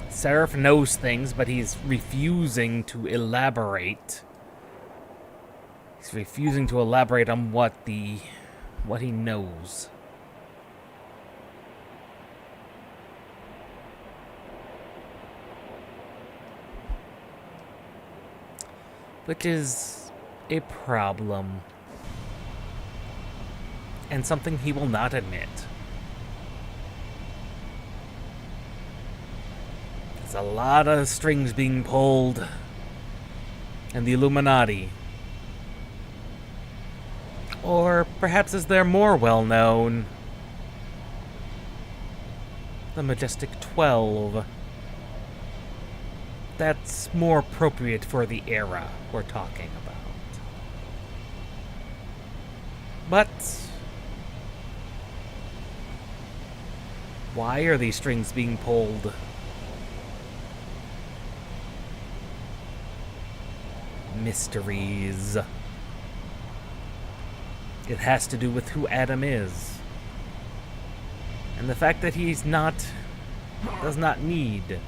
Seraph knows things, but he's refusing to elaborate. He's refusing to elaborate on what he knows. Which is a problem. And something he will not admit. There's a lot of strings being pulled. And the Illuminati, or perhaps as they're more well known, the Majestic 12. That's more appropriate for the era we're talking about. But why are these strings being pulled? Mysteries. It has to do with who Adam is. And the fact that he's does not need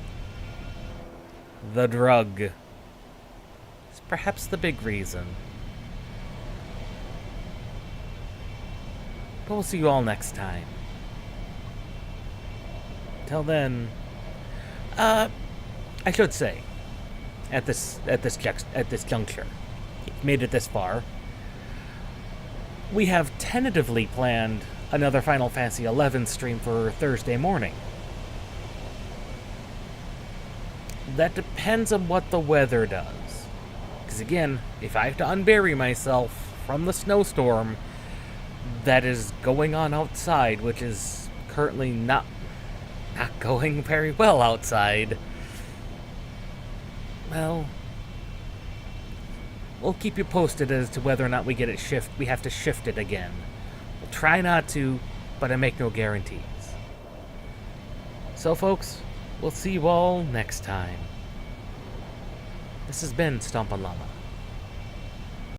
the drug is perhaps the big reason. But we'll see you all next time. Till then, I should say, at this juncture, you've made it this far. We have tentatively planned another Final Fantasy XI stream for Thursday morning. That depends on what the weather does. Because again, if I have to unbury myself from the snowstorm that is going on outside, which is currently not going very well outside, well, we'll keep you posted as to whether or not we have to shift it again. We'll try not to, but I make no guarantees. So folks, we'll see you all next time. This has been Stomp on Llama.